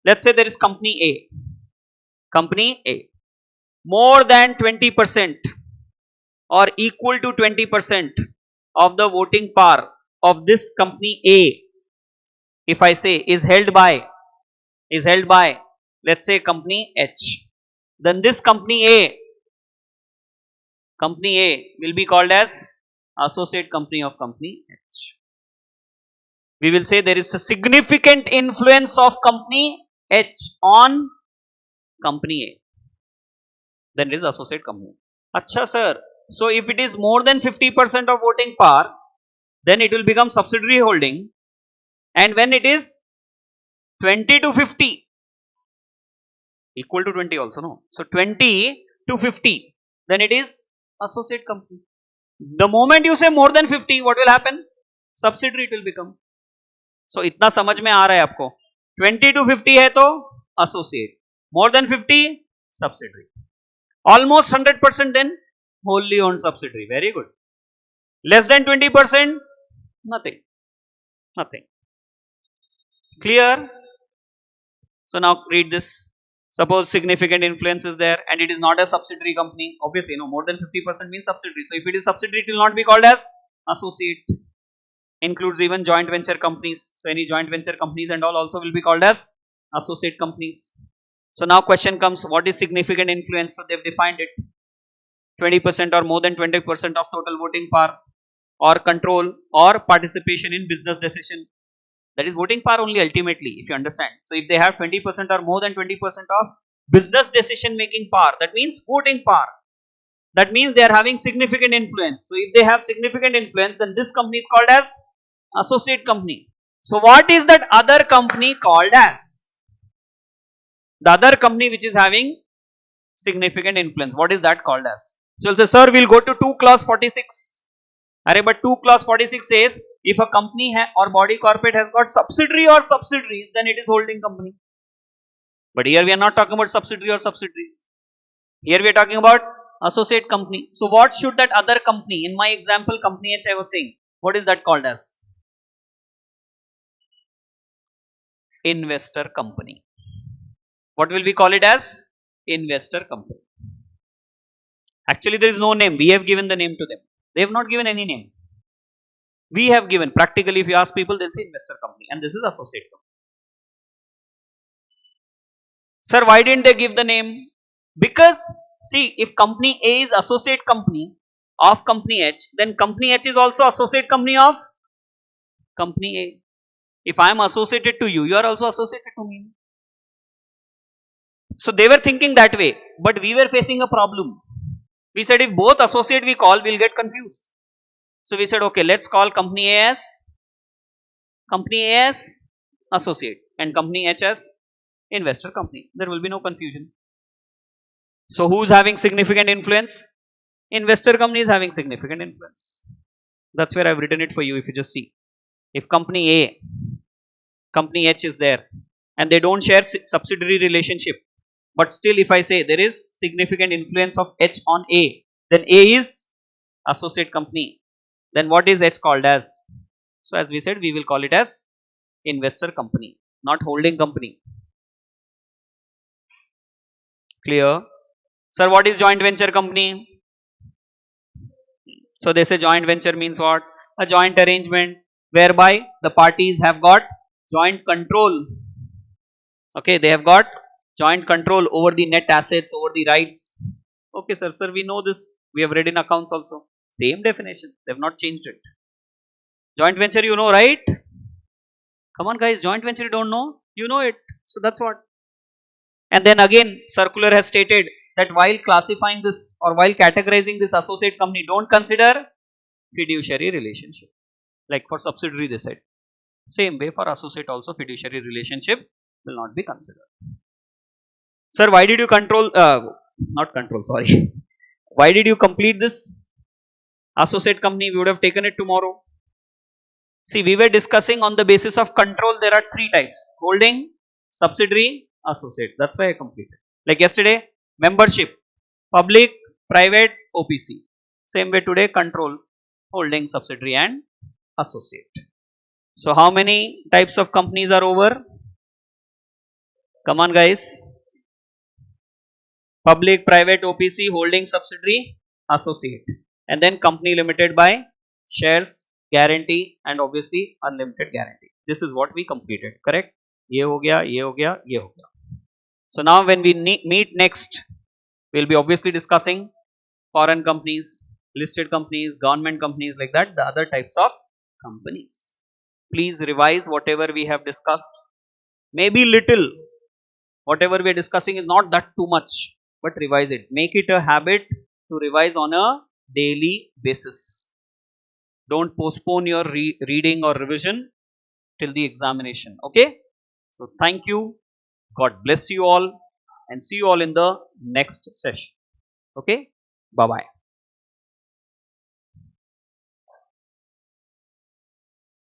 Let's say there is company A. Company A. More than 20% or equal to 20% of the voting power of this company A, if I say is held by, let's say company H, then this company A will be called as associate company of company H. We will say there is a significant influence of company H on company A. Then it is associate company. Acha sir, so if it is more than 50% of voting power, then it will become subsidiary holding, and when it is 20 to 50, equal to 20 also, no? So 20 to 50, then it is associate company. The moment you say more than 50, what will happen? Subsidiary it will become. So इतना समझ में आ रहा है आपको? 20 to 50 है तो associate, more than 50 subsidiary, almost 100% then wholly owned subsidiary. Very good. Less than 20%, nothing. Clear? So now read this. Suppose significant influence is there and it is not a subsidiary company. Obviously, no, more than 50% means subsidiary. So if it is subsidiary, it will not be called as associate. Includes even joint venture companies. So any joint venture companies and all also will be called as associate companies. So now question comes, what is significant influence? So they've defined it. 20% or more than 20% of total voting power or control or participation in business decision. That is voting power only ultimately, if you understand. So if they have 20% or more than 20% of business decision making power, that means voting power. That means they are having significant influence. So if they have significant influence, then this company is called as associate company. So what is that other company called as? The other company which is having significant influence, what is that called as? So you'll say, sir, we'll go to 2 clause 46. But 2 clause 46 says, if a company or body corporate has got subsidiary or subsidiaries, then it is holding company. But here we are not talking about subsidiary or subsidiaries. Here we are talking about associate company. So what should that other company, in my example company H I was saying, what is that called as? Investor company. What will we call it as? Investor company. Actually there is no name. We have given the name to them. They have not given any name. We have given. Practically if you ask people, they'll say investor company, and this is associate company. Sir, why didn't they give the name? Because see, if company A is associate company of company H, then company H is also associate company of company A. If I am associated to you, you are also associated to me. So they were thinking that way, but we were facing a problem. We said if both associate we call, we'll get confused. So we said, okay, let's call company A as associate and company H as investor company. There will be no confusion. So who's having significant influence? Investor company is having significant influence. That's where I've written it for you. If you just see, if company A, company H is there and they don't share subsidiary relationship, But still if I say there is significant influence of H on A, then A is associate company. Then what is H called as? So as we said, we will call it as investor company, not holding company. Clear? Sir, what is joint venture company? So they say joint venture means what? A joint arrangement whereby the parties have got joint control. Okay, they have got joint control over the net assets, over the rights. Okay, sir, we know this. We have read in accounts also. Same definition. They have not changed it. Joint venture, you know, right? Come on, guys. Joint venture, you don't know? You know it. So that's what. And then again, circular has stated that while classifying this or while categorizing this associate company, don't consider fiduciary relationship. Like for subsidiary, they said. Same way for associate also, fiduciary relationship will not be considered. Sir, why did you sorry. Why did you complete this associate company? We would have taken it tomorrow. See, we were discussing on the basis of control, there are three types: holding, subsidiary, associate. That's why I completed. Like yesterday, membership, public, private, OPC. Same way today, control, holding, subsidiary and associate. So how many types of companies are over? Come on, guys. Public, private, OPC, holding, subsidiary, associate. And then company limited by shares, guarantee and obviously unlimited guarantee. This is what we completed, correct? Ye ho gaya, ye ho gaya, ye ho gaya. So now when we meet next, we'll be obviously discussing foreign companies, listed companies, government companies, like that, the other types of companies. Please revise whatever we have discussed. Maybe little, whatever we are discussing is not that too much, but revise it. Make it a habit to revise on a daily basis. Don't postpone your reading or revision till the examination. Okay. So thank you. God bless you all and see you all in the next session. Okay. Bye bye.